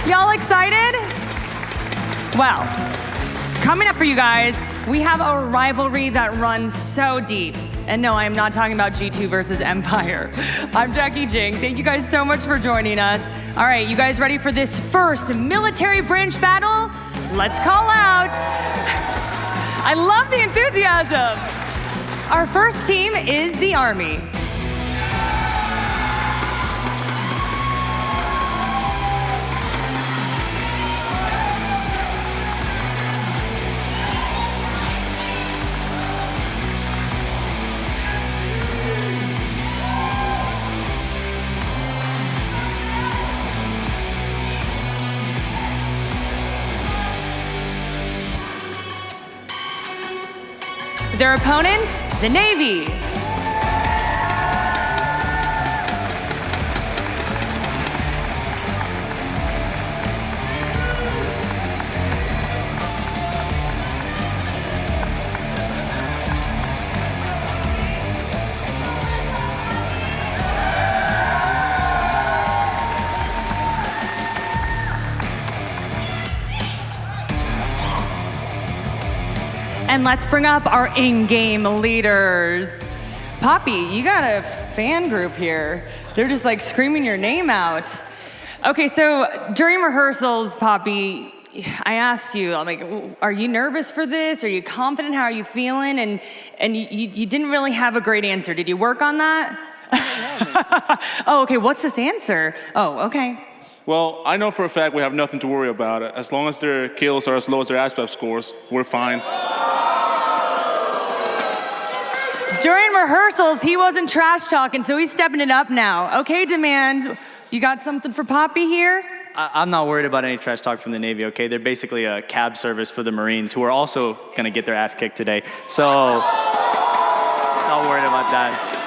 Y'all excited? Well, coming up for you guys, we have a rivalry that runs so deep. And no, I am not talking about G2 versus Empire. I'm Jackie Jing. Thank you guys so much for joining us. All right, you guys ready for this first military branch battle? Let's call out. I love the enthusiasm. Our first team is the Army. Their opponent, the Navy. And let's bring up our in-game leaders. Poppy, you got a fan group here. They're just like screaming your name out. Okay, so during rehearsals, Poppy, I asked you, I'm like, are you nervous for this? Are you confident? How are you feeling? And you didn't really have a great answer. Did you work on that? Oh, okay, what's this answer? Oh, okay. Well, I know for a fact we have nothing to worry about. As long as their kills are as low as their aspect scores, we're fine. During rehearsals, he wasn't trash talking, so he's stepping it up now. Okay, Demand, you got something for Poppy here? I'm not worried about any trash talk from the Navy, okay? They're basically a cab service for the Marines, who are also gonna get their ass kicked today. So, not worried about that.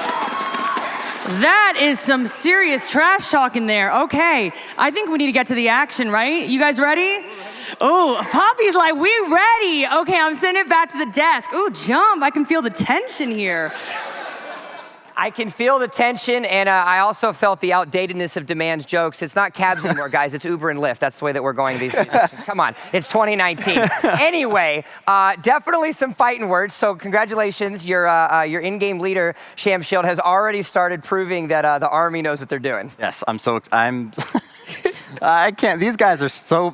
That is some serious trash talk in there. Okay, I think we need to get to the action, right? You guys ready? Oh, Poppy's like, we ready. Okay, I'm sending it back to the desk. Ooh, jump, I can feel the tension here. I can feel the tension, and I also felt the outdatedness of Demand's jokes. It's not cabs anymore, guys. It's Uber and Lyft. That's the way that we're going these days. Come on, it's 2019. Anyway, definitely some fighting words. So congratulations, your in-game leader, Sham Shield, has already started proving that the Army knows what they're doing. Yes, I can't. These guys are so.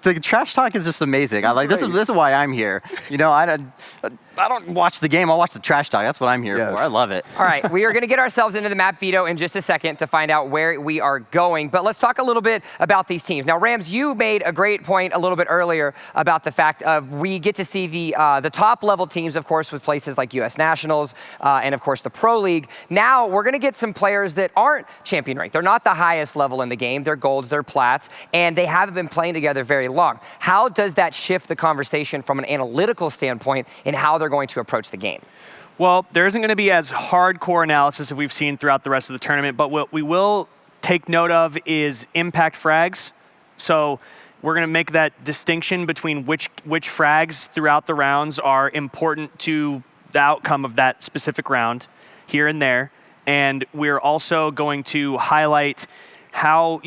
The trash talk is just amazing. This is why I'm here. You know, I don't watch the game. I'll watch the trash talk. That's what I'm here for. I love it. All right, we are going to get ourselves into the map veto in just a second to find out where we are going. But let's talk a little bit about these teams. Now, Rams, you made a great point a little bit earlier about the fact of we get to see the top level teams, of course, with places like U.S. Nationals and of course the Pro League. Now we're going to get some players that aren't champion ranked. They're not the highest level in the game. They're golds, they're plats, and they haven't been playing together very long. How does that shift the conversation from an analytical standpoint in how they're going to approach the game? Well, there isn't going to be as hardcore analysis as we've seen throughout the rest of the tournament, but what we will take note of is impact frags. So we're going to make that distinction between which frags throughout the rounds are important to the outcome of that specific round here and there. And we're also going to highlight how,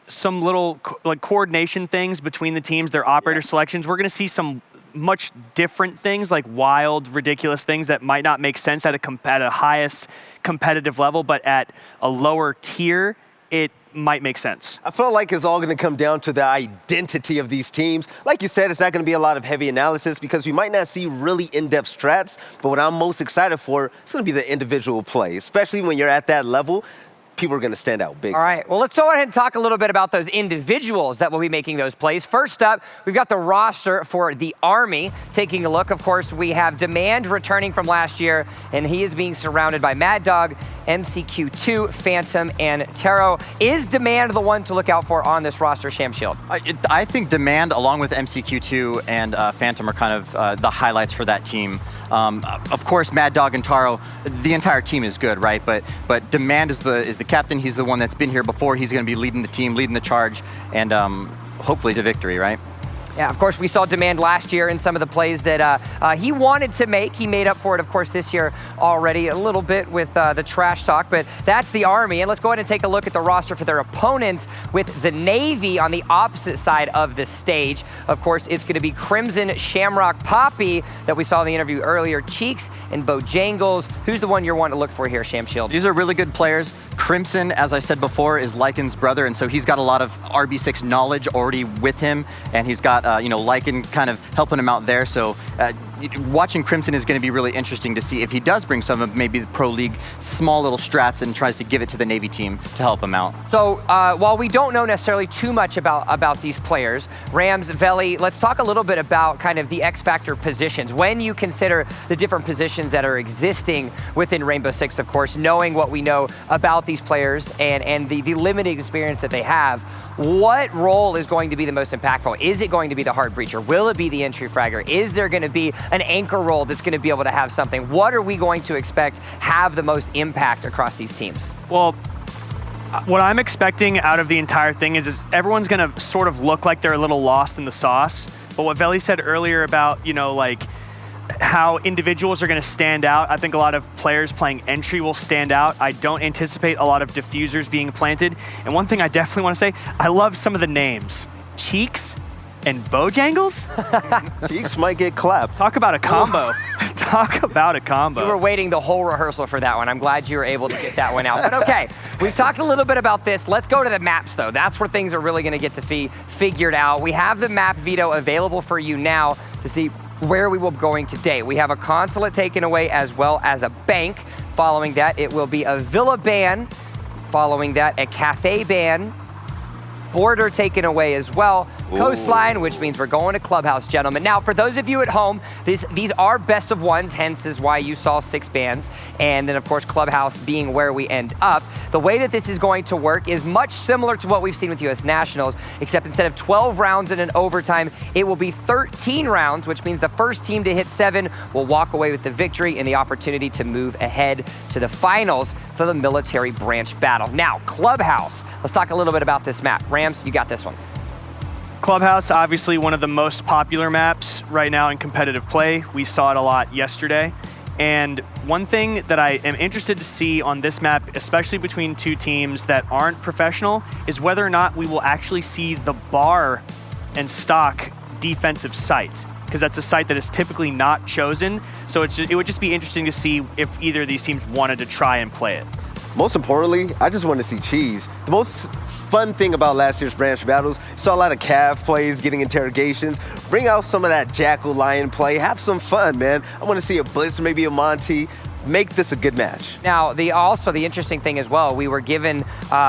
some little coordination things between the teams, their operator selections. We're going to see some much different things, like wild, ridiculous things that might not make sense at a highest competitive level, but at a lower tier, it might make sense. I feel like it's all going to come down to the identity of these teams. Like you said, it's not going to be a lot of heavy analysis because we might not see really in-depth strats, but what I'm most excited for is going to be the individual play, especially when you're at that level. People are going to stand out big. All right, well, let's go ahead and talk a little bit about those individuals that will be making those plays. First up, we've got the roster for the Army. Taking a look, of course, we have Demand returning from last year, and he is being surrounded by Mad Dog, MCQ2, Phantom, and Taro. Is Demand the one to look out for on this roster, Sham Shield? I think Demand, along with MCQ2 and Phantom, are kind of the highlights for that team. Of course, Mad Dog and Taro, the entire team is good, right? But Demand is the captain. He's the one that's been here before. He's going to be leading the team, leading the charge, and hopefully to victory, right? Yeah, of course, we saw Demand last year in some of the plays that he wanted to make. He made up for it, of course, this year already a little bit with the trash talk, but that's the Army. And let's go ahead and take a look at the roster for their opponents with the Navy on the opposite side of the stage. Of course, it's going to be Crimson, Shamrock, Poppy that we saw in the interview earlier, Cheeks, and Bojangles. Who's the one you're wanting to look for here, Sham Shield? These are really good players. Crimson, as I said before, is Lycan's brother, and so he's got a lot of RB6 knowledge already with him, and he's got, Lycan kind of helping him out there. So watching Crimson is going to be really interesting to see if he does bring some of maybe the Pro League small little strats and tries to give it to the Navy team to help him out. So while we don't know necessarily too much about these players, Rams, Veli, let's talk a little bit about kind of the X Factor positions. When you consider the different positions that are existing within Rainbow Six, of course, knowing what we know about these players and the limited experience that they have, what role is going to be the most impactful? Is it going to be the hard breacher? Will it be the entry fragger? Is there going to be an anchor role that's going to be able to have something? What are we going to expect have the most impact across these teams? Well, what I'm expecting out of the entire thing is everyone's going to sort of look like they're a little lost in the sauce. But what Veli said earlier about, how individuals are going to stand out. I think a lot of players playing entry will stand out. I don't anticipate a lot of diffusers being planted. And one thing I definitely want to say, I love some of the names. Cheeks and Bojangles? Cheeks might get clapped. Talk about a combo. Talk about a combo. We were waiting the whole rehearsal for that one. I'm glad you were able to get that one out. But okay, we've talked a little bit about this. Let's go to the maps, though. That's where things are really going to get to be figured out. We have the map veto available for you now to see where we will be going today. We have a consulate taken away as well as a bank. Following that, it will be a villa ban. Following that, a cafe ban. Border taken away as well. Ooh. Coastline, which means we're going to Clubhouse, gentlemen. Now, for those of you at home, these are best of ones, hence is why you saw 6 bans. And then, of course, Clubhouse being where we end up. The way that this is going to work is much similar to what we've seen with US Nationals, except instead of 12 rounds in an overtime, it will be 13 rounds, which means the first team to hit 7 will walk away with the victory and the opportunity to move ahead to the finals for the military branch battle. Now, Clubhouse. Let's talk a little bit about this map. Rams, you got this one. Clubhouse, obviously one of the most popular maps right now in competitive play. We saw it a lot yesterday. And one thing that I am interested to see on this map, especially between two teams that aren't professional, is whether or not we will actually see the bar and stock defensive site, because that's a site that is typically not chosen. So it would just be interesting to see if either of these teams wanted to try and play it. Most importantly, I just want to see cheese. The most fun thing about last year's branch battles, saw a lot of Cav plays, getting interrogations. Bring out some of that Jackal Lion play. Have some fun, man. I want to see a Blitz, maybe a Monty. Make this a good match. Now, also the interesting thing as well, we were given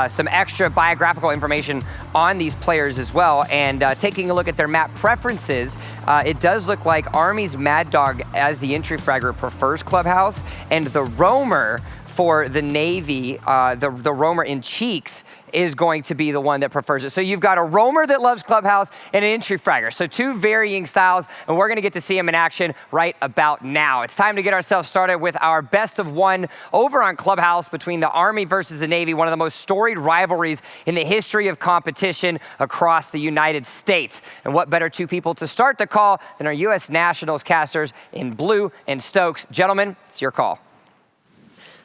some extra biographical information on these players as well, and taking a look at their map preferences, it does look like Army's Mad Dog as the entry fragger prefers Clubhouse, and the Roamer for the Navy, the Roamer in Cheeks, is going to be the one that prefers it. So you've got a Roamer that loves Clubhouse and an entry fragger. So 2 varying styles, and we're gonna get to see them in action right about now. It's time to get ourselves started with our best of 1 over on Clubhouse between the Army versus the Navy, one of the most storied rivalries in the history of competition across the United States. And what better 2 people to start the call than our US Nationals casters in Blue and Stokes. Gentlemen, it's your call.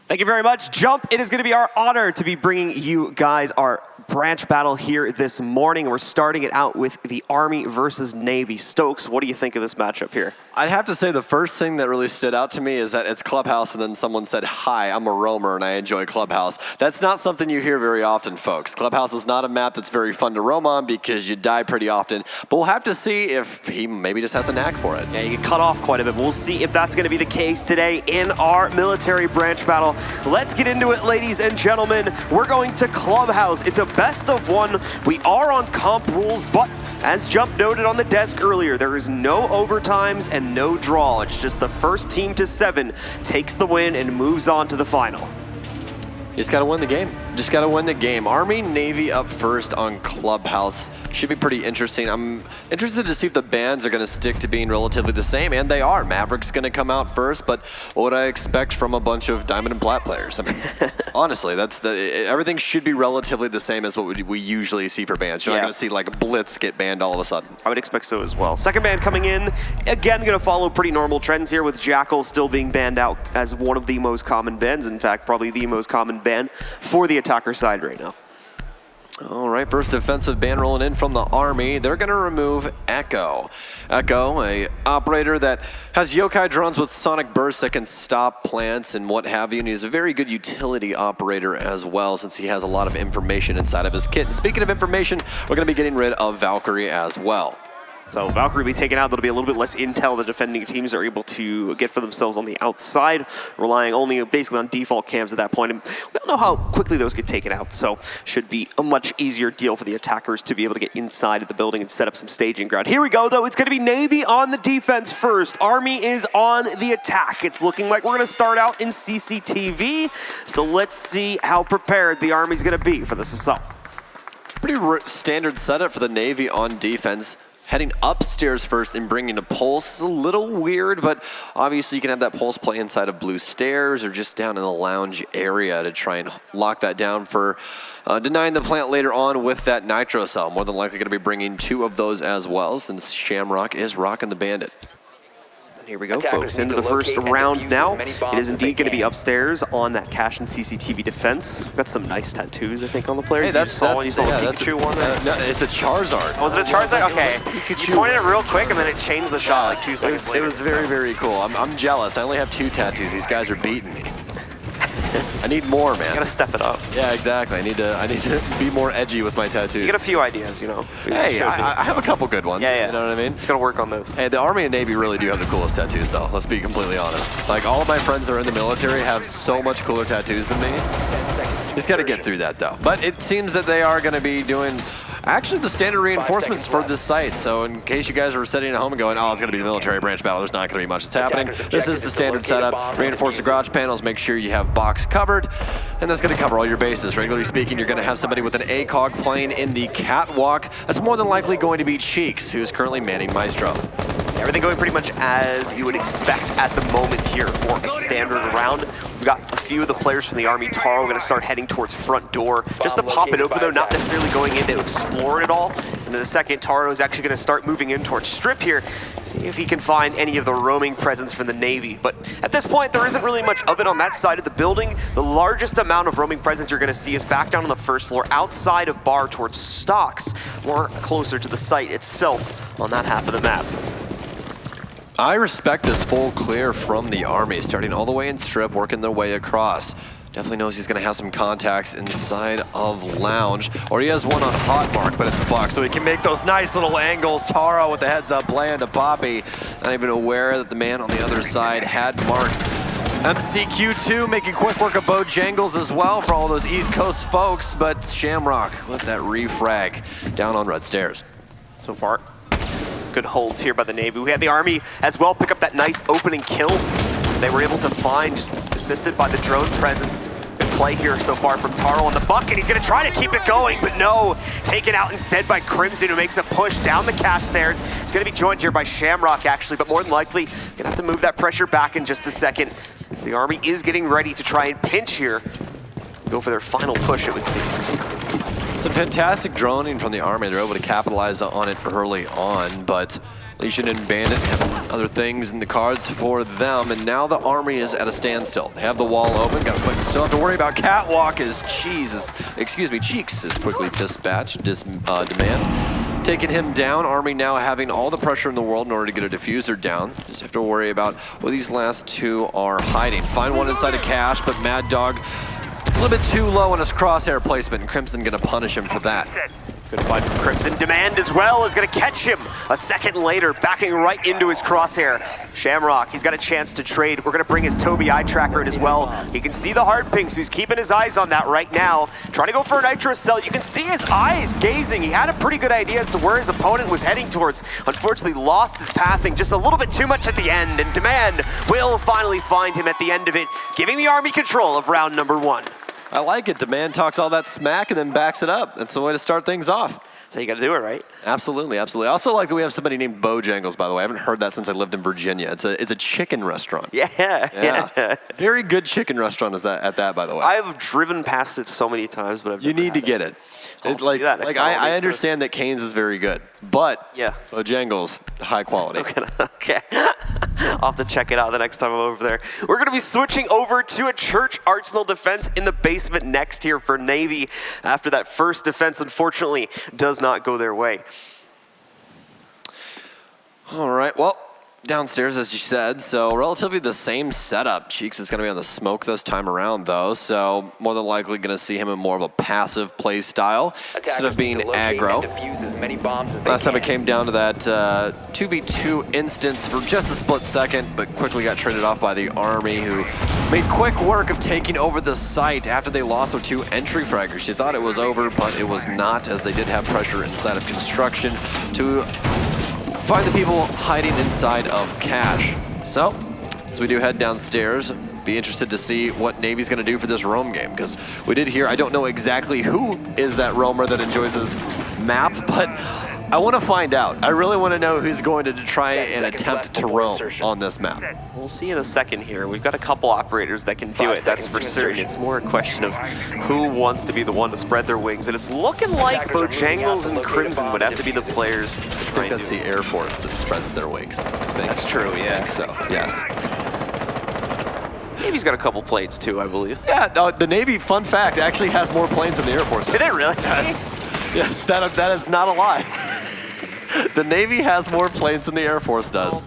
Thank you very much, Jump. It is going to be our honor to be bringing you guys our branch battle here this morning. We're starting it out with the Army versus Navy. Stokes, what do you think of this matchup here? I'd have to say the first thing that really stood out to me is that it's Clubhouse, and then someone said, "Hi, I'm a roamer and I enjoy Clubhouse." That's not something you hear very often, folks. Clubhouse is not a map that's very fun to roam on because you die pretty often, but we'll have to see if he maybe just has a knack for it. Yeah, you get cut off quite a bit. We'll see if that's going to be the case today in our military branch battle. Let's get into it, ladies and gentlemen. We're going to Clubhouse. It's a best of 1. We are on comp rules, but as Jump noted on the desk earlier, there is no overtimes and no draw. It's just the first team to 7 takes the win and moves on to the final. You just got to win the game. Just got to win the game. Army, Navy up first on Clubhouse. Should be pretty interesting. I'm interested to see if the bans are going to stick to being relatively the same, and they are. Maverick's going to come out first, but what would I expect from a bunch of Diamond and Plat players? I mean, honestly, everything should be relatively the same as what we usually see for bans. You're not going to see like Blitz get banned all of a sudden. I would expect so as well. Second ban coming in, again, going to follow pretty normal trends here with Jackal still being banned out as one of the most common bans. In fact, probably the most common ban for the attacker side right now. All right, first defensive ban rolling in from the Army. They're going to remove Echo. Echo, a operator that has yokai drones with sonic bursts that can stop plants and what have you, and he's a very good utility operator as well since he has a lot of information inside of his kit. And speaking of information, we're going to be getting rid of Valkyrie as well. So Valkyrie will be taken out. That'll be a little bit less intel the defending teams are able to get for themselves on the outside, relying only basically on default cams at that point. And we don't know how quickly those get taken out, so should be a much easier deal for the attackers to be able to get inside of the building and set up some staging ground. Here we go, though. It's going to be Navy on the defense first. Army is on the attack. It's looking like we're going to start out in CCTV, so let's see how prepared the Army's going to be for this assault. Pretty standard setup for the Navy on defense. Heading upstairs first and bringing a pulse is a little weird, but obviously you can have that pulse play inside of blue stairs or just down in the lounge area to try and lock that down for denying the plant later on with that nitro cell. More than likely going to be bringing 2 of those as well since Shamrock is rocking the Bandit. Here we go, folks, into the first round now. It is indeed going to be upstairs on that cache and CCTV defense. Got some nice tattoos, I think, on the players. Hey, that's Pikachu one. No, it's a Charizard. Was it a Charizard? Okay. You pointed it real quick, and then it changed the shot like 2 seconds later. It was very, very cool. I'm jealous. I only have 2 tattoos. These guys are beating me. I need more, man. You gotta step it up. Yeah, exactly. I need to be more edgy with my tattoos. You get a few ideas, you know. Hey, I have a couple good ones. Yeah. You know what I mean? Just gotta work on those. Hey, the Army and Navy really do have the coolest tattoos, though. Let's be completely honest. Like, all of my friends that are in the military have so much cooler tattoos than me. Just gotta get through that, though. But it seems that they are gonna be doing actually the standard reinforcements for this site. So in case you guys were sitting at home and going, oh, it's going to be the military branch battle, there's not going to be much that's happening. This is the standard setup. Reinforce the garage panels, make sure you have box covered, and that's going to cover all your bases. Regularly speaking, you're going to have somebody with an ACOG playing in the catwalk. That's more than likely going to be Cheeks, who's currently manning Maestro. Everything going pretty much as you would expect at the moment here for a standard round. We've got a few of the players from the Army Taro going to start heading towards front door just to pop it open, though, not necessarily going in to explore it all. And in a second, Taro is actually going to start moving in towards Strip here, see if he can find any of the roaming presence from the Navy. But at this point, there isn't really much of it on that side of the building. The largest amount of roaming presence you're going to see is back down on the first floor outside of bar towards Stocks, or closer to the site itself on that half of the map. I respect this full clear from the Army, starting all the way in Strip, working their way across. Definitely knows he's going to have some contacts inside of Lounge, or he has one on Hot Mark, but it's Buck, so he can make those nice little angles. Taro with the heads-up play into Poppy, not even aware that the man on the other side had marks. MCQ2 making quick work of Bojangles as well for all those East Coast folks, but Shamrock with that refrag down on red stairs. So far, good holds here by the Navy. We had the Army as well pick up that nice opening kill. They were able to find, just assisted by the drone presence. Good play here so far from Taro on the buck, and he's going to try to keep it going, but no. Taken out instead by Crimson, who makes a push down the cache stairs. He's going to be joined here by Shamrock, actually, but more than likely, going to have to move that pressure back in just a second, as the Army is getting ready to try and pinch here. Go for their final push, it would seem. Some fantastic droning from the Army. They're able to capitalize on it early on, but Legion and Bandit have other things in the cards for them, and now the Army is at a standstill. They have the wall open, but still have to worry about Catwalk as Cheeks is quickly dispatched, Demand. Taking him down, Army now having all the pressure in the world in order to get a diffuser down. Just have to worry about where these last 2 are hiding. Find one inside a cache, but Mad Dog a little bit too low on his crosshair placement, and Crimson gonna punish him for that. Good fight from Crimson. Demand as well is going to catch him a second later, backing right into his crosshair. Shamrock, he's got a chance to trade. We're going to bring his Toby eye tracker in as well. He can see the hard ping, so he's keeping his eyes on that right now. Trying to go for a nitro cell. You can see his eyes gazing. He had a pretty good idea as to where his opponent was heading towards. Unfortunately, lost his pathing just a little bit too much at the end, and Demand will finally find him at the end of it, giving the Army control of round number 1. I like it. Demand talks all that smack and then backs it up. That's the way to start things off. So you got to do it, right? Absolutely, absolutely. I also like that we have somebody named Bojangles, by the way. I haven't heard that since I lived in Virginia. It's a chicken restaurant. Yeah. Very good chicken restaurant is that, at that, by the way. I've driven past it so many times, but you need to get it. I understand that Cane's is very good, but Bojangles, high quality. Okay. I'll have to check it out the next time I'm over there. We're going to be switching over to a church arsenal defense in the basement next here for Navy after that first defense, unfortunately, does not go their way. All right, well, downstairs, as you said, so relatively the same setup. Cheeks is going to be on the smoke this time around, though, so more than likely going to see him in more of a passive play style instead of being aggro. Last time it came down to that 2v2 instance for just a split second, but quickly got traded off by the Army, who made quick work of taking over the site after they lost their 2 entry fraggers. They thought it was over, but it was not, as they did have pressure inside of construction to find the people hiding inside of cash. So, as we do head downstairs, be interested to see what Navy's going to do for this roam game, because we did hear, I don't know exactly who is that roamer that enjoys this map, but I want to find out. I really want to know who's going to try and attempt to roam on this map. We'll see in a second here. We've got a couple operators that can do it, that's for certain. It's more a question of who wants to be the one to spread their wings, and it's looking like Bojangles and Crimson would have to be the players. I think that's the Air Force that spreads their wings. I think. That's true, yeah. I think so, yes. Navy's got a couple planes too, I believe. Yeah, the Navy, fun fact, actually has more planes than the Air Force. Did it really? Yes. Yes, that is not a lie. The Navy has more planes than the Air Force does.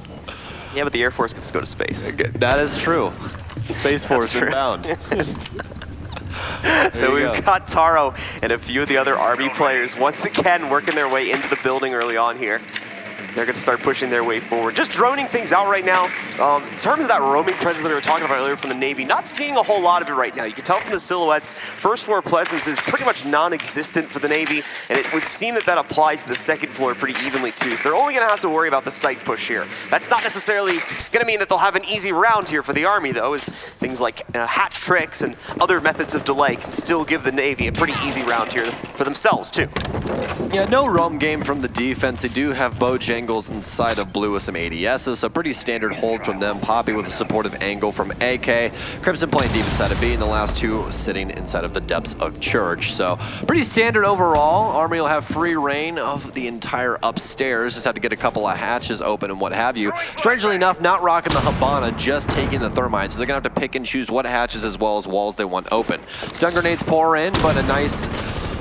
Yeah, but the Air Force gets to go to space. That is true. Space Force inbound. So we've got Taro and a few of the other Army players once again working their way into the building early on here. They're going to start pushing their way forward. Just droning things out right now. In terms of that roaming presence that we were talking about earlier from the Navy, not seeing a whole lot of it right now. You can tell from the silhouettes, first floor presence is pretty much non-existent for the Navy, and it would seem that that applies to the second floor pretty evenly too. So they're only going to have to worry about the site push here. That's not necessarily going to mean that they'll have an easy round here for the Army, though, as things like hatch tricks and other methods of delay can still give the Navy a pretty easy round here for themselves too. Yeah, no roam game from the defense. They do have Bojangles inside of blue with some ADSs, so pretty standard hold from them. Poppy with a supportive angle from AK. Crimson playing deep inside of B, and the last 2 sitting inside of the depths of church. So pretty standard overall. Army will have free reign of the entire upstairs. Just have to get a couple of hatches open and what have you. Strangely enough, not rocking the Habana, just taking the thermite. So they're going to have to pick and choose what hatches as well as walls they want open. Stun grenades pour in, but a nice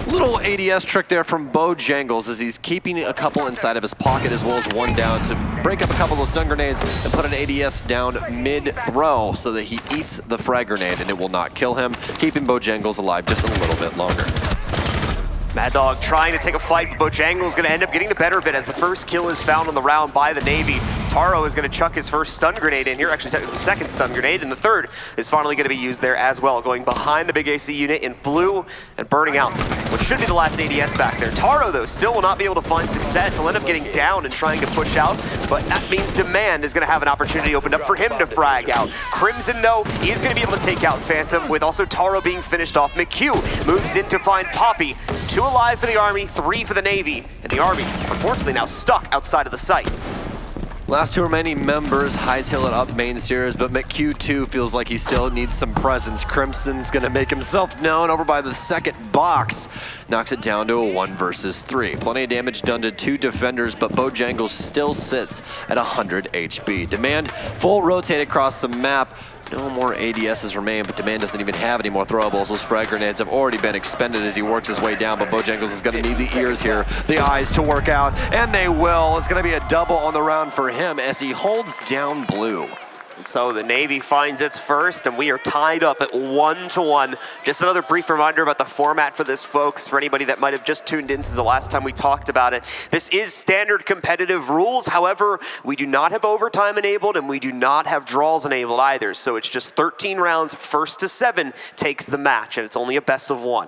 little ADS trick there from Bojangles as he's keeping a couple inside of his pocket as well as one down to break up a couple of stun grenades and put an ADS down mid-throw so that he eats the frag grenade and it will not kill him, keeping Bojangles alive just a little bit longer. Mad Dog trying to take a fight, but Bojangles going to end up getting the better of it as the first kill is found on the round by the Navy. Taro is going to chuck his first stun grenade in here, actually the second stun grenade, and the third is finally going to be used there as well, going behind the big AC unit in blue and burning out what should be the last ADS back there. Taro, though, still will not be able to find success. He'll end up getting down and trying to push out, but that means Demand is going to have an opportunity opened up for him to frag out. Crimson, though, is going to be able to take out Phantom, with also Taro being finished off. McHugh moves in to find Poppy. 2 alive for the Army, 3 for the Navy, and the Army, unfortunately, now stuck outside of the site. Last 2 remaining members hightail it up main stairs, but McHugh too feels like he still needs some presence. Crimson's gonna make himself known over by the second box. Knocks it down to a 1 versus 3. Plenty of damage done to 2 defenders, but Bojangles still sits at 100 HP. Demand full rotate across the map. No more ADSs remain, but Demand doesn't even have any more throwables. Those frag grenades have already been expended as he works his way down, but Bojangles is going to need the ears here, the eyes to work out, and they will. It's going to be a double on the round for him as he holds down blue. And so the Navy finds its first, and we are tied up at 1-1. Just another brief reminder about the format for this, folks, for anybody that might have just tuned in since the last time we talked about it. This is standard competitive rules. However, we do not have overtime enabled, and we do not have draws enabled either. So it's just 13 rounds, 1st to 7 takes the match, and it's only a best of 1.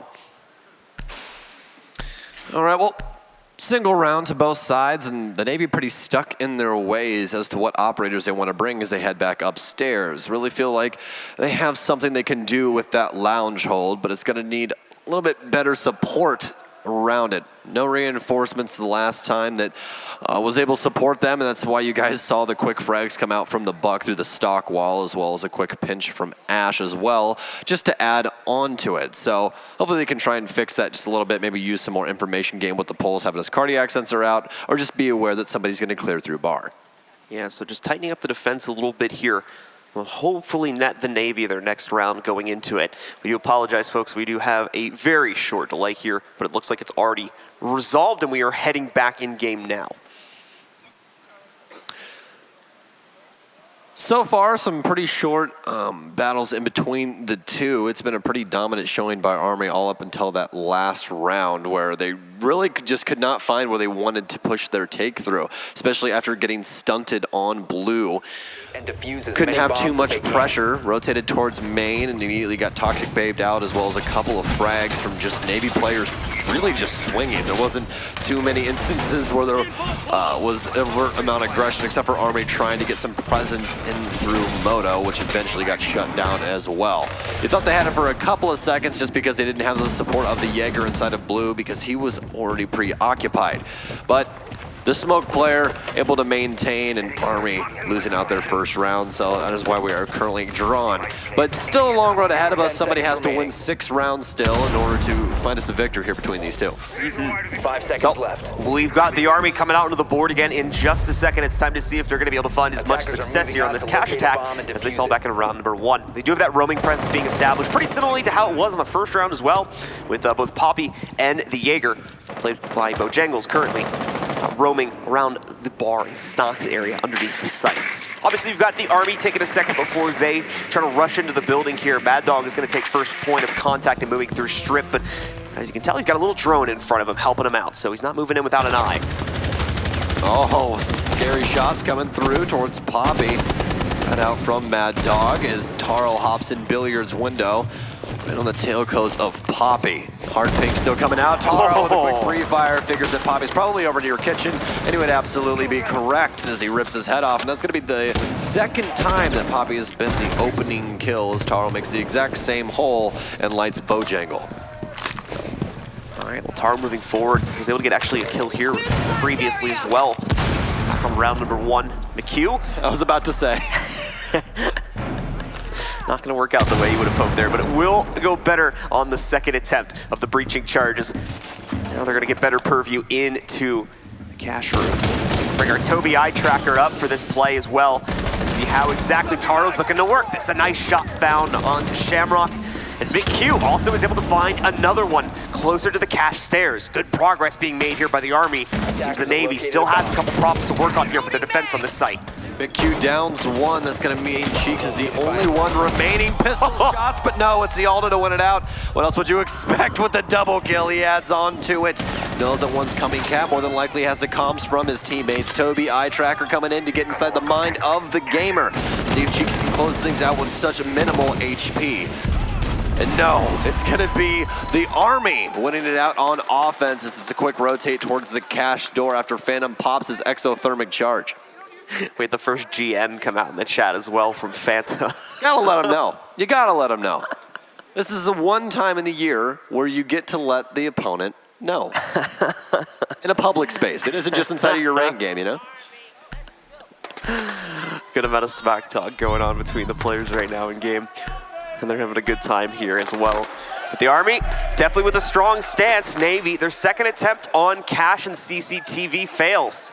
All right, well, single round to both sides, and the Navy pretty stuck in their ways as to what operators they want to bring as they head back upstairs. Really feel like they have something they can do with that lounge hold, but it's going to need a little bit better support around it. No reinforcements the last time that was able to support them, and that's why you guys saw the quick frags come out from the Buck through the stock wall, as well as a quick pinch from Ash as well, just to add on to it. So hopefully they can try and fix that just a little bit, maybe use some more information gain with the Poles having his cardiac sensor out, or just be aware that somebody's going to clear through bar. Yeah, so just tightening up the defense a little bit here will hopefully net the Navy their next round going into it. We do apologize, folks. We do have a very short delay here, but it looks like it's already resolved, and we are heading back in game now. So far, some pretty short battles in between the two. It's been a pretty dominant showing by Army all up until that last round, where they really just could not find where they wanted to push their take through, especially after getting stunted on blue. Couldn't have too much pressure, rotated towards main, and immediately got toxic babed out, as well as a couple of frags from just Navy players really just swinging. There wasn't too many instances where there was overt amount of aggression, except for Army trying to get some presence in through Moto, which eventually got shut down as well. They thought they had it for a couple of seconds just because they didn't have the support of the Jaeger inside of blue, because he was already preoccupied. But the smoke player able to maintain, and Army losing out their first round, so that is why we are currently drawn. But still a long road ahead of us. Somebody has to win 6 rounds still in order to find us a victor here between these two. 5 seconds So left. we've got the Army coming out onto the board again in just a second. It's time to see if they're going to be able to find as much success here on this cash attack as they saw back in round number 1. They do have that roaming presence being established, pretty similarly to how it was in the first round as well, with both Poppy and the Jaeger, played by Bojangles currently, roaming around the bar and stocks area underneath the sights. Obviously, you've got the Army taking a second before they try to rush into the building here. Mad Dog is going to take first point of contact and moving through strip, but as you can tell, he's got a little drone in front of him helping him out, so he's not moving in without an eye. Oh, some scary shots coming through towards Poppy. Cut out from Mad Dog as Tarl hops in Billiard's window. Right on the tailcoats of Poppy. Hard pink still coming out. Tarl with a quick pre-fire, figures that Poppy's probably over near kitchen, and he would absolutely be correct as he rips his head off. And that's going to be the second time that Poppy has been the opening kill, as Tarl makes the exact same hole and lights Bojangle. All right, well, Tarl moving forward. He was able to get actually a kill here previously as well. Back on round number 1. McHugh. I was about to say. Not going to work out the way you would have hoped there, but it will go better on the second attempt of the breaching charges. Now they're going to get better purview into the cash room. Bring our Toby eye tracker up for this play as well and see how exactly Tarl's looking to work this. A nice shot found onto Shamrock. And McHugh also is able to find another one closer to the cache stairs. Good progress being made here by the Army. Seems the Navy still has a couple problems to work on here for their defense on this site. McHugh downs one. That's going to mean Cheeks is the only one remaining. Pistol shots, but no, it's the Alda to win it out. What else would you expect with the double kill? He adds on to it. Knows that one's coming. Cap more than likely has the comms from his teammates. Toby, eye tracker coming in to get inside the mind of the gamer. See if Cheeks can close things out with such minimal HP. And no, it's going to be the Army winning it out on offense as it's a quick rotate towards the cache door after Phantom pops his exothermic charge. We had the first GN come out in the chat as well from Phantom. Gotta let him know. You gotta let him know. This is the one time in the year where you get to let the opponent know. In a public space. It isn't just inside of your ranked game, you know? Good amount of smack talk going on between the players right now in game. And they're having a good time here as well. But the Army, definitely with a strong stance. Navy, their second attempt on cache and CCTV fails.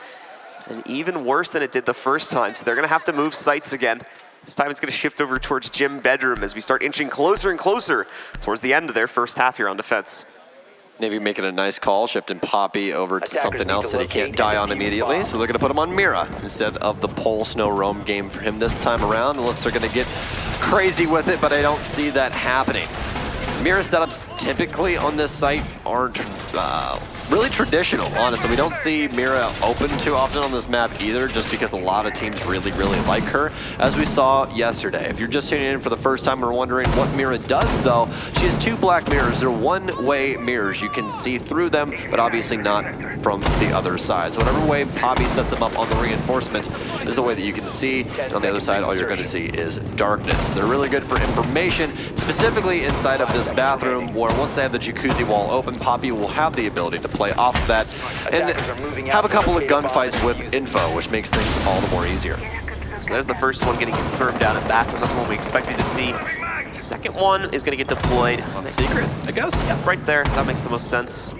And even worse than it did the first time, so they're going to have to move sights again. This time it's going to shift over towards Gym Bedroom as we start inching closer and closer towards the end of their first half here on defense. Navy making a nice call, shifting Poppy over to something else that he can't die on immediately. So they're going to put him on Mira instead of the Pole Snow Roam game for him this time around, unless they're going to get crazy with it, but I don't see that happening. Mira setups typically on this site aren't really traditional, honestly. We don't see Mira open too often on this map either, just because a lot of teams really, really like her, as we saw yesterday. If you're just tuning in for the first time and wondering what Mira does, though, she has 2 black mirrors. They're one-way mirrors. You can see through them, but obviously not from the other side. So whatever way Poppy sets them up on the reinforcement is the way that you can see. On the other side, all you're going to see is darkness. They're really good for information, specifically inside of this bathroom, where once they have the jacuzzi wall open, Poppy will have the ability to play off of that and have a couple of gunfights with info, which makes things all the more easier. So there's the first one getting confirmed down at bathroom. That's the one we expected to see. Second one is going to get deployed On secret, I guess? Yeah, right there. That makes the most sense.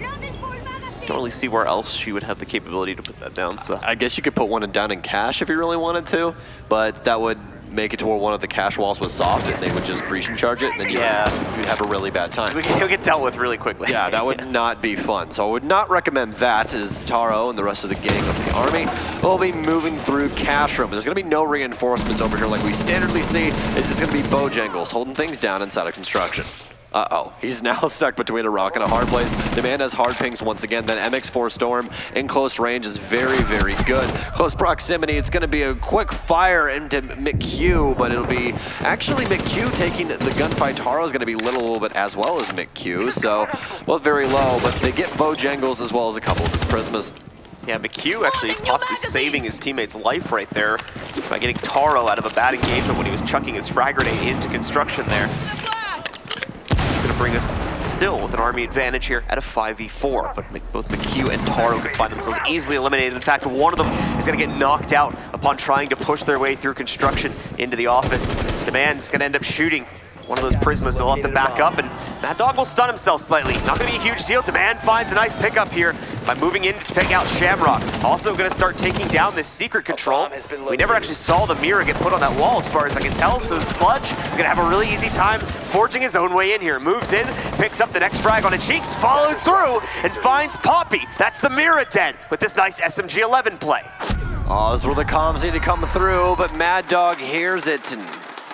Don't really see where else she would have the capability to put that down. So I guess you could put one down in cash if you really wanted to, but that would make it to where one of the cash walls was soft and they would just breach and charge it, and then you'd have a really bad time. He'll get dealt with really quickly. Yeah, that would not be fun. So I would not recommend that, as Taro and the rest of the gang of the army will be moving through cash room. There's going to be no reinforcements over here like we standardly see. This is going to be Bojangles holding things down inside of construction. Uh-oh, he's now stuck between a rock and a hard place. Demand has hard pings once again. Then MX4 Storm in close range is very, very good. Close proximity, it's going to be a quick fire into McHugh, but it'll be actually McHugh taking the gunfight. Taro is going to be lit a little bit as well as McHugh, so both very low, but they get Bojangles as well as a couple of his Prismas. Yeah, McHugh actually possibly saving his teammate's life right there by getting Taro out of a bad engagement when he was chucking his frag grenade into construction there. Going to bring us still with an army advantage here at a 5v4, but both McHugh and Taro could find themselves easily eliminated. In fact, one of them is going to get knocked out upon trying to push their way through construction into the office. Demand is going to end up shooting one of those Prismas. They'll have to back up, and Mad Dog will stun himself slightly. Not going to be a huge deal. Demand finds a nice pickup here by moving in to pick out Shamrock. Also going to start taking down this secret control. We never actually saw the mirror get put on that wall as far as I can tell, so Sludge is going to have a really easy time forging his own way in here. Moves in, picks up the next frag on the cheeks, follows through, and finds Poppy. That's the mirror dead with this nice SMG-11 play. Oh, this is where the comms need to come through, but Mad Dog hears it, and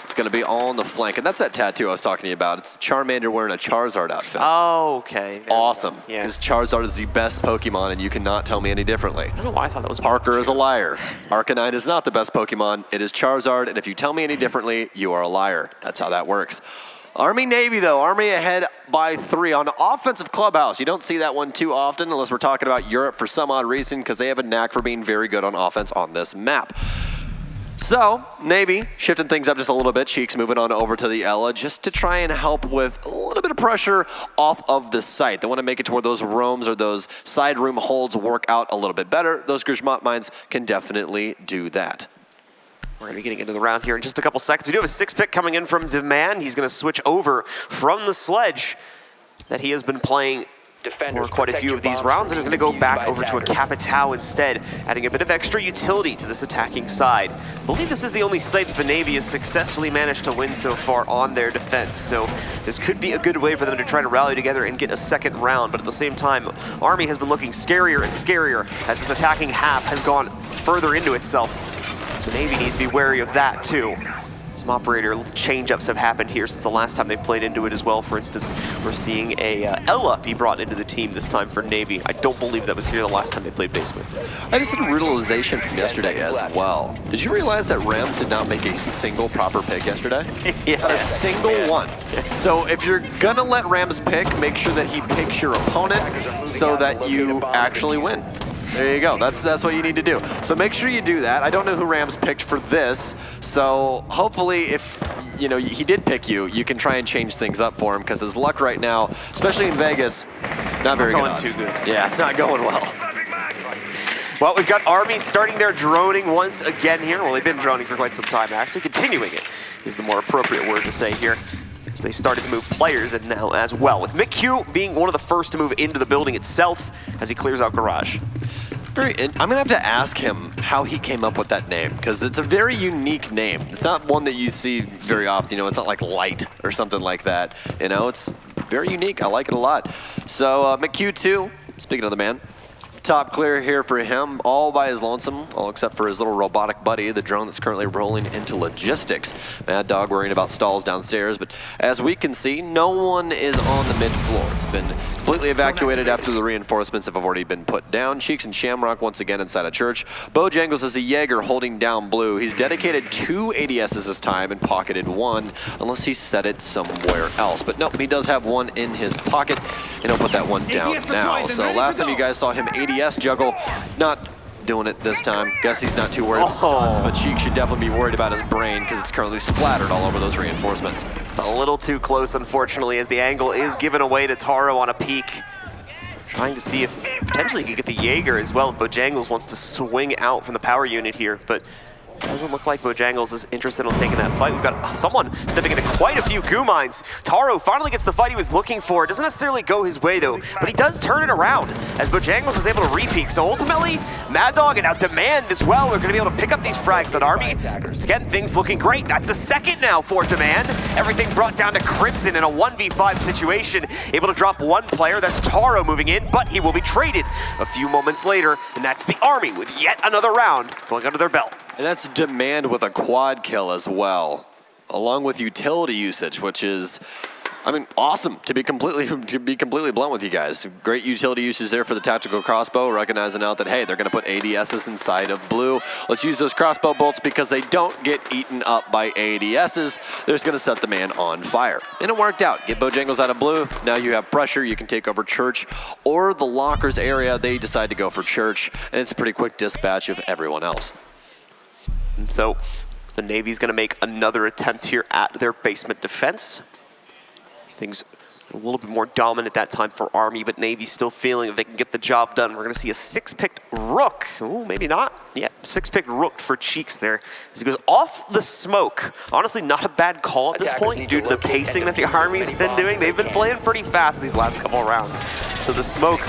it's going to be on the flank. And that's that tattoo I was talking to you about. It's Charmander wearing a Charizard outfit. Oh, okay. It's awesome. Because Charizard is the best Pokemon, and you cannot tell me any differently. I don't know why I thought that was Parker is a liar. Arcanine is not the best Pokemon. It is Charizard, and if you tell me any differently, you are a liar. That's how that works. Army-Navy, though. Army ahead by 3 on offensive clubhouse. You don't see that one too often unless we're talking about Europe for some odd reason, because they have a knack for being very good on offense on this map. So, Navy shifting things up just a little bit. Cheeks moving on over to the Ella just to try and help with a little bit of pressure off of the site. They want to make it to where those roams or those side room holds work out a little bit better. Those Grismont mines can definitely do that. We're going to be getting into the round here in just a couple seconds. We do have a 6-pick coming in from Demand. He's going to switch over from the Sledge that he has been playing for quite a few of these rounds, and is going to go back over to a Capitao instead, adding a bit of extra utility to this attacking side. I believe this is the only site that the Navy has successfully managed to win so far on their defense, so this could be a good way for them to try to rally together and get a second round, but at the same time, Army has been looking scarier and scarier as this attacking half has gone further into itself, so Navy needs to be wary of that too. Some operator change-ups have happened here since the last time they played into it as well. For instance, we're seeing a Ella be brought into the team this time for Navy. I don't believe that was here the last time they played basement. I just had a realization from yesterday as well. Did you realize that Rams did not make a single proper pick yesterday? Yeah. Not a single one. So if you're gonna let Rams pick, make sure that he picks your opponent so that you actually win. There you go. That's what you need to do. So make sure you do that. I don't know who Rams picked for this, so hopefully if he did pick you, you can try and change things up for him, because his luck right now, especially in Vegas, not very good. Not going too good. Yeah, it's not going well. Well, we've got Army starting their droning once again here. Well, they've been droning for quite some time, actually. Continuing it is the more appropriate word to say here. So they've started to move players in now as well, with McHugh being one of the first to move into the building itself as he clears out garage. I'm going to have to ask him how he came up with that name, because it's a very unique name. It's not one that you see very often. It's not like Light or something like that. It's very unique. I like it a lot. So McHugh too, speaking of the man, top clear here for him, all by his lonesome, all except for his little robotic buddy, the drone that's currently rolling into logistics. Mad Dog worrying about stalls downstairs, but as we can see, no one is on the mid floor. It's been completely evacuated after the reinforcements have already been put down. Cheeks and Shamrock once again inside a church. Bojangles is a Jaeger holding down blue. He's dedicated 2 ADSs this time and pocketed 1, unless he set it somewhere else. But nope, he does have 1 in his pocket, and he'll put that 1 down now. So last time you guys saw him ADS juggle, not doing it this time. Guess he's not too worried about stuns, but Cheek should definitely be worried about his brain because it's currently splattered all over those reinforcements. Just a little too close, unfortunately, as the angle is given away to Taro on a peek. Trying to see if potentially he could get the Jaeger as well if Bojangles wants to swing out from the power unit here, but doesn't look like Bojangles is interested in taking that fight. We've got someone stepping into quite a few goo mines. Taro finally gets the fight he was looking for. It doesn't necessarily go his way though, but he does turn it around as Bojangles is able to re-peek. So ultimately, Mad Dog and now Demand as well are going to be able to pick up these frags on Army. It's getting things looking great. That's the second now for Demand. Everything brought down to Crimson in a 1v5 situation. Able to drop 1 player, that's Taro moving in, but he will be traded a few moments later, and that's the Army with yet another round going under their belt. And that's Demand with a quad kill as well, along with utility usage, which is, I mean, awesome to be completely blunt with you guys. Great utility usage there for the tactical crossbow, recognizing out that, hey, they're going to put ADSs inside of blue. Let's use those crossbow bolts because they don't get eaten up by ADSs. They're just going to set the man on fire. And it worked out. Get Bojangles out of blue. Now you have pressure. You can take over Church or the lockers area. They decide to go for Church, and it's a pretty quick dispatch of everyone else. And so the Navy's going to make another attempt here at their basement defense. Things a little bit more dominant that time for Army, but Navy's still feeling that they can get the job done. We're going to see a 6-picked Rook. Ooh, maybe not. Yeah, 6-picked Rook for Cheeks there as he goes off the smoke. Honestly, not a bad call at this point due to the pacing that the Army's been doing. They've been playing pretty fast these last couple of rounds. So the smoke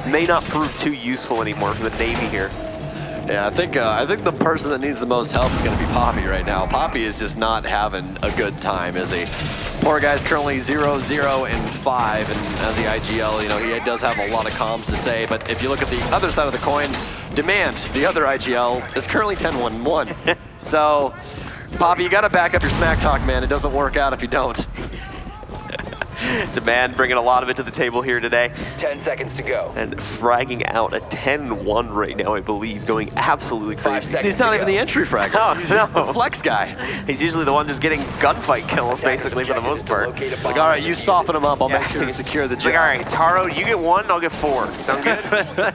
may not prove too useful anymore for the Navy here. Yeah, I think the person that needs the most help is going to be Poppy right now. Poppy is just not having a good time, is he? Poor guy's currently 0-0-5, and as the IGL, you know, he does have a lot of comms to say, but if you look at the other side of the coin, Demand, the other IGL, is currently 10-1-1. So, Poppy, you got to back up your smack talk, man. It doesn't work out if you don't. Demand bringing a lot of it to the table here today. 10 seconds to go. And fragging out a 10-1 right now, I believe, going absolutely crazy. He's not even the entry fragger. No, he's the flex guy. He's usually the one just getting gunfight kills, basically, for the most part. Like, all right, you soften him up. I'll make sure to secure the job. Like, all right, Taro, you get 1, I'll get 4. Sound good?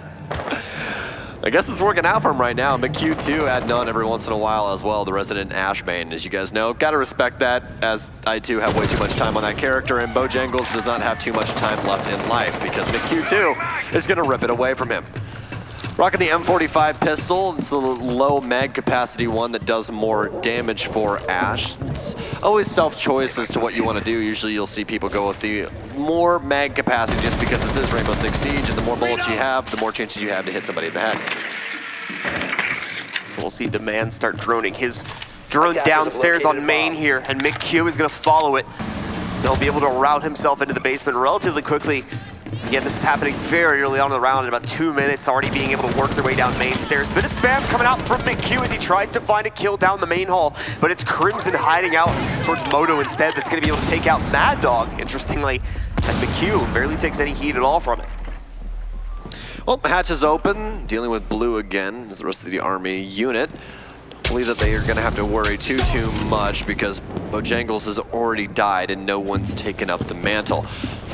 I guess it's working out for him right now. McHugh, too, adding on every once in a while as well, the resident Ashbane, as you guys know. Got to respect that, as I, too, have way too much time on that character, and Bojangles does not have too much time left in life, because McHugh, too, is going to rip it away from him. Rocking the M45 pistol. It's the low mag capacity one that does more damage for Ash. It's always self-choice as to what you want to do. Usually you'll see people go with the more mag capacity just because this is Rainbow Six Siege, and the more bullets you have, the more chances you have to hit somebody in the head. So we'll see Demand start droning his drone downstairs on main here, and McHugh is going to follow it. So he'll be able to route himself into the basement relatively quickly. Again, this is happening very early on in the round, in about 2 minutes, already being able to work their way down main stairs. Bit of spam coming out from McHugh as he tries to find a kill down the main hall, but it's Crimson hiding out towards Moto instead that's going to be able to take out Mad Dog, interestingly, as McHugh barely takes any heat at all from it. Well, hatch is open, dealing with blue again as the rest of the Army unit. I believe that they are going to have to worry too much because Bojangles has already died and no one's taken up the mantle.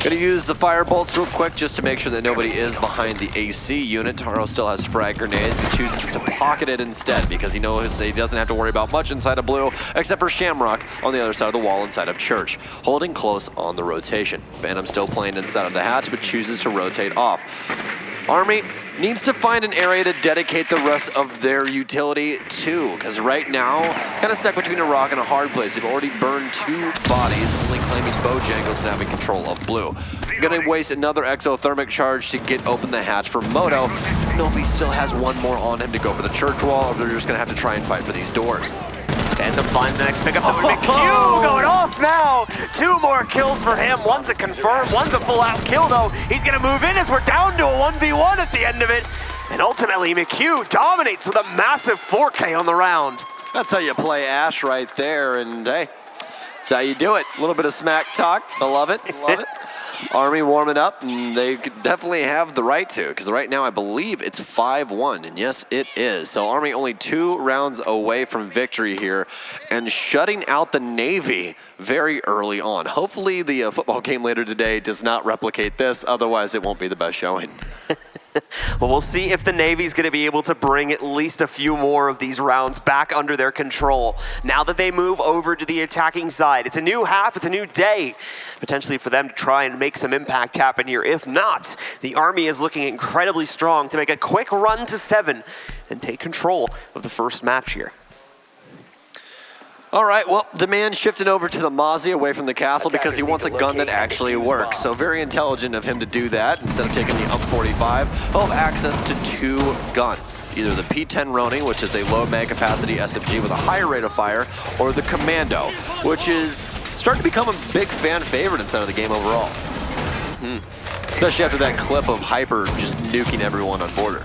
Going to use the fire bolts real quick just to make sure that nobody is behind the AC unit. Taro still has frag grenades, but chooses to pocket it instead because he knows he doesn't have to worry about much inside of blue, except for Shamrock on the other side of the wall inside of Church, holding close on the rotation. Phantom still playing inside of the hatch, but chooses to rotate off. Army needs to find an area to dedicate the rest of their utility to, because right now, kind of stuck between a rock and a hard place. They've already burned 2 bodies, only claiming Bojangles and having control of blue. Gonna waste another exothermic charge to get open the hatch for Moto. Nobody still has 1 more on him to go for the church wall, or they're just gonna have to try and fight for these doors. And to find the next pickup. McHugh going off now. 2 more kills for him. One's a confirmed, one's a full-out kill, though. He's going to move in as we're down to a 1v1 at the end of it. And ultimately, McHugh dominates with a massive 4K on the round. That's how you play Ash right there, and hey, that's how you do it. A little bit of smack talk. I love it. Love it. Army warming up, and they definitely have the right to, because right now I believe it's 5-1, and yes, it is. So Army only 2 rounds away from victory here, and shutting out the Navy very early on. Hopefully the football game later today does not replicate this, otherwise it won't be the best showing. Well, we'll see if the Navy's going to be able to bring at least a few more of these rounds back under their control. Now that they move over to the attacking side, it's a new half, it's a new day, potentially for them to try and make some impact happen here. If not, the Army is looking incredibly strong to make a quick run to 7 and take control of the first match here. All right, well, Demand shifted over to the Mozzie away from the castle because he wants a gun that actually works. So very intelligent of him to do that. Instead of taking the UMP-45, he'll have access to 2 guns. Either the P-10 Ronin, which is a low mag capacity SMG with a higher rate of fire, or the Commando, which is starting to become a big fan favorite inside of the game overall. Especially after that clip of Hyper just nuking everyone on border.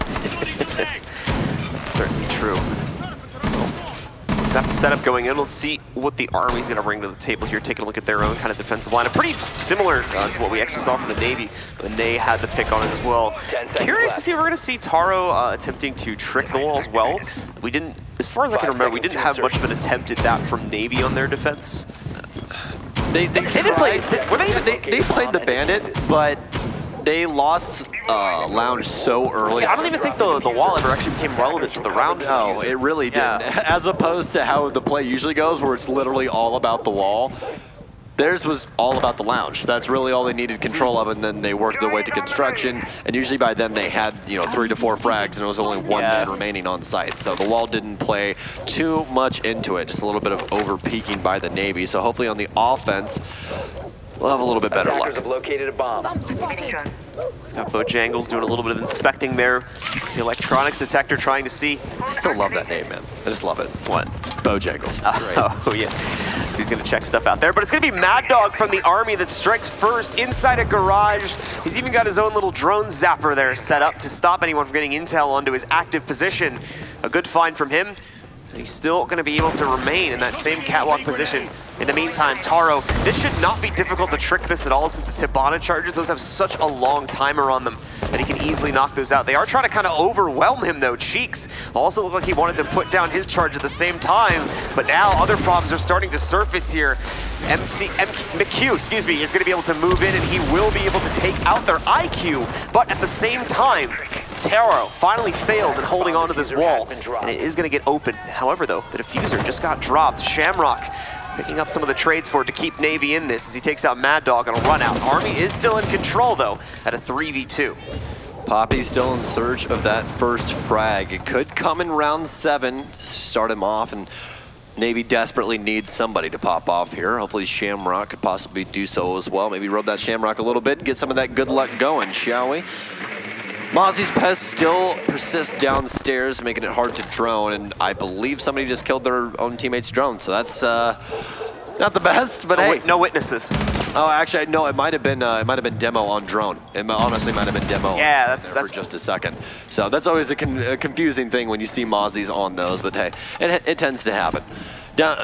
That's certainly true. Got the setup going in. Let's see what the Army's going to bring to the table here. Taking a look at their own kind of defensive line. Pretty similar to what we actually saw from the Navy when they had the pick on it as well. Curious to see if we're going to see Taro attempting to trick the wall as well. We didn't, as far as I can remember, we didn't have much of an attempt at that from Navy on their defense. They did play. They played the Bandit, but they lost Lounge so early. Yeah, I don't even think the wall ever actually became relevant to the round. No, it really didn't. Yeah. As opposed to how the play usually goes, where it's literally all about the wall. Theirs was all about the lounge. That's really all they needed control of, and then they worked their way to construction. And usually by then they had 3 to 4 frags, and it was only 1 man remaining on site. So the wall didn't play too much into it. Just a little bit of over peaking by the Navy. So hopefully on the offense, we'll have a little bit better luck. Have located a bomb. Got Bojangles doing a little bit of inspecting there. The electronics detector trying to see. I still love that name, man. I just love it. What? Bojangles. Oh, yeah. So he's going to check stuff out there. But it's going to be Mad Dog from the Army that strikes first inside a garage. He's even got his own little drone zapper there set up to stop anyone from getting intel onto his active position. A good find from him. He's still going to be able to remain in that same catwalk position. In the meantime, Taro, this should not be difficult to trick this at all since it's Hibana charges. Those have such a long timer on them that he can easily knock those out. They are trying to kind of overwhelm him though. Cheeks also looked like he wanted to put down his charge at the same time, but now other problems are starting to surface here. McHugh, excuse me, is going to be able to move in and he will be able to take out their IQ, but at the same time, Taro finally fails in holding onto this wall, and it is going to get open. However, though, the diffuser just got dropped. Shamrock picking up some of the trades for it to keep Navy in this as he takes out Mad Dog on a run out. Army is still in control, though, at a 3v2. Poppy's still in search of that first frag. It could come in round 7 to start him off, and Navy desperately needs somebody to pop off here. Hopefully Shamrock could possibly do so as well. Maybe rub that Shamrock a little bit, get some of that good luck going, shall we? Mozzie's Pest still persists downstairs, making it hard to drone, and I believe somebody just killed their own teammate's drone, so that's not the best, but hey. No witnesses. Oh, actually, no, it might have been demo on drone. It honestly might have been demo. Yeah, that's for just a second. So that's always a confusing thing when you see Mozzies on those, but hey, it tends to happen.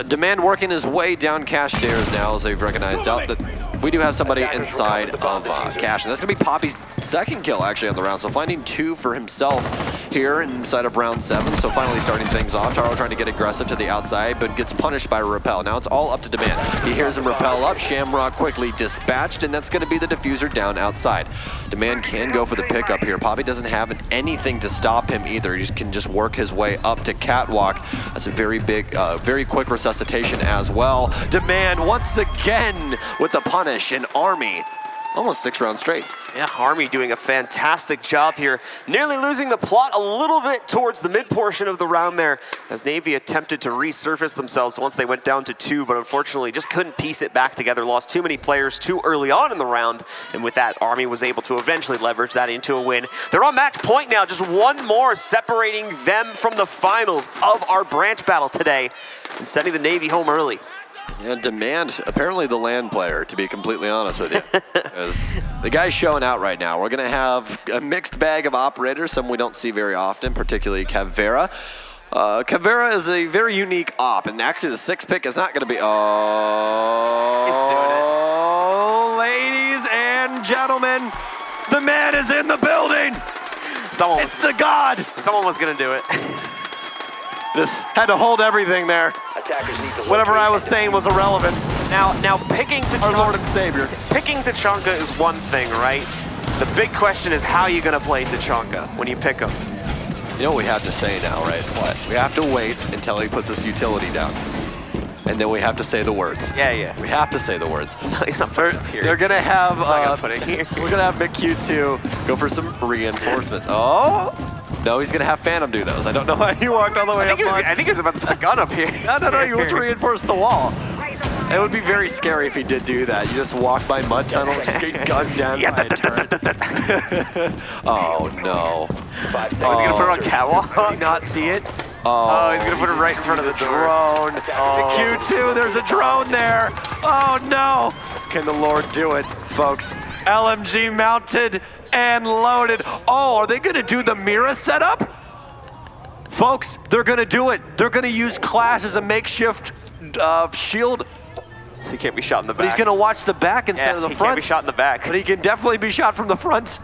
Demand working his way down Cash stairs now as they've recognized out that we do have somebody inside of Cash, and that's going to be Poppy's second kill actually on the round, so finding 2 for himself here inside of round 7, so finally starting things off. Taro trying to get aggressive to the outside, but gets punished by Rappel. Now it's all up to Demand. He hears him rappel up, Shamrock quickly dispatched, and that's going to be the diffuser down outside. Demand can go for the pickup here. Poppy doesn't have anything to stop him either. He can just work his way up to Catwalk. That's a very big, very quick resuscitation as well. Demand once again with the punish, and Army almost 6 rounds straight. Yeah, Army doing a fantastic job here. Nearly losing the plot a little bit towards the mid portion of the round there as Navy attempted to resurface themselves once they went down to 2, but unfortunately just couldn't piece it back together. Lost too many players too early on in the round, and with that, Army was able to eventually leverage that into a win. They're on match point now, just one more separating them from the finals of our branch battle today and sending the Navy home early. Yeah, Demand, apparently the land player, to be completely honest with you. The guy's showing out right now. We're going to have a mixed bag of operators, some we don't see very often, particularly Caveira. Caveira is a very unique op, and actually the 6th pick is not going to be... It's doing it. Ladies and gentlemen, the man is in the building. It's the God. Someone was gonna do it. Just had to hold everything there. Whatever I was saying was irrelevant. Now picking Tachanka, Our Lord and Savior. Picking Tachanka is one thing, right? The big question is how you gonna play Tachanka when you pick him. You know what we have to say now, right? What? We have to wait until he puts his utility down. And then we have to say the words. Yeah. We have to say the words. He's not putting it here. They're gonna have here. we're gonna have McQ2 go for some reinforcements. Oh! No, he's gonna have Phantom do those. I don't know why he walked all the way up. I think he was about to put the gun up here. No, you want to reinforce the wall. It would be very scary if he did do that. You just walk by mud tunnel, just get gunned down by a turret. Oh no. He's gonna put it on catwalk. Did he not see it? Oh, he's gonna put it right in front of the drone. Oh. Q2, there's a drone there. Oh no. Can the Lord do it, folks? LMG mounted and loaded. Oh, are they gonna do the Mira setup? Folks, they're gonna do it. They're gonna use Clash as a makeshift shield. So he can't be shot in the back. But he's gonna watch the back instead of the he front. Can't be shot in the back. But he can definitely be shot from the front.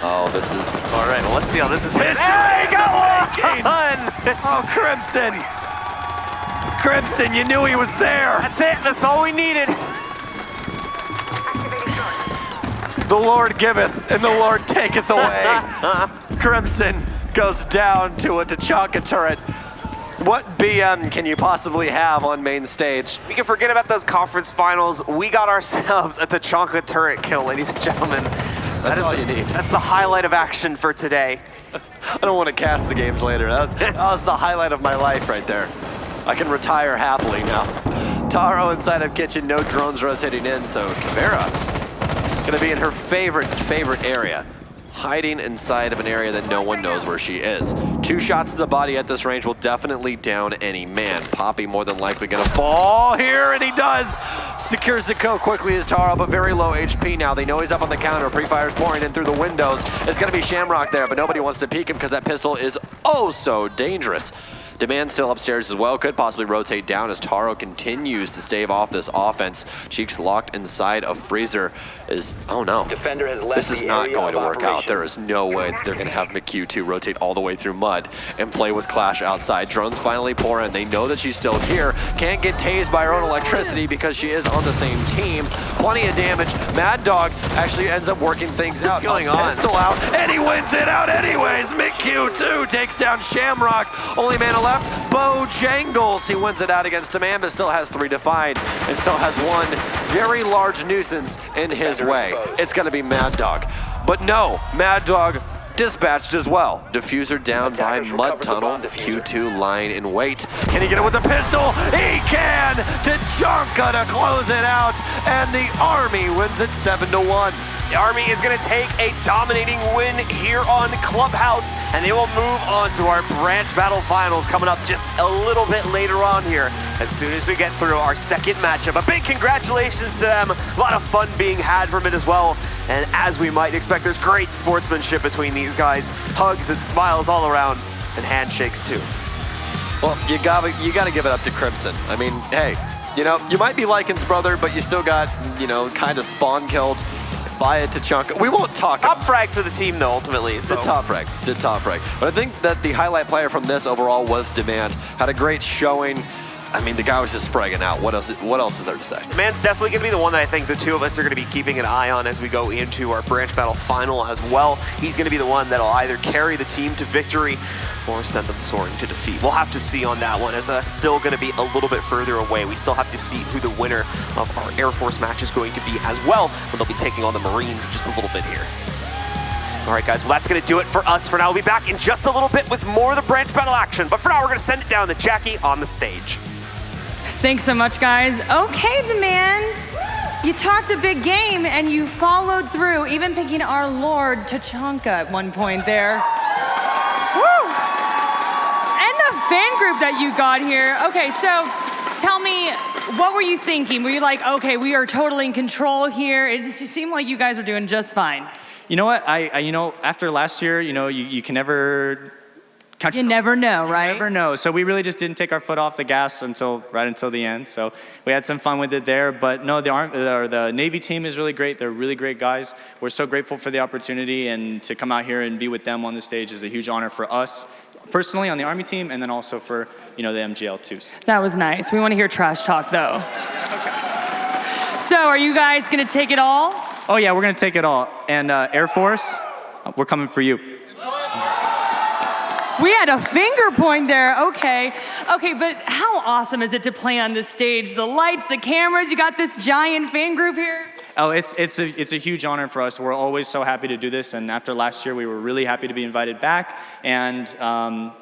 Oh, this is... All right, well, let's see how this is. Hey, got one! Oh, Crimson! Crimson, you knew he was there! That's it, that's all we needed. The Lord giveth, and the Lord taketh away. Crimson goes down to a Tachanka turret. What BM can you possibly have on main stage? We can forget about those conference finals. We got ourselves a Tachanka turret kill, ladies and gentlemen. That's all you need. That's the highlight of action for today. I don't want to cast the games later. That was the highlight of my life right there. I can retire happily now. Taro inside of kitchen, no drones rotating in, so Tavera gonna be in her favorite area. Hiding inside of an area that no one knows where she is. 2 shots to the body at this range will definitely down any man. Poppy more than likely gonna fall here, and he does! Secures the kill quickly as Taro, but very low HP now. They know he's up on the counter. Pre-fire's pouring in through the windows. It's gonna be Shamrock there, but nobody wants to peek him because that pistol is oh so dangerous. Demand still upstairs as well, could possibly rotate down as Taro continues to stave off this offense. Cheeks locked inside of Freezer is, oh no, this is not going to work out. There is no way that they're gonna have McQ2 rotate all the way through mud and play with Clash outside. Drones finally pour in. They know that she's still here. Can't get tased by her own electricity because she is on the same team. Plenty of damage. Mad Dog actually ends up working things out. What's going on? Pistol out, and he wins it out anyways. McQ2 takes down Shamrock. Only man left, Bojangles. He wins it out against Demand, but still has 3 defined and still has 1 very large nuisance in his way. It's gonna be Mad Dog. But no, Mad Dog dispatched as well. Diffuser down by Mud Tunnel. Q2 lying in wait. Can he get it with the pistol? He can! Tachanka to close it out, and the Army wins it 7-1. The Army is going to take a dominating win here on Clubhouse, and they will move on to our branch battle finals coming up just a little bit later on here as soon as we get through our second matchup. A big congratulations to them. A lot of fun being had from it as well. And as we might expect, there's great sportsmanship between these guys. Hugs and smiles all around, and handshakes too. Well, you gotta give it up to Crimson. I mean, hey, you know, you might be Lycan's brother, but you still got, you know, kind of spawn killed by a Tachanka. We won't talk. Top frag for the team, though, ultimately. So. Did top frag. But I think that the highlight player from this overall was Demand. Had a great showing. I mean, the guy was just fragging out. What else is there to say? Man's definitely going to be the one that I think the two of us are going to be keeping an eye on as we go into our branch battle final as well. He's going to be the one that'll either carry the team to victory or send them soaring to defeat. We'll have to see on that one, as that's still going to be a little bit further away. We still have to see who the winner of our Air Force match is going to be as well, when they'll be taking on the Marines in just a little bit here. All right, guys, well, that's going to do it for us for now. We'll be back in just a little bit with more of the branch battle action. But for now, we're going to send it down to Jackie on the stage. Thanks so much, guys. Okay, Demand. You talked a big game and you followed through, even picking our Lord Tachanka at one point there. Woo! And the fan group that you got here. Okay, so tell me, what were you thinking? Were you like, okay, we are totally in control here? It seemed like you guys were doing just fine. You know what? I after last year, you know, you can never You never know, right? You never know. So we really just didn't take our foot off the gas right until the end. So we had some fun with it there. But no, the Navy team is really great. They're really great guys. We're so grateful for the opportunity, and to come out here and be with them on the stage is a huge honor for us personally on the Army team, and then also for the MGL2s. That was nice. We want to hear trash talk though. So are you guys going to take it all? Oh yeah, we're gonna take it all. And Air Force, we're coming for you. We had a finger point there. Okay, but how awesome is it to play on this stage? The lights, the cameras, you got this giant fan group here. Oh, it's a huge honor for us. We're always so happy to do this, and after last year, we were really happy to be invited back. And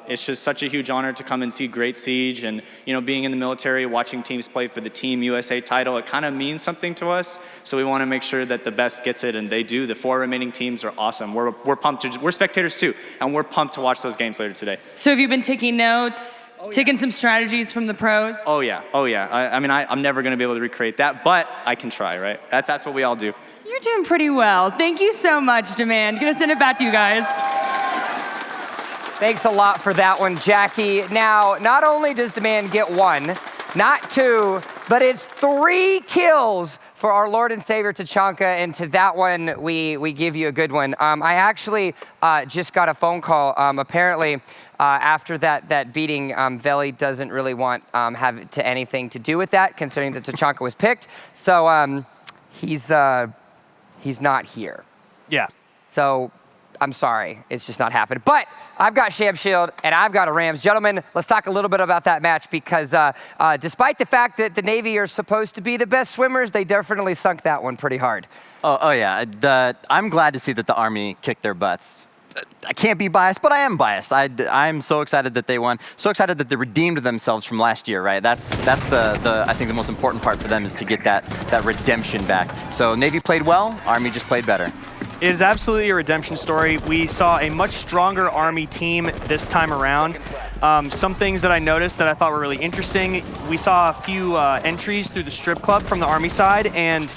it's just such a huge honor to come and see Great Siege, and being in the military, watching teams play for the Team USA title. It kind of means something to us. So we want to make sure that the best gets it, and they do. The 4 remaining teams are awesome. We're pumped. We're spectators too, and we're pumped to watch those games later today. So have you been taking notes? Taking some strategies from the pros? Oh yeah. I mean, I'm never going to be able to recreate that, but I can try, right? That's what we all do. You're doing pretty well. Thank you so much, Demand. Gonna send it back to you guys. Thanks a lot for that one, Jackie. Now, not only does Demand get 1, not 2, but it's 3 kills for our Lord and Savior Tachanka, and to that one, we give you a good one. I actually just got a phone call. Apparently, after that beating, Veli doesn't really want have anything to do with that, considering that Tachanka was picked. So he's not here. Yeah. So I'm sorry, it's just not happening. But I've got Sham Shield and I've got a Rams. Gentlemen, let's talk a little bit about that match, because despite the fact that the Navy are supposed to be the best swimmers, they definitely sunk that one pretty hard. Oh yeah, I'm glad to see that the Army kicked their butts. I can't be biased, but I am biased. I'm so excited that they won. So excited that they redeemed themselves from last year, right? That's the I think the most important part for them is to get that redemption back. So Navy played well, Army just played better. It is absolutely a redemption story. We saw a much stronger Army team this time around. Some things that I noticed that I thought were really interesting. We saw a few entries through the strip club from the Army side, and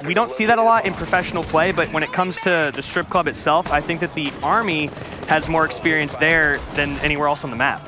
we don't see that a lot in professional play, but when it comes to the strip club itself, I think that the Army has more experience there than anywhere else on the map.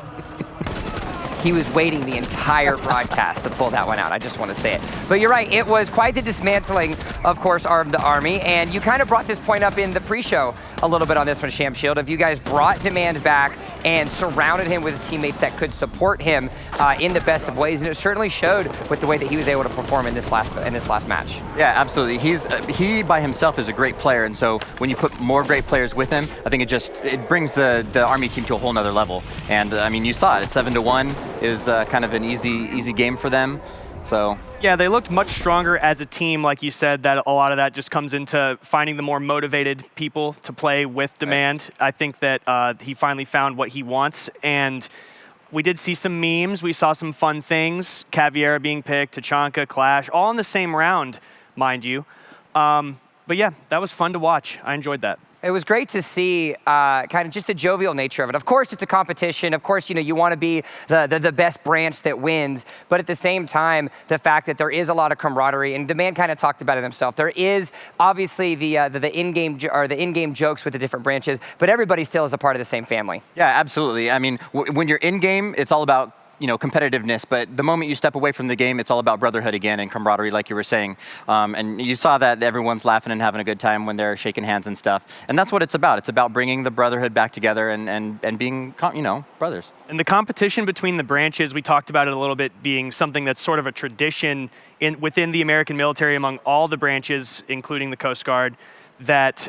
He was waiting the entire broadcast to pull that one out. I just want to say it. But you're right, it was quite the dismantling, of course, of the Army. And you kind of brought this point up in the pre-show a little bit on this one, Sham Shield. If you guys brought Demand back and surrounded him with teammates that could support him in the best of ways. And it certainly showed with the way that he was able to perform in this last match. Yeah, absolutely. He by himself is a great player. And so when you put more great players with him, I think it brings the Army team to a whole nother level. And I mean, you saw it, 7-1. It was kind of an easy game for them. So yeah, they looked much stronger as a team, like you said. That a lot of that just comes into finding the more motivated people to play with Demand. Right. I think that he finally found what he wants, and we did see some memes. We saw some fun things. Caviera being picked, Tachanka, Clash, all in the same round, mind you. But yeah, that was fun to watch. I enjoyed that. It was great to see kind of just the jovial nature of it. Of course, it's a competition. Of course, you want to be the best branch that wins. But at the same time, the fact that there is a lot of camaraderie, and Demand kind of talked about it himself. There is obviously the in-game jokes with the different branches, but everybody still is a part of the same family. Yeah, absolutely. I mean, when you're in-game, it's all about competitiveness, but the moment you step away from the game, it's all about brotherhood again and camaraderie, like you were saying. And you saw that everyone's laughing and having a good time when they're shaking hands and stuff. And that's what it's about. It's about bringing the brotherhood back together and being, brothers. And the competition between the branches, we talked about it a little bit being something that's sort of a tradition within the American military among all the branches, including the Coast Guard, that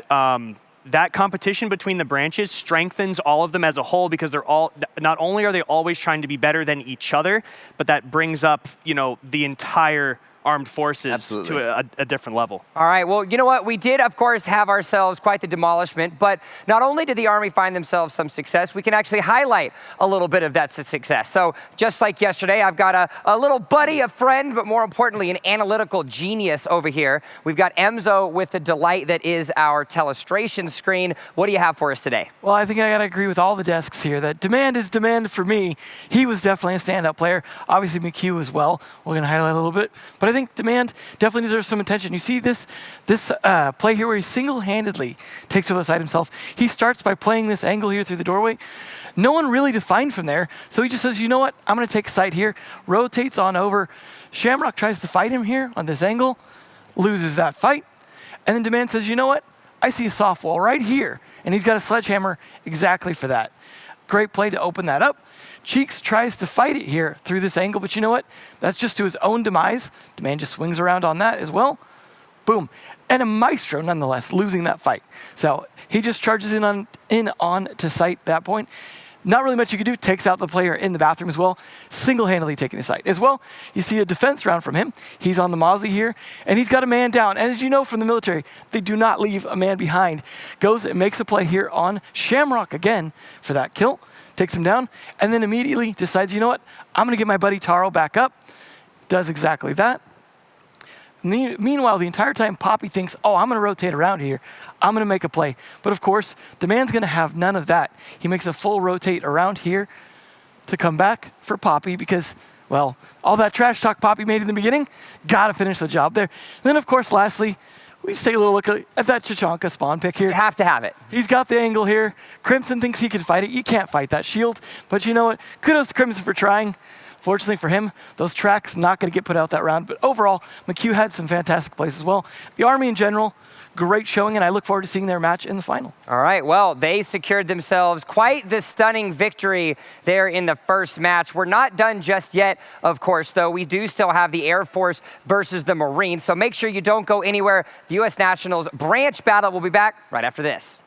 that competition between the branches strengthens all of them as a whole, because they're all, not only are they always trying to be better than each other, but that brings up, the entire armed forces to a different level. All right, well, you know what? We did, of course, have ourselves quite the demolishment, but not only did the Army find themselves some success, we can actually highlight a little bit of that success. So just like yesterday, I've got a little buddy, a friend, but more importantly, an analytical genius over here. We've got Emzo with the delight that is our telestration screen. What do you have for us today? Well, I think I got to agree with all the desks here that Demand is Demand for me. He was definitely a standout player. Obviously, McHugh as well. We're going to highlight a little bit. But I think Demand definitely deserves some attention. You see this play here where he single-handedly takes over the side himself. He starts by playing this angle here through the doorway. No one really defined from there, so he just says, you know what, I'm going to take side here, rotates on over. Shamrock tries to fight him here on this angle, loses that fight, and then Demand says, you know what, I see a soft wall right here, and he's got a sledgehammer exactly for that. Great play to open that up. Cheeks tries to fight it here through this angle, but you know what? That's just to his own demise. Demand just swings around on that as well. Boom. And a Maestro, nonetheless, losing that fight. So he just charges in on to sight at that point. Not really much you can do. Takes out the player in the bathroom as well. Single-handedly taking his sight. As well, you see a defense round from him. He's on the Mosley here, and he's got a man down. And as you know from the military, they do not leave a man behind. Goes and makes a play here on Shamrock again for that kill. Takes him down, and then immediately decides, you know what? I'm going to get my buddy Taro back up. Does exactly that. Meanwhile, the entire time, Poppy thinks, oh, I'm going to rotate around here. I'm going to make a play. But of course, Demand's going to have none of that. He makes a full rotate around here to come back for Poppy because, well, all that trash talk Poppy made in the beginning, got to finish the job there. And then, of course, lastly, we just take a little look at that Chachanka spawn pick here. You have to have it. He's got the angle here. Crimson thinks he can fight it. You can't fight that shield. But you know what? Kudos to Crimson for trying. Fortunately for him, those tracks not going to get put out that round. But overall, McHugh had some fantastic plays as well. The Army in general, great showing, and I look forward to seeing their match in the final. All right, well, they secured themselves quite the stunning victory there in the first match. We're not done just yet, of course, though. We do still have the Air Force versus the Marines, so make sure you don't go anywhere. The U.S. Nationals branch battle will be back right after this.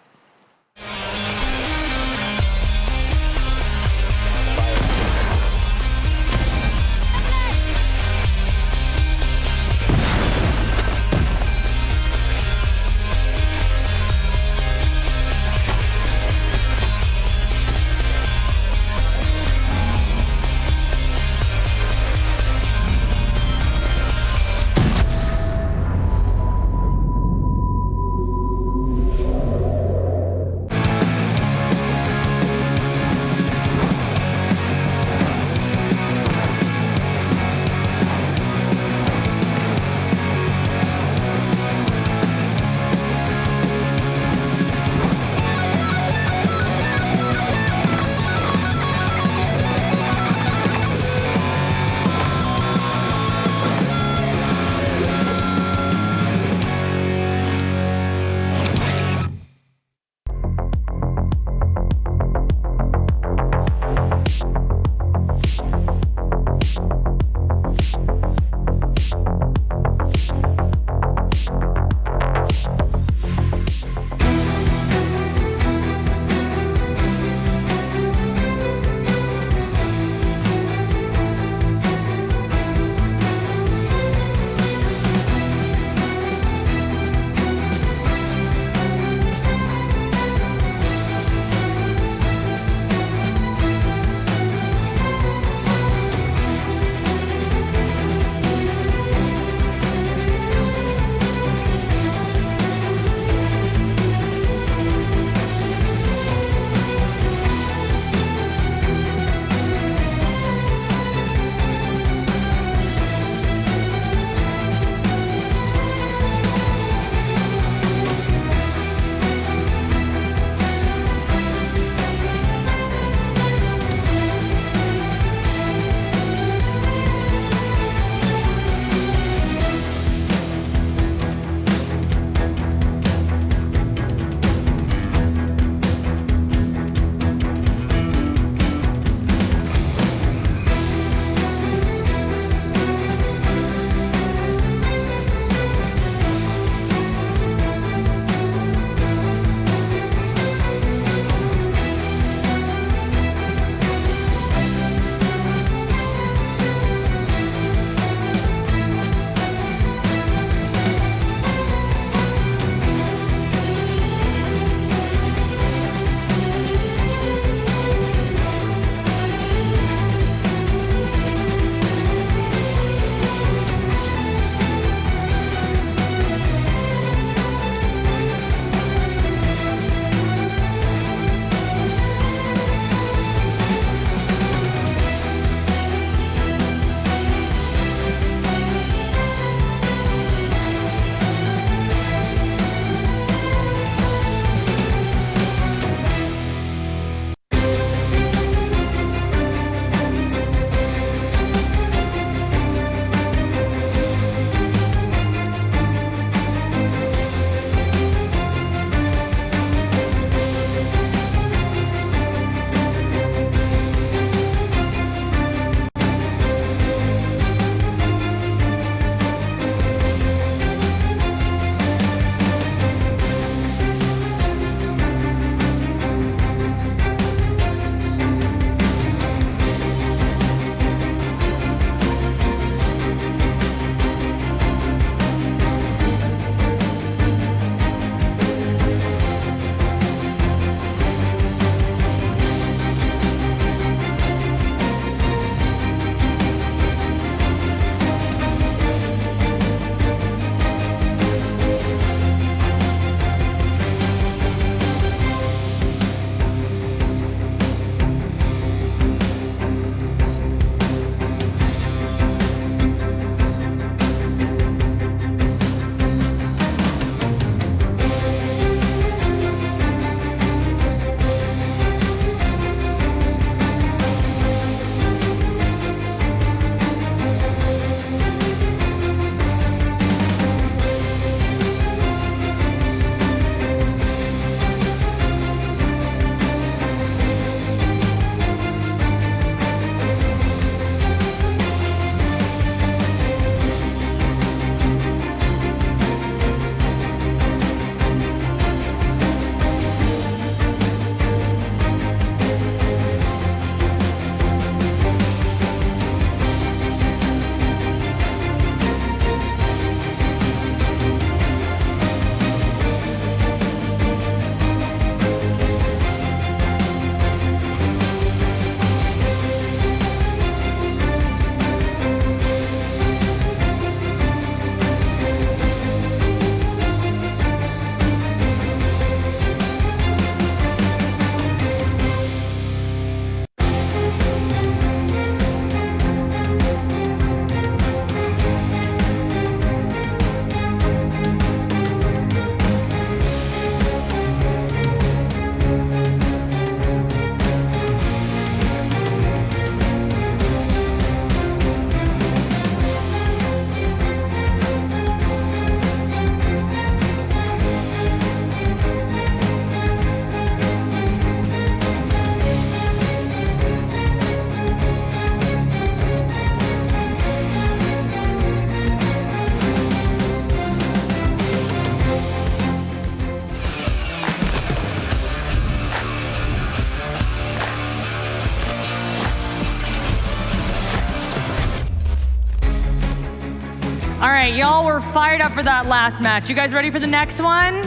right, y'all were fired up for that last match. You guys ready for the next one?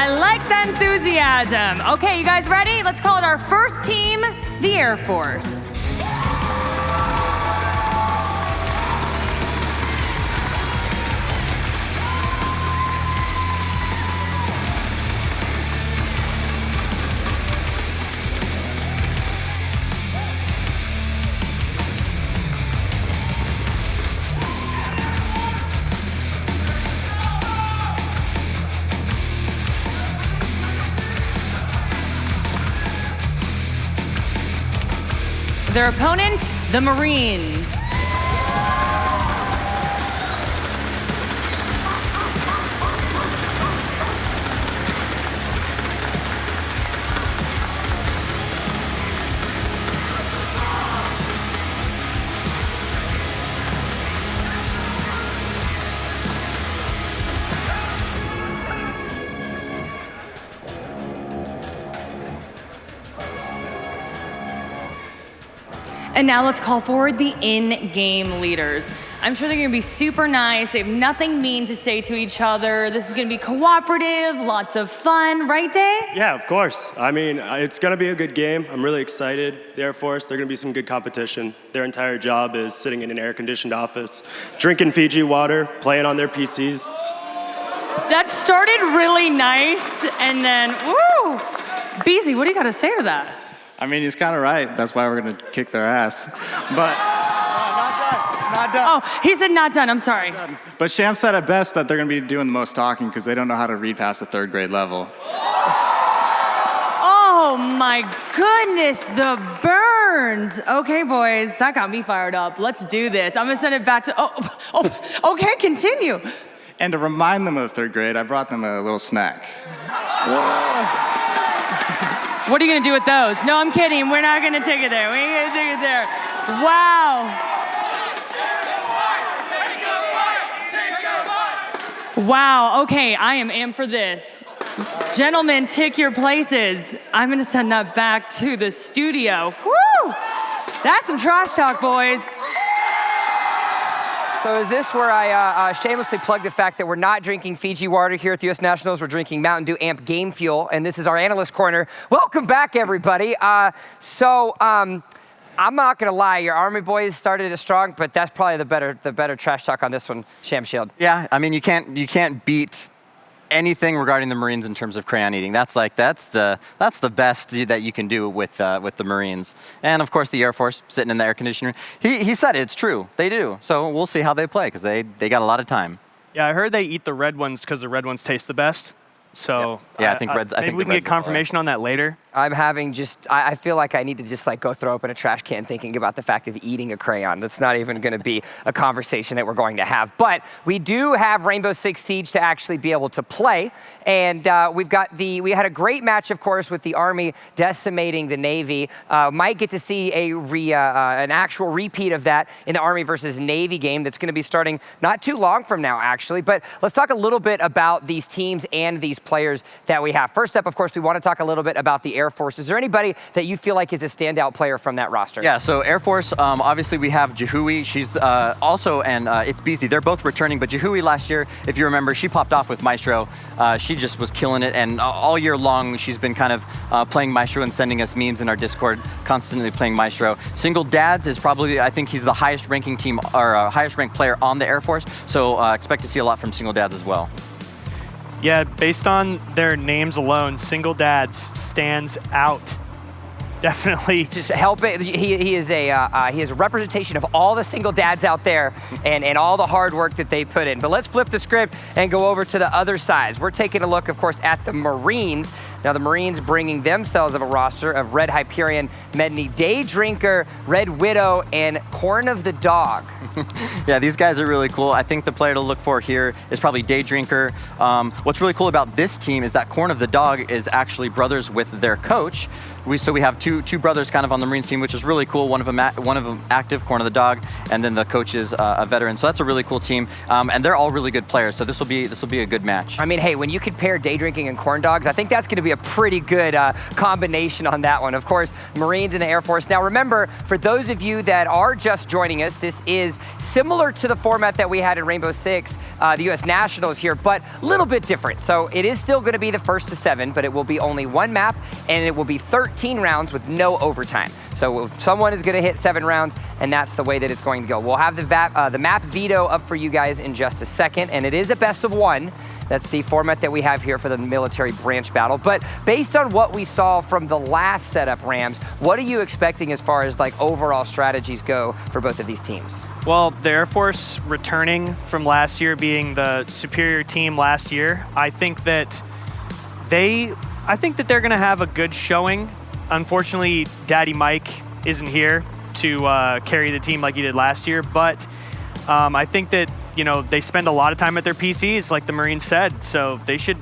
I like the enthusiasm. Okay, you guys ready? Let's call it our first team, the Air Force. Their opponent, the Marines. And now let's call forward the in-game leaders. I'm sure they're gonna be super nice. They have nothing mean to say to each other. This is gonna be cooperative, lots of fun, right, Day? Yeah, of course. I mean, it's gonna be a good game. I'm really excited. The Air Force, they're gonna be some good competition. Their entire job is sitting in an air-conditioned office, drinking Fiji water, playing on their PCs. That started really nice, and then, woo! Beezy, what do you gotta say to that? I mean, he's kind of right. That's why we're going to kick their ass. But not done. Oh, he said not done. I'm sorry. But Sham said it best that they're going to be doing the most talking because they don't know how to read past the 3rd grade level. Oh my goodness, the burns. Okay, boys, that got me fired up. Let's do this. I'm gonna send it back to, okay, continue. And to remind them of the 3rd grade, I brought them a little snack. What are you gonna do with those? No, I'm kidding. We're not gonna take it there. We ain't gonna take it there. Wow. Wow, okay, I am amped for this. Gentlemen, take your places. I'm gonna send that back to the studio. Woo! That's some trash talk, boys. So is this where I shamelessly plug the fact that we're not drinking Fiji water here at the U.S. Nationals, we're drinking Mountain Dew Amp Game Fuel, and this is our analyst corner. Welcome back, everybody. I'm not gonna lie, your Army boys started it strong, but that's probably the better trash talk on this one, Sham Shield. Yeah, I mean, you can't beat anything regarding the Marines in terms of crayon eating. That's the best that you can do with the Marines. And of course the Air Force sitting in the air conditioner. He said it, it's true. They do. So we'll see how they play because they got a lot of time. Yeah, I heard they eat the red ones because the red ones taste the best. So yeah, I think Reds. Maybe we can get confirmation on that later. I'm having I feel like I need to just like go throw open a trash can thinking about the fact of eating a crayon. That's not even going to be a conversation that we're going to have. But we do have Rainbow Six Siege to actually be able to play. And we had a great match, of course, with the Army decimating the Navy. Might get to see an actual repeat of that in the Army versus Navy game that's going to be starting not too long from now, actually. But let's talk a little bit about these teams and these players that we have. First up, of course, we want to talk a little bit about the Air Force. Is there anybody that you feel like is a standout player from that roster? Yeah, so Air Force, obviously we have Jahui. She's also, and it's Beezy. They're both returning, but Jahui last year, if you remember, she popped off with Maestro. She just was killing it, and all year long, she's been kind of playing Maestro and sending us memes in our Discord, constantly playing Maestro. Single Dads is probably, I think he's the highest ranking team, or highest ranked player on the Air Force, so expect to see a lot from Single Dads as well. Yeah, based on their names alone, Single Dads stands out. Definitely. Just help it. He is a representation of all the single dads out there and all the hard work that they put in. But let's flip the script and go over to the other sides. We're taking a look, of course, at the Marines. Now the Marines bringing themselves of a roster of Red Hyperion, Medney, Day Drinker, Red Widow, and Corn of the Dog. Yeah, these guys are really cool. I think the player to look for here is probably Day Drinker. What's really cool about this team is that Corn of the Dog is actually brothers with their coach. So we have two brothers kind of on the Marines team, which is really cool. One of them active, Corn of the Dog, and then the coach is a veteran. So that's a really cool team, and they're all really good players. So this will be a good match. I mean, hey, when you compare Day Drinking and Corn Dogs, I think that's going to be a pretty good combination on that one. Of course, Marines and the Air Force. Now remember, for those of you that are just joining us, this is similar to the format that we had in Rainbow Six, the U.S. Nationals here, but a little bit different. So it is still going to be the 1st to 7, but it will be only one map, and it will be 13 rounds with no overtime. So someone is going to hit 7 rounds, and that's the way that it's going to go. We'll have the map veto up for you guys in just a second, and it is a best of 1. That's the format that we have here for the military branch battle. But based on what we saw from the last setup, Rams, what are you expecting as far as like overall strategies go for both of these teams? Well, the Air Force returning from last year, being the superior team last year, I think that they're going to have a good showing. Unfortunately, Daddy Mike isn't here to carry the team like he did last year, but I think that they spend a lot of time at their PCs, like the Marines said, so they should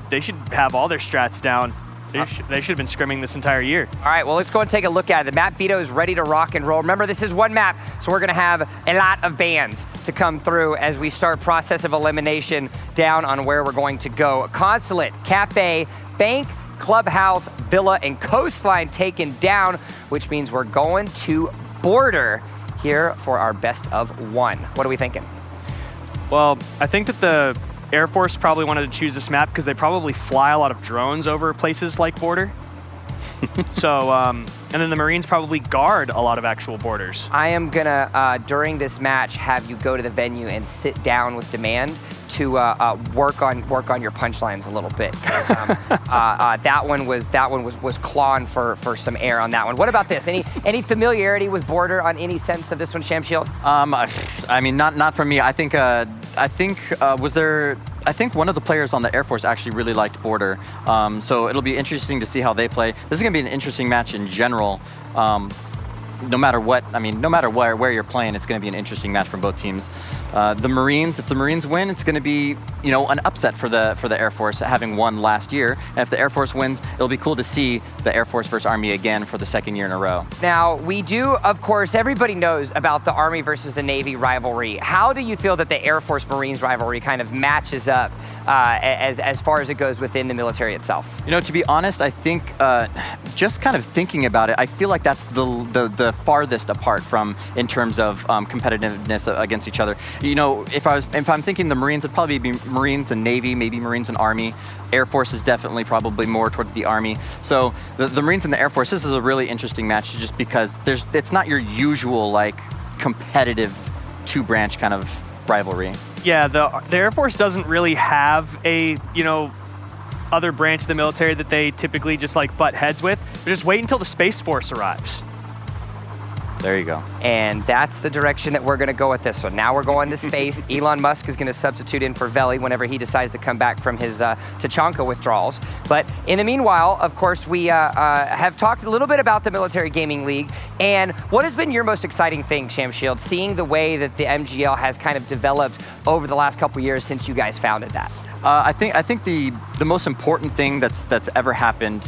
have all their strats down. They should have been scrimming this entire year. All right, well, let's go and take a look at it. The map veto is ready to rock and roll. Remember, this is one map, so we're going to have a lot of bands to come through as we start process of elimination down on where we're going to go. Consulate, Cafe, Bank, Clubhouse, Villa, and Coastline taken down, which means we're going to Border here for our best of 1. What are we thinking? Well, I think that the Air Force probably wanted to choose this map because they probably fly a lot of drones over places like Border. So, and then the Marines probably guard a lot of actual borders. I am gonna, during this match, have you go to the venue and sit down with Demand to work on your punchlines a little bit. That one was clawing for some air on that one. What about this? Any familiarity with Border on any sense of this one, Sham Shield? I mean, not from me. I think one of the players on the Air Force actually really liked Border. So it'll be interesting to see how they play. This is going to be an interesting match in general. No matter what, where you're playing, it's going to be an interesting match from both teams. The Marines, if the Marines win, it's going to be, an upset for the Air Force, having won last year. And if the Air Force wins, it'll be cool to see the Air Force versus Army again for the 2nd year in a row. Now, we do, of course, everybody knows about the Army versus the Navy rivalry. How do you feel that the Air Force Marines rivalry kind of matches up as far as it goes within the military itself? To be honest, I think just kind of thinking about it, I feel like that's the farthest apart from in terms of competitiveness against each other. If I'm thinking the Marines, it'd probably be Marines and Navy, maybe Marines and Army. Air Force is definitely probably more towards the Army. So the Marines and the Air Force, this is a really interesting match just because it's not your usual like competitive 2-branch kind of rivalry. Yeah, the Air Force doesn't really have a, other branch of the military that they typically just like butt heads with. But just wait until the Space Force arrives. There you go. And that's the direction that we're going to go with this one. Now we're going to space. Elon Musk is going to substitute in for Veli whenever he decides to come back from his Tachanka withdrawals. But in the meanwhile, of course, we have talked a little bit about the Military Gaming League. And what has been your most exciting thing, Sham Shield, seeing the way that the MGL has kind of developed over the last couple years since you guys founded that? I think the most important thing that's ever happened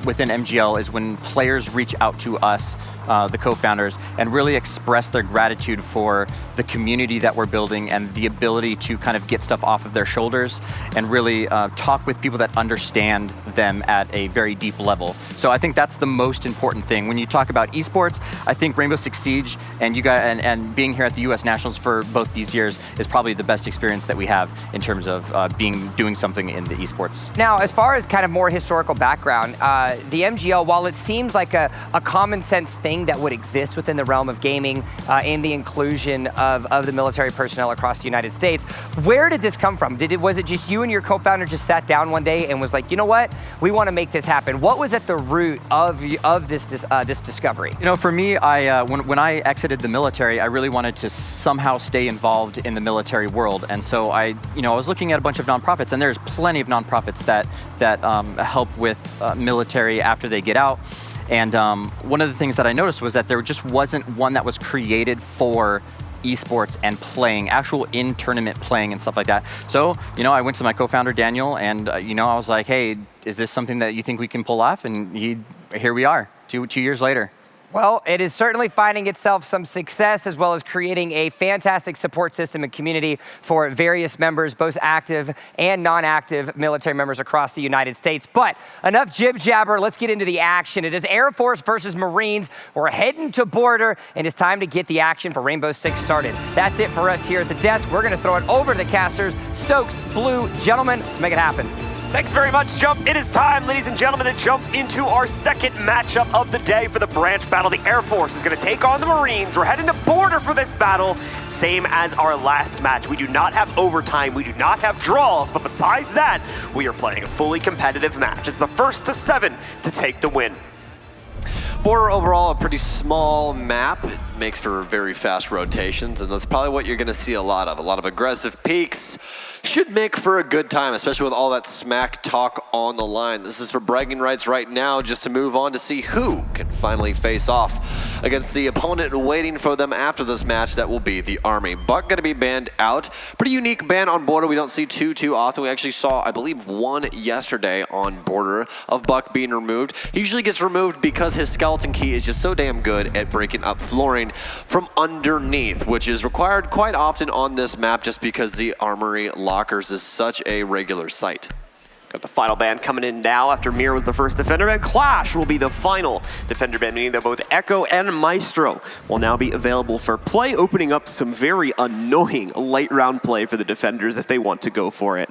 within MGL is when players reach out to us, the co-founders, and really express their gratitude for the community that we're building and the ability to kind of get stuff off of their shoulders and really talk with people that understand them at a very deep level. So I think that's the most important thing. When you talk about esports, I think Rainbow Six Siege and you guys and being here at the U.S. Nationals for both these years is probably the best experience that we have in terms of doing something in the esports. Now, as far as kind of more historical background, the MGL, while it seems like a common sense thing that would exist within the realm of gaming in the inclusion of the military personnel across the United States, where did this come from? Was it just you and your co-founder just sat down one day and was like, you know what, we want to make this happen? What was at the root of this discovery? For me, when I exited the military, I really wanted to somehow stay involved in the military world, and so I was looking at a bunch of nonprofits, and there's plenty of nonprofits that help with military after they get out. And one of the things that I noticed was that there just wasn't one that was created for esports and playing, actual in-tournament playing and stuff like that. So, I went to my co-founder, Daniel, and, I was like, hey, is this something that you think we can pull off? And here we are, two years later. Well, it is certainly finding itself some success as well as creating a fantastic support system and community for various members, both active and non-active military members across the United States. But enough jib jabber, let's get into the action. It is Air Force versus Marines. We're heading to border, and it's time to get the action for Rainbow Six started. That's it for us here at the desk. We're gonna throw it over to the casters. Stokes, Blue, gentlemen, let's make it happen. Thanks very much, Jump. It is time, ladies and gentlemen, to jump into our second matchup of the day for the branch battle. The Air Force is going to take on the Marines. We're heading to border for this battle, same as our last match. We do not have overtime. We do not have draws. But besides that, we are playing a fully competitive match. It's the first to 7 to take the win. Border overall, a pretty small map. It makes for very fast rotations, and that's probably what you're going to see a lot of. A lot of aggressive peaks. Should make for a good time, especially with all that smack talk on the line. This is for bragging rights right now, just to move on to see who can finally face off against the opponent waiting for them after this match. That will be the Army. Buck going to be banned out. Pretty unique ban on border. We don't see too often. We actually saw, I believe, one yesterday on border of Buck being removed. He usually gets removed because his skeleton key is just so damn good at breaking up flooring from underneath, which is required quite often on this map just because the armory lockers is such a regular sight. Got the final ban coming in now after Mir was the first defender ban. Clash will be the final defender ban, meaning that both Echo and Maestro will now be available for play, opening up some very annoying late round play for the defenders if they want to go for it.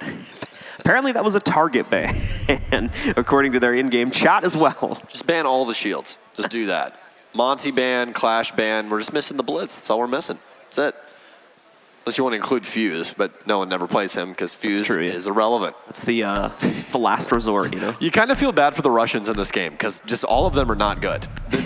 Apparently that was a target ban, according to their in-game chat as well. Just ban all the shields. Just do that. Monty ban, Clash ban. We're just missing the Blitz. That's all we're missing. That's it. Unless you want to include Fuse, but no one never plays him because Fuse is irrelevant. It's the last resort, you know? You kind of feel bad for the Russians in this game because just all of them are not good. They're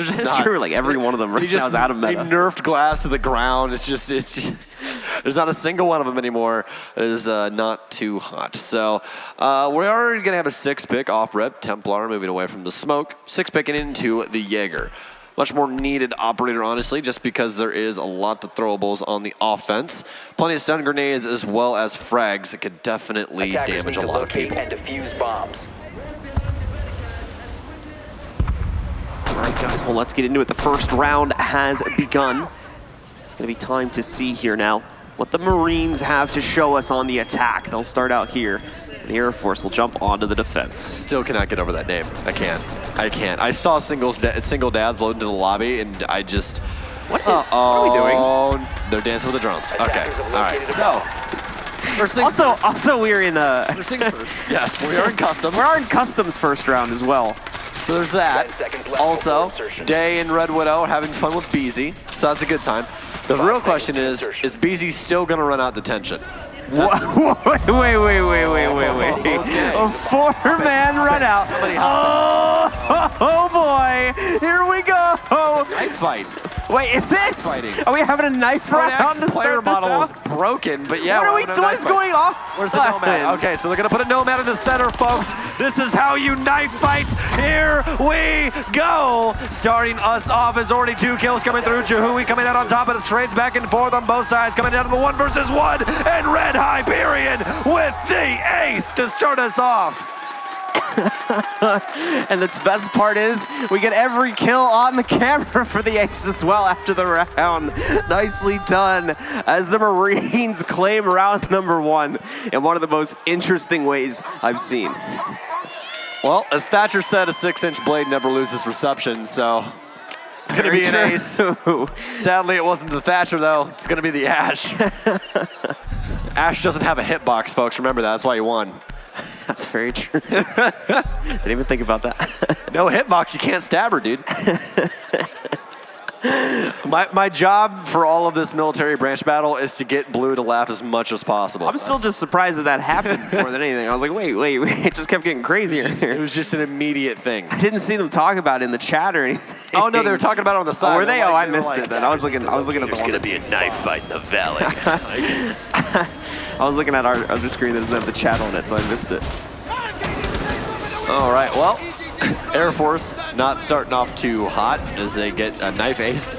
just it's not. true, like every one of them right now is out of meta. They nerfed Glass to the ground. It's just there's not a single one of them anymore. It is not too hot. So we are going to have a 6-pick off-rep. Templar moving away from the smoke. 6-picking into the Jaeger. Much more needed operator, honestly, just because there is a lot of throwables on the offense. Plenty of stun grenades as well as frags that could definitely damage a lot of people. And defuse bombs. All right, guys, well, let's get into it. The first round has begun. It's going to be time to see here now what the Marines have to show us on the attack. They'll start out here. The Air Force will jump onto the defense. Still cannot get over that name. I can't. I saw single dads load into the lobby, and I just... What are we doing? They're dancing with the drones. Okay. All right. So... Also, we're in... We're sings first. Yes, we are in customs. We're in customs first round as well. So there's that. Also, Day and Red Widow are having fun with Beezy, so that's a good time. The real question is Beezy still going to run out detention? Wait. A 4-man run out. Oh boy, here we go. Knife fight. Wait, is it? Are we having a knife round to player start model this is out? broken, but yeah. What is going on? Where's the nomad? Okay, so they're gonna put a nomad in the center, folks. This is how you knife fight. Here we go. Starting us off is already 2 kills coming through. Jahui coming out on top, but it trades back and forth on both sides, coming down to the 1 versus 1, and Red Hyperion with the ace to start us off. And the best part is we get every kill on the camera for the ace as well after the round. Nicely done as the Marines claim round number 1 in one of the most interesting ways I've seen. Well, as Thatcher said, a 6-inch blade never loses reception, so it's going to be an ace. Sadly, it wasn't the Thatcher, though. It's going to be the Ash. Ash doesn't have a hitbox, folks. Remember that. That's why he won. That's very true. Didn't even think about that. No hitbox, you can't stab her, dude. My job for all of this military branch battle is to get Blue to laugh as much as possible. I'm still just surprised that happened more than anything. I was like, wait, it just kept getting crazier. It was just an immediate thing. I didn't see them talk about it in the chat or anything. Oh no, they were talking about it on the side. Oh, were they? I missed it then. I was looking at the There's gonna be a knife fight in the valley. I was looking at our other screen that doesn't have the chat on it, so I missed it. All right, well, Air Force not starting off too hot as they get a knife ace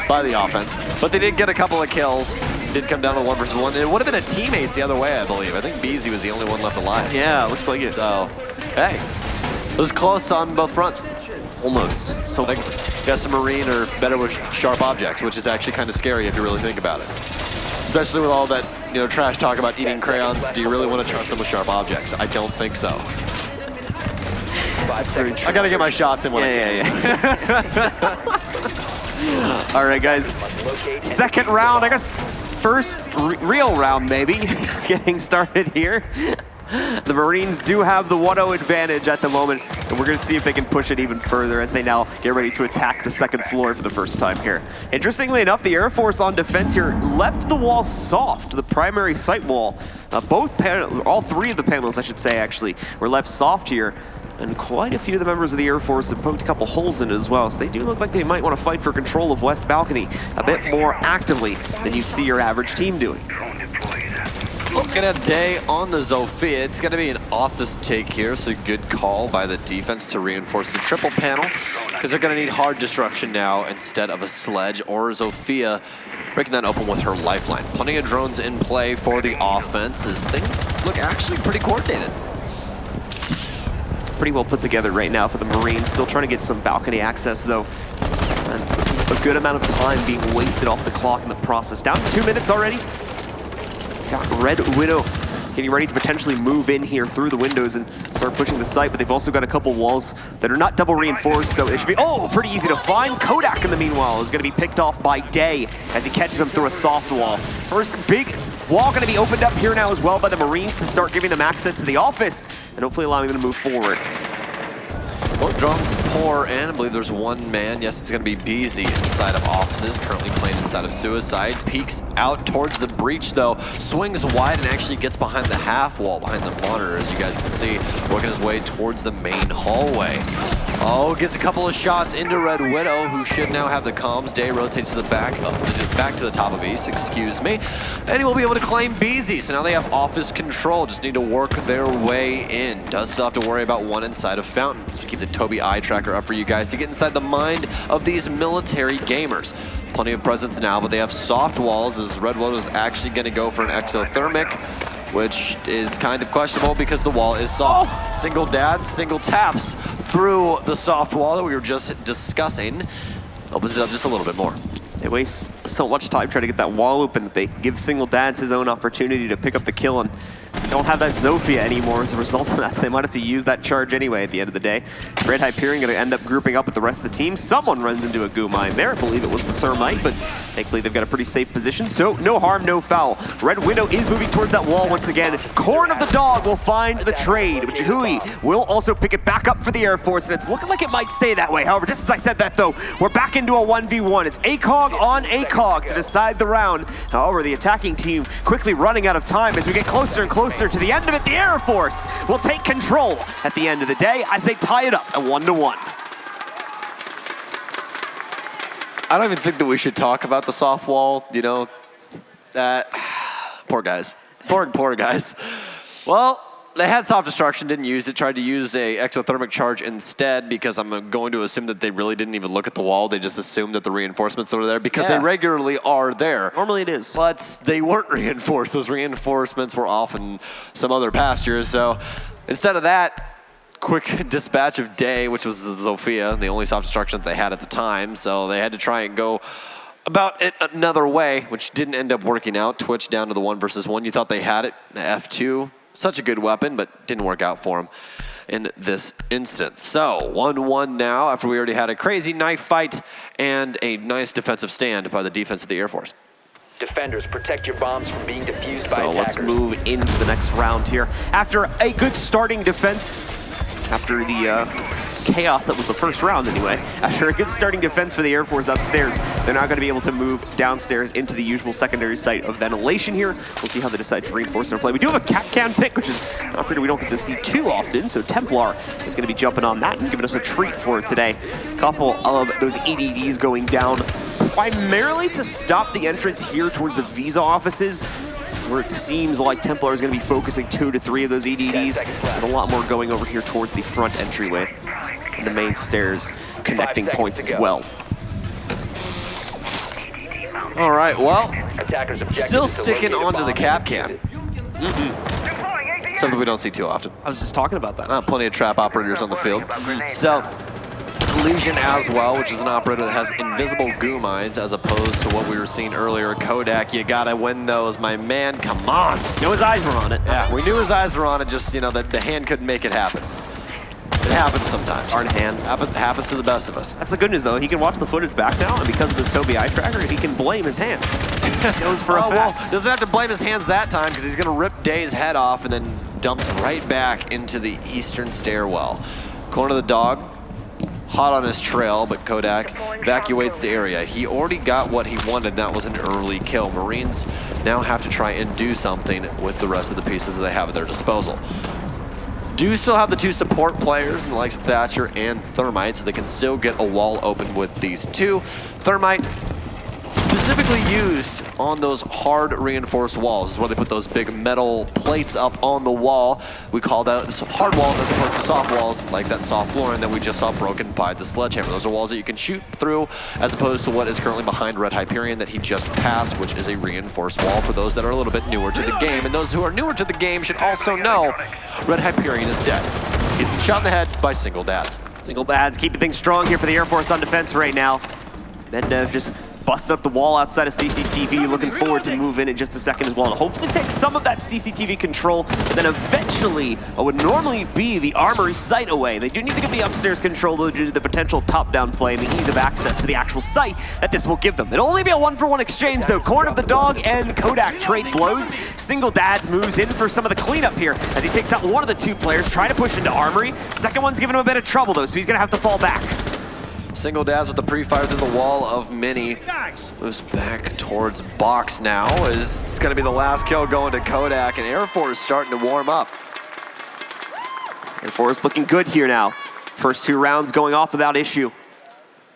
by the offense. But they did get a couple of kills. Did come down to 1 versus 1. It would have been a team ace the other way, I believe. I think Beezy was the only one left alive. Yeah, looks like it. So, hey, it was close on both fronts. Almost. So I guess a Marine are better with sharp objects, which is actually kind of scary if you really think about it. Especially with all that, trash talk about eating crayons. Do you really want to trust them with sharp objects? I don't think so. That's very true. I gotta get my shots in when I can. All right, guys. Second round, I guess first real round maybe, getting started here. The Marines do have the 1-0 advantage at the moment, and we're going to see if they can push it even further as they now get ready to attack the second floor for the first time here. Interestingly enough, the Air Force on defense here left the wall soft, the primary site wall. All three of the panels, I should say, actually, were left soft here. And quite a few of the members of the Air Force have poked a couple holes in it as well, so they do look like they might want to fight for control of West Balcony a bit more actively than you'd see your average team doing. Looking at Day on the Zofia, it's going to be an office take here, so good call by the defense to reinforce the triple panel, because they're going to need hard destruction now instead of a sledge or Zofia breaking that open with her lifeline. Plenty of drones in play for the offense as things look actually pretty coordinated. Pretty well put together right now for the Marines, still trying to get some balcony access though. And this is a good amount of time being wasted off the clock in the process. Down to 2 minutes already. Got Red Widow getting ready to potentially move in here through the windows and start pushing the site, but they've also got a couple walls that are not double reinforced, so it should be, pretty easy to find. Kodak, in the meanwhile, is going to be picked off by Day as he catches him through a soft wall. First big wall going to be opened up here now as well by the Marines to start giving them access to the office and hopefully allowing them to move forward. Well, drones pour in. I believe there's one man. Yes, it's going to be Beezy inside of offices, currently playing inside of Suicide. Peeks out towards the breach, though. Swings wide and actually gets behind the half wall, behind the monitor, as you guys can see, working his way towards the main hallway. Oh, gets a couple of shots into Red Widow, who should now have the comms. Day rotates to the back to the top of East, excuse me. And he will be able to claim Beezy. So now they have office control. Just need to work their way in. Does still have to worry about one inside of Fountain. So we keep the Toby eye tracker up for you guys to get inside the mind of these military gamers. Plenty of presence now, but they have soft walls as Red Widow is actually going to go for an exothermic, which is kind of questionable because the wall is soft. Single dads, single taps through the soft wall that we were just discussing. Opens it up just a little bit more. They waste so much time trying to get that wall open that they give single dads his own opportunity to pick up the kill, and they don't have that Zofia anymore as a result of that, so they might have to use that charge anyway at the end of the day. Red Hyperion going to end up grouping up with the rest of the team. Someone runs into a goo mine there. I believe it was the Thermite, but thankfully they've got a pretty safe position, so no harm, no foul. Red Widow is moving towards that wall once again. Corn of the Dog will find the trade, but Hui will also pick it back up for the Air Force, and it's looking like it might stay that way. However, just as I said that though, we're back into a 1v1. It's ACOG on ACOG to decide the round. However, the attacking team quickly running out of time as we get closer and closer to the end of it. The Air Force will take control at the end of the day as they tie it up at 1-1. I don't even think that we should talk about the soft wall, poor guys. Poor guys. Well, they had soft destruction, didn't use it, tried to use a exothermic charge instead because I'm going to assume that they really didn't even look at the wall. They just assumed that the reinforcements were there because they regularly are there. Normally it is. But they weren't reinforced. Those reinforcements were off in some other pastures. So instead of that, quick dispatch of Day, which was the Zofia, the only soft destruction that they had at the time. So they had to try and go about it another way, which didn't end up working out. Twitch down to the 1 versus 1. You thought they had it, the F2. Such a good weapon, but didn't work out for him in this instance. So 1-1 now after we already had a crazy knife fight and a nice defensive stand by the defense of the Air Force. Defenders, protect your bombs from being defused by So attackers. let's move into the next round here. After a good starting defense, after the chaos that was the first round anyway, after a good starting defense for the Air Force upstairs, they're now going to be able to move downstairs into the usual secondary site of ventilation here. We'll see how they decide to reinforce their play. We do have a cap can pick, which is not pretty, we don't get to see too often, so Templar is going to be jumping on that and giving us a treat for it today. A couple of those EDDs going down primarily to stop the entrance here towards the visa offices, where it seems like Templar is going to be focusing 2 to 3 of those EDDs, and a lot more going over here towards the front entryway and the main stairs connecting points as well. All right, well, still sticking onto the cap can. Something we don't see too often. I was just talking about that. Plenty of trap operators on the field. So Legion as well, which is an operator that has invisible goo mines as opposed to what we were seeing earlier. Kodak, you gotta win those, my man, come on. Knew his eyes were on it. Yeah, we knew his eyes were on it, just, you know, the hand couldn't make it happen. It happens sometimes. Hard hand. Happens to the best of us. That's the good news, though. He can watch the footage back now, and because of this Toby eye tracker, he can blame his hands. He knows for a fact. Well, doesn't have to blame his hands that time because he's going to rip Day's head off and then dumps right back into the eastern stairwell. Corner of the dog, hot on his trail, but Kodak evacuates the area. He already got what he wanted, and that was an early kill. Marines now have to try and do something with the rest of the pieces that they have at their disposal. Do still have the two support players in the likes of Thatcher and Thermite, so they can still get a wall open with these two. Thermite specifically used on those hard reinforced walls. This is where they put those big metal plates up on the wall. We call that hard walls as opposed to soft walls, like that soft flooring that we just saw broken by the sledgehammer. Those are walls that you can shoot through as opposed to what is currently behind Red Hyperion that he just passed, which is a reinforced wall for those that are a little bit newer to the game. And those who are newer to the game should also know Red Hyperion is dead. He's been shot in the head by Single Dads. Single Dads keeping things strong here for the Air Force on defense right now. Mednev just busted up the wall outside of CCTV, looking forward to move in just a second as well. And hopefully take some of that CCTV control, and then eventually what would normally be the armory site away. They do need to get the upstairs control though due to the potential top-down play and the ease of access to the actual site that this will give them. It'll only be a 1-for-1 exchange though. Corn of the Dog and Kodak trade blows. Single Dads moves in for some of the cleanup here as he takes out one of the two players, trying to push into armory. Second one's giving him a bit of trouble though, so he's gonna have to fall back. Single Dads with the pre-fire through the wall of Mini. Moves back towards box now as it's going to be the last kill going to Kodak, and Air Force starting to warm up. Air Force looking good here now. First two rounds going off without issue.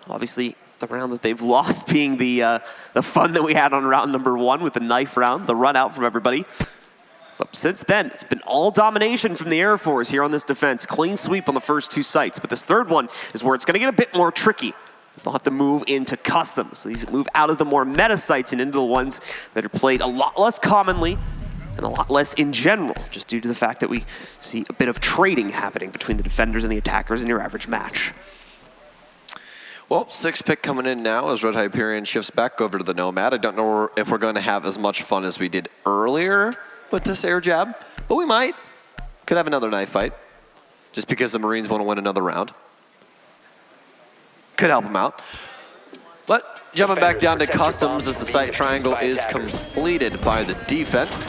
Obviously, the round that they've lost being the fun that we had on round number 1 with the knife round, the run out from everybody. But since then, it's been all domination from the Air Force here on this defense. Clean sweep on the first two sites. But this third one is where it's going to get a bit more tricky. They'll have to move into customs. So these move out of the more meta sites and into the ones that are played a lot less commonly and a lot less in general, just due to the fact that we see a bit of trading happening between the defenders and the attackers in your average match. Well, 6th pick coming in now as Red Hyperion shifts back over to the Nomad. I don't know if we're going to have as much fun as we did earlier with this air jab, but we might. Could have another knife fight, just because the Marines want to win another round. Could help them out. But jumping back down to customs as the site triangle is completed by the defense.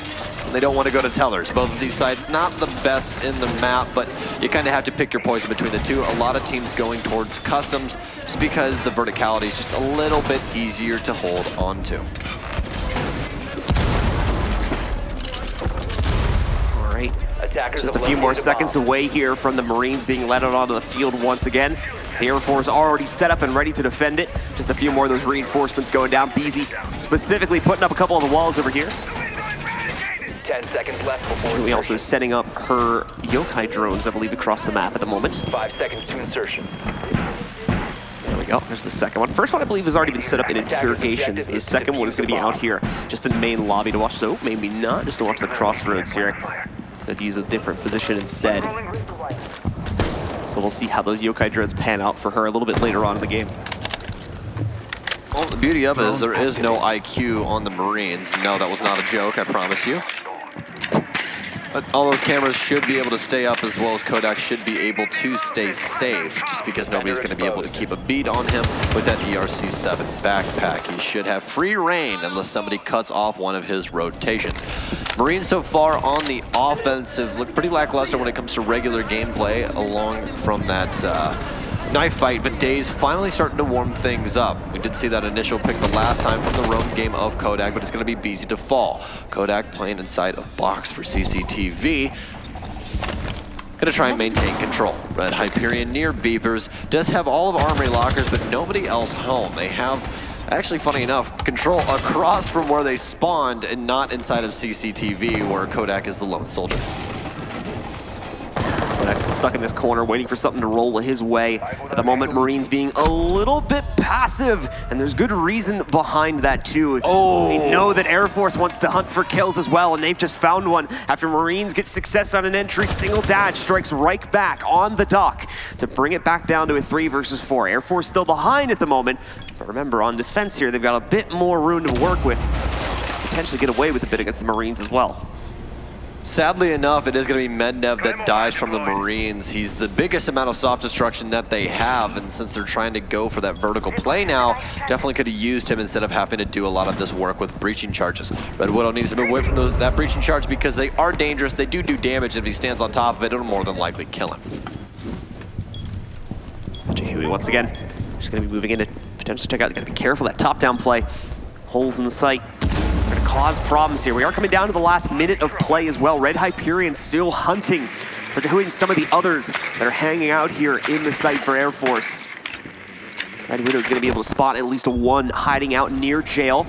And they don't want to go to tellers. Both of these sites not the best in the map, but you kind of have to pick your poison between the two. A lot of teams going towards customs just because the verticality is just a little bit easier to hold on to. Just a few more seconds away here from the Marines being let out onto the field once again. The Air Force already set up and ready to defend it. Just a few more of those reinforcements going down. Beezy specifically putting up a couple of the walls over here. 10 seconds left before We also setting up her yokai drones, I believe, across the map at the moment. 5 seconds to insertion. There we go. There's the second one. First one, I believe, has already been set up in interrogations. The second one is going to be out here, just in the main lobby to watch. So maybe not, just to watch the crossroads here. They'd use a different position instead. So we'll see how those yokai drones pan out for her a little bit later on in the game. Well, the beauty of it is there is no IQ on the Marines. No, that was not a joke, I promise you. But all those cameras should be able to stay up, as well as Kodak should be able to stay safe, just because nobody's going to be able to keep a beat on him with that ERC-7 backpack. He should have free reign unless somebody cuts off one of his rotations. Marines so far on the offensive look pretty lackluster when it comes to regular gameplay, along from that knife fight, but Day's finally starting to warm things up. We did see that initial pick the last time from the roam game of Kodak, but it's going to be Beezy to fall. Kodak playing inside of box for CCTV. Going to try and maintain control. Red Hyperion near Beepers does have all of Armory lockers, but nobody else home. They have, actually funny enough, control across from where they spawned and not inside of CCTV where Kodak is the lone soldier. Kodak's stuck in this corner, waiting for something to roll his way. At the moment, Marines being a little bit passive, and there's good reason behind that too. Oh, they know that Air Force wants to hunt for kills as well, and they've just found one after Marines get success on an entry. Single Dad strikes right back on the dock to bring it back down to a 3 versus 4. Air Force still behind at the moment, but remember, on defense here, they've got a bit more room to work with. Potentially get away with a bit against the Marines as well. Sadly enough, it is going to be Mednev that dies from the Marines. He's the biggest amount of soft destruction that they have, and since they're trying to go for that vertical play now, definitely could have used him instead of having to do a lot of this work with breaching charges. Red Widow needs to move away from that breaching charge because they are dangerous. They do damage, and if he stands on top of it, it'll more than likely kill him. Jihui once again, just going to be moving in to potentially check out. Got to be careful, that top-down play. Holes in the sight. Going to cause problems here. We are coming down to the last minute of play as well. Red Hyperion still hunting for Jihui and some of the others that are hanging out here in the site for Air Force. Red Widow is going to be able to spot at least one hiding out near jail.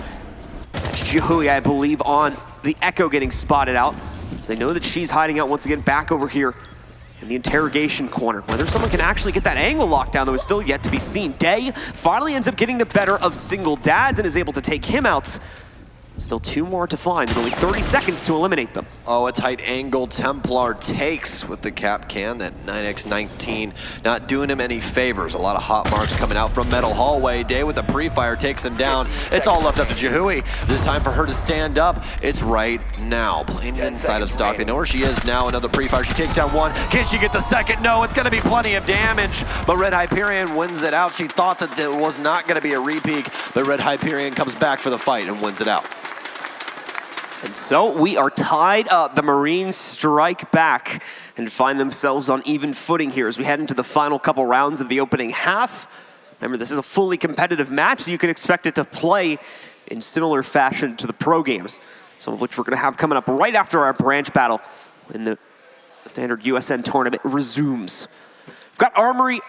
That's Jihui, I believe, on the Echo getting spotted out. So they know that she's hiding out once again back over here in the interrogation corner. Whether someone can actually get that angle locked down, though, is still yet to be seen. Day finally ends up getting the better of Single Dads and is able to take him out. Still 2 more to find, and only 30 seconds to eliminate them. Oh, a tight angle Templar takes with the cap can, that 9x19, not doing him any favors. A lot of hot marks coming out from Metal Hallway. Day with the pre-fire takes him down. It's all left up to Jihui. It's time for her to stand up. It's right now. Playing inside of stock. They know where she is now. Another pre-fire. She takes down one. Can she get the second? No, it's gonna be plenty of damage, but Red Hyperion wins it out. She thought that there was not gonna be a repeat, but Red Hyperion comes back for the fight and wins it out. And so we are tied up. The Marines strike back and find themselves on even footing here as we head into the final couple rounds of the opening half. Remember, this is a fully competitive match, so you can expect it to play in similar fashion to the pro games, some of which we're going to have coming up right after our branch battle when the standard USN tournament resumes. We've got Armory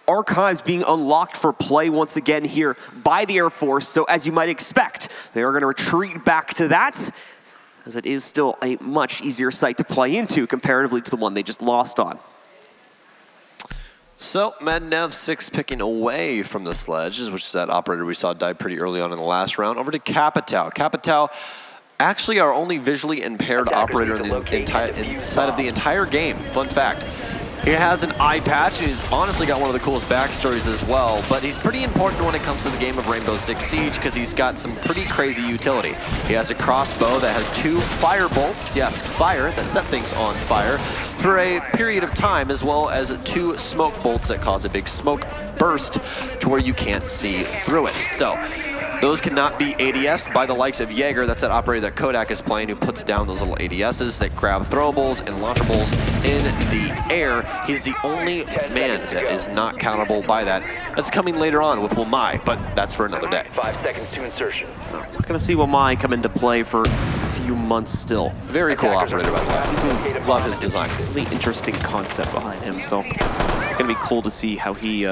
Archives being unlocked for play once again here by the Air Force, so as you might expect, they are going to retreat back to that, as it is still a much easier site to play into comparatively to the one they just lost on. So Mednev 6 picking away from the sledges, which is that operator we saw die pretty early on in the last round, over to Capitao. Capitao, actually our only visually impaired operator in the inside of the entire game. Fun fact. He has an eye patch, and he's honestly got one of the coolest backstories as well, but he's pretty important when it comes to the game of Rainbow Six Siege because he's got some pretty crazy utility. He has a crossbow that has 2 fire bolts, yes, fire, that set things on fire, for a period of time, as well as 2 smoke bolts that cause a big smoke burst to where you can't see through it. So those cannot be ADS'd by the likes of Jaeger. That's that operator that Kodak is playing, who puts down those little ADSs that grab throwables and launchables in the air. He's the only man that is not countable by that. That's coming later on with Wamai, but that's for another day. 5 seconds to insertion. We're going to see Wamai come into play for a few months still. Very cool operator, by the way. Love his design. Really interesting concept behind him, so it's going to be cool to see how he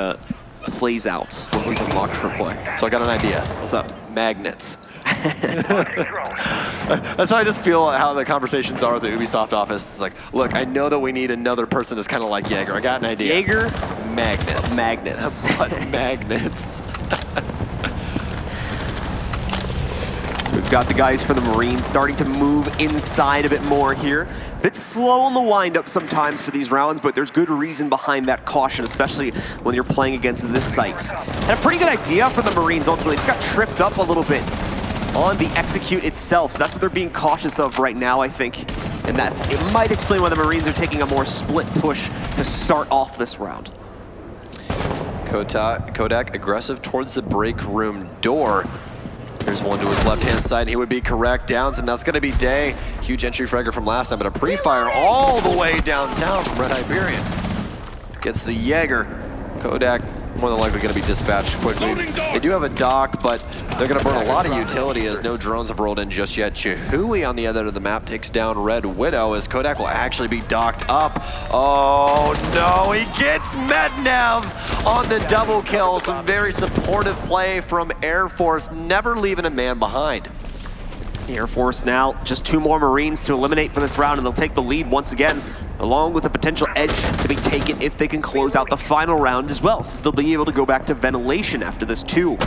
plays out once he's unlocked for play. So I got an idea. What's up? Magnets. That's how I just feel how the conversations are at the Ubisoft office. It's like, look, I know that we need another person that's kind of like Jaeger. I got an idea. Jaeger? Magnets. Magnets. But magnets. So we've got the guys for the Marines starting to move inside a bit more here. A bit slow on the wind-up sometimes for these rounds, but there's good reason behind that caution, especially when you're playing against this site. And a pretty good idea for the Marines ultimately. Just got tripped up a little bit on the execute itself, so that's what they're being cautious of right now, I think. And it might explain why the Marines are taking a more split push to start off this round. Kodak aggressive towards the break room door. There's one to his left-hand side, and he would be correct. Downs, and that's going to be Day. Huge entry fragger from last time, but a pre-fire all the way downtown from Red Hyperion. Gets the Jaeger. Kodak more than likely going to be dispatched quickly. They do have a dock, but they're going to burn a lot of utility as no drones have rolled in just yet. Jihui on the other end of the map takes down Red Widow as Kodak will actually be docked up. Oh no, he gets Mednev on the double kill. Some very supportive play from Air Force, never leaving a man behind. The Air Force now, just 2 more Marines to eliminate for this round, and they'll take the lead once again. along with a potential edge to be taken if they can close out the final round as well, since they'll be able to go back to ventilation after this 2.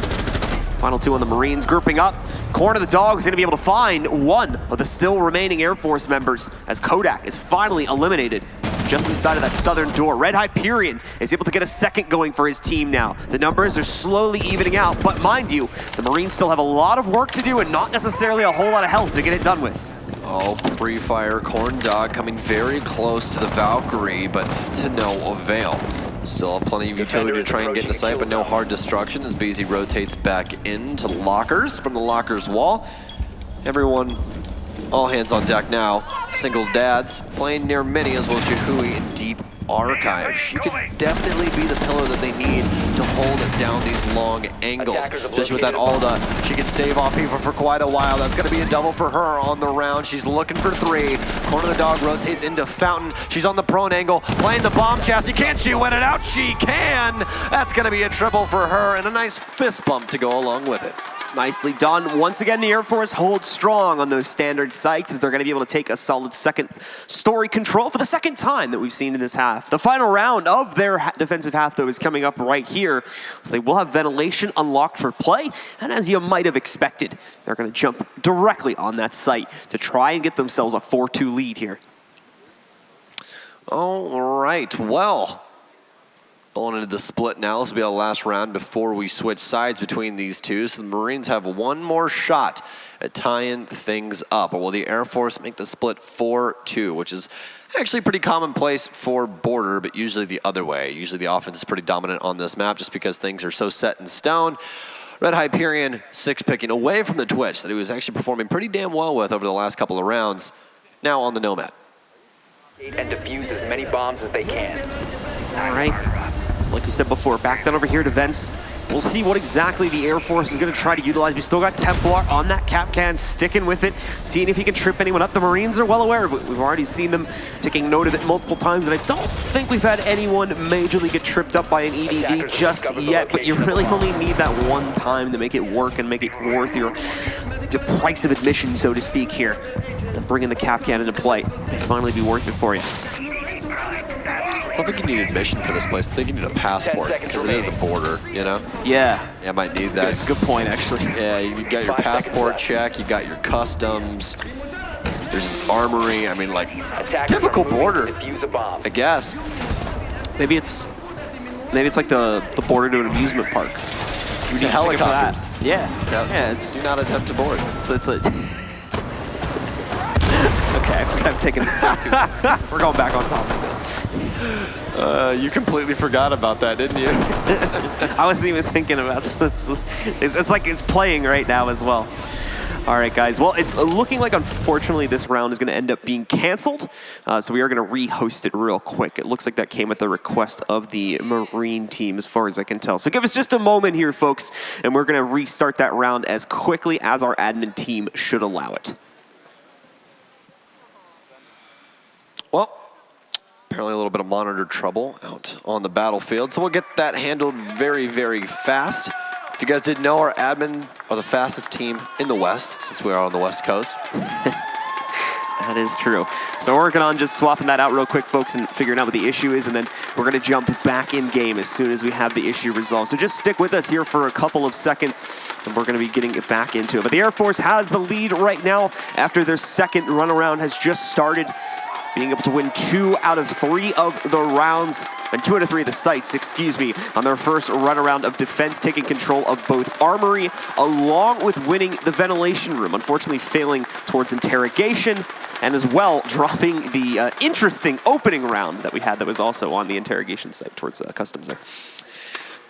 Final 2 on the Marines grouping up. Corner the Dog is going to be able to find one of the still remaining Air Force members as Kodak is finally eliminated just inside of that southern door. Red Hyperion is able to get a second going for his team now. The numbers are slowly evening out, but mind you, the Marines still have a lot of work to do and not necessarily a whole lot of health to get it done with. Oh, pre-fire Corn Dog coming very close to the Valkyrie, but to no avail. Still have plenty of utility to try and get into sight, but no hard destruction as BZ rotates back into lockers from the lockers wall. Everyone, all hands on deck now. Single dads playing near mini as well as Yahui in deep archive. She could definitely be the pillar that they need to hold it down these long angles. Just with that Alda, she can stave off even for quite a while. That's going to be a double for her on the round. She's looking for 3. Corner of the Dog rotates into Fountain. She's on the prone angle, playing the bomb chassis. Can she win it out? She can! That's going to be a triple for her and a nice fist bump to go along with it. Nicely done. Once again, the Air Force holds strong on those standard sites as they're going to be able to take a solid second story control for the second time that we've seen in this half. The final round of their defensive half, though, is coming up right here. So they will have ventilation unlocked for play. And as you might have expected, they're going to jump directly on that site to try and get themselves a 4-2 lead here. All right, well, going into the split now. This will be our last round before we switch sides between these two. So the Marines have one more shot at tying things up. Or will the Air Force make the split 4-2, which is actually pretty commonplace for Border, but usually the other way. Usually the offense is pretty dominant on this map just because things are so set in stone. Red Hyperion 6-picking away from the Twitch that he was actually performing pretty damn well with over the last couple of rounds. Now on the Nomad. And defuse as many bombs as they can. All right. Like we said before, back down over here to vents. We'll see what exactly the Air Force is going to try to utilize. We still got Templar on that Capcan, sticking with it, seeing if he can trip anyone up. The Marines are well aware of it. We've already seen them taking note of it multiple times, and I don't think we've had anyone majorly get tripped up by an EDD just yet, but you really only need that one time to make it work and make it worth the price of admission, so to speak, here. Then bringing the Capcan into play may finally be worth it for you. I don't think you need admission for this place. I think you need a passport because it is a border, you know? Yeah. Yeah, I might need that. It's a good point, actually. Yeah, you got your passport check, you got your customs, there's an armory. I mean, like, typical border, I guess. Maybe it's like the border to an amusement park. You need helicopters. Yeah. Yeah, it's... Do not attempt to board. It's a... Okay, I'm taking this back too. We're going back on topic. You completely forgot about that, didn't you? I wasn't even thinking about this. It's like it's playing right now as well. All right, guys. Well, it's looking like, unfortunately, this round is going to end up being canceled. So we are going to re-host it real quick. It looks like that came at the request of the Marine team, as far as I can tell. So give us just a moment here, folks, and we're going to restart that round as quickly as our admin team should allow it. Well, apparently a little bit of monitor trouble out on the battlefield, so we'll get that handled very, very fast. If you guys didn't know, our admin are the fastest team in the West, since we are on the West Coast. That is true. So we're working on just swapping that out real quick, folks, and figuring out what the issue is, and then we're going to jump back in game as soon as we have the issue resolved. So just stick with us here for a couple of seconds, and we're going to be getting it back into it. But the Air Force has the lead right now after their second runaround has just started, being able to win 2 out of 3 of the rounds, and 2 out of 3 of the sites, on their first runaround of defense, taking control of both Armory, along with winning the ventilation room, unfortunately failing towards interrogation, and as well dropping the interesting opening round that we had that was also on the interrogation site towards customs there.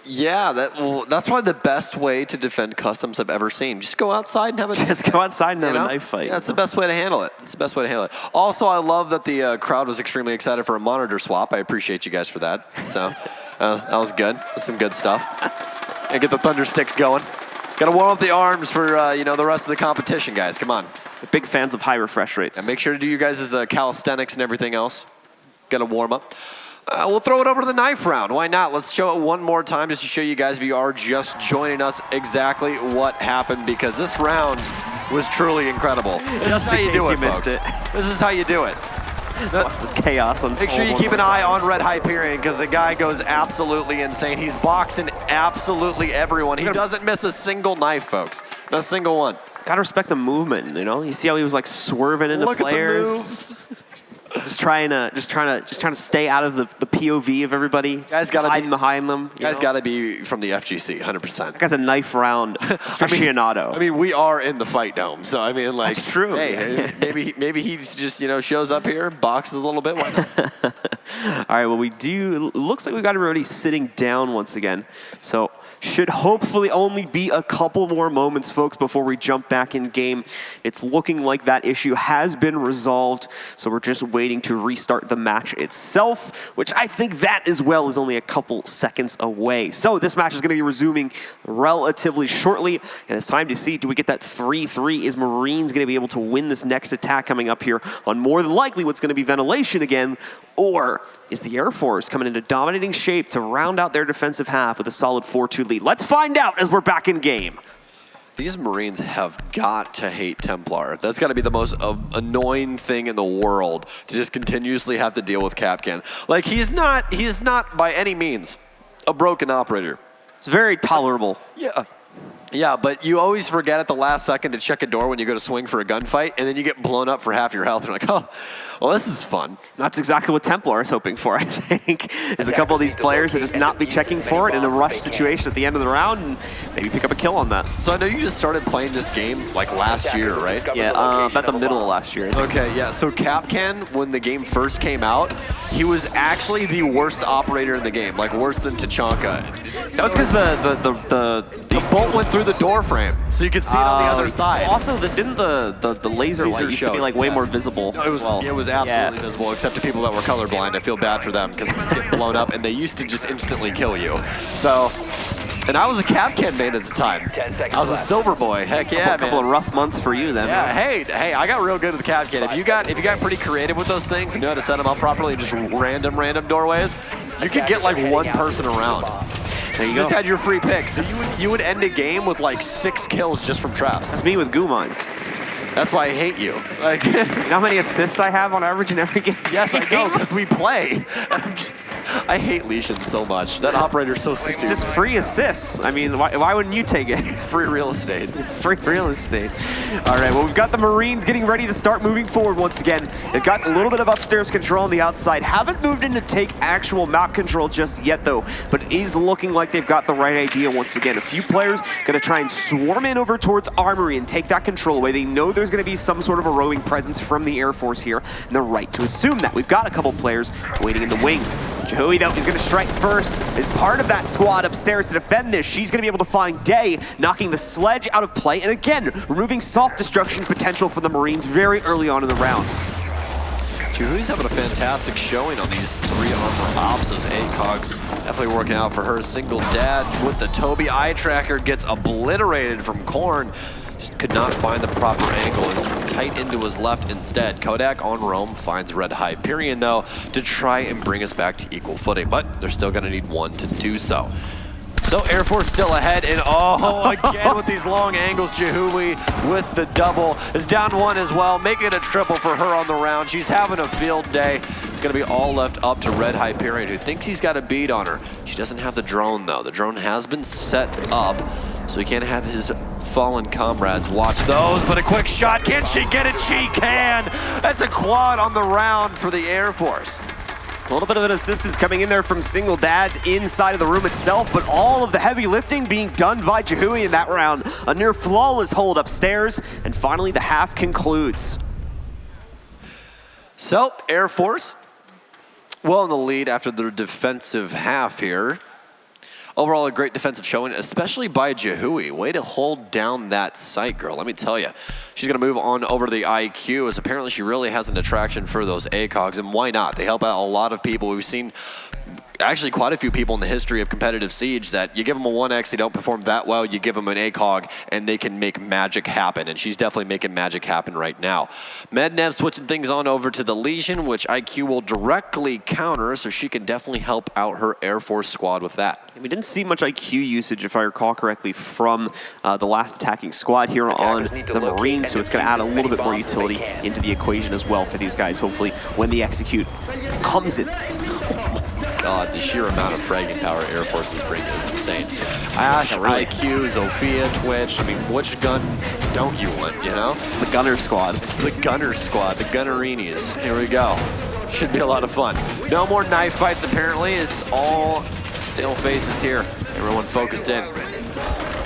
Yeah, that's probably the best way to defend customs I've ever seen. Just go outside and have a knife fight. Yeah, that's the best way to handle it. It's the best way to handle it. Also, I love that the crowd was extremely excited for a monitor swap. I appreciate you guys for that. So that was good. That's some good stuff. And get the thunder sticks going. Got to warm up the arms for the rest of the competition, guys. Come on. We're big fans of high refresh rates. And make sure to do you guys' calisthenics and everything else. Got to warm up. We'll throw it over to the knife round. Why not? Let's show it one more time just to show you guys, if you are just joining us, exactly what happened, because this round was truly incredible. This is how you do it, folks. This is how you do it. Let's watch this chaos unfold. Make sure you keep an eye on Red Hyperion because the guy goes absolutely insane. He's boxing absolutely everyone. He doesn't miss a single knife, folks. Not a single one. Gotta respect the movement, you know? You see how he was like swerving into players? Look at the moves. Just trying to stay out of the POV of everybody. Guys gotta hiding behind them. Guys gotta be from the FGC, 100%. That guy's a knife round aficionado. I mean, we are in the fight dome, so I mean, like, that's true. Hey, maybe he's just shows up here, boxes a little bit. Why not? All right. Well, we do. Looks like we got everybody sitting down once again. So. Should hopefully only be a couple more moments, folks, before we jump back in game. It's looking like that issue has been resolved, so we're just waiting to restart the match itself, which I think that as well is only a couple seconds away. So this match is going to be resuming relatively shortly, and it's time to see, do we get that 3-3? Is Marines going to be able to win this next attack coming up here on more than likely what's going to be ventilation again, or is the Air Force coming into dominating shape to round out their defensive half with a solid 4-2 lead? Let's find out as we're back in game. These Marines have got to hate Templar. That's got to be the most annoying thing in the world, to just continuously have to deal with Kapkan. Like, he's not by any means a broken operator. It's very tolerable. Yeah, but you always forget at the last second to check a door when you go to swing for a gunfight, and then you get blown up for half your health. You're like, oh, well, this is fun. That's exactly what Templar is hoping for, I think, is a couple of these players to just not be checking for it in a rush situation at the end of the round and maybe pick up a kill on that. So I know you just started playing this game like last year, right? Yeah, about the middle of last year. Okay, yeah, so Kapkan, when the game first came out, he was actually the worst operator in the game, like worse than Tachanka. That was because the bolt went through the door frame, so you could see it on the other side. Also, didn't the laser light used to be like way more visible? No, it was absolutely visible, except to people that were colorblind. I feel bad for them because they just get blown up, and they used to just instantly kill you. So, and I was a Kapkan main at the time. I was a silver boy. Heck yeah, a couple of rough months for you then. Yeah, hey, I got real good with the Kapkan. If you got pretty creative with those things and knew how to set them up properly, and just random doorways, you could get like one person around. There you You go. just had your free picks. You would end a game with like 6 kills just from traps. That's me with goo mines. That's why I hate you. Like, you know how many assists I have on average in every game? Yes, I know, because we play. I hate Lesion so much. That operator's so stupid. It's just free assists. I mean, why wouldn't you take it? It's free real estate. It's free real estate. All right, well, we've got the Marines getting ready to start moving forward once again. They've got a little bit of upstairs control on the outside. Haven't moved in to take actual map control just yet, though, but it is looking like they've got the right idea once again. A few players going to try and swarm in over towards Armory and take that control away. They know there's going to be some sort of a roving presence from the Air Force here, and they're right to assume that. We've got a couple players waiting in the wings. Jehui, though, is going to strike first as part of that squad upstairs to defend this. She's going to be able to find Day, knocking the sledge out of play, and again, removing soft destruction potential for the Marines very early on in the round. Jehui's having a fantastic showing on these 3 armor ops. Those ACOGs definitely working out for her. Single dad with the Toby eye tracker gets obliterated from Korn. Just could not find the proper angle. It's tight into his left instead. Kodak on roam finds Red Hyperion, though, to try and bring us back to equal footing, but they're still going to need one to do so. So Air Force still ahead, and again with these long angles, Jehui with the double is down 1 as well, making it a triple for her on the round. She's having a field day. It's going to be all left up to Red Hyperion, who thinks he's got a beat on her. She doesn't have the drone, though. The drone has been set up, so he can't have his fallen comrades watch those, but a quick shot. Can she get it? She can! That's a quad on the round for the Air Force. A little bit of an assistance coming in there from single dads inside of the room itself, but all of the heavy lifting being done by Jehui in that round. A near flawless hold upstairs, and finally the half concludes. So, Air Force, well in the lead after the defensive half here. Overall, a great defensive showing, especially by Jehui. Way to hold down that site, girl. Let me tell you. She's going to move on over to the IQ, as apparently she really has an attraction for those ACOGs, and why not? They help out a lot of people. We've seen actually quite a few people in the history of competitive Siege that you give them a 1X, they don't perform that well, you give them an ACOG, and they can make magic happen, and she's definitely making magic happen right now. Mednev switching things on over to the Legion, which IQ will directly counter, so she can definitely help out her Air Force squad with that. We didn't see much IQ usage, if I recall correctly, from the last attacking squad here on the Marines, so it's going to add a little bit more utility into the equation as well for these guys, hopefully, when the execute comes in. God, the sheer amount of fragging power Air Force is bringing is insane. Ash, IQ, Zofia, Twitch, I mean, which gun don't you want, you know? It's the Gunner Squad. It's the Gunner Squad, the Gunnerinis. Here we go. Should be a lot of fun. No more knife fights, apparently. It's all still faces here. Everyone focused in.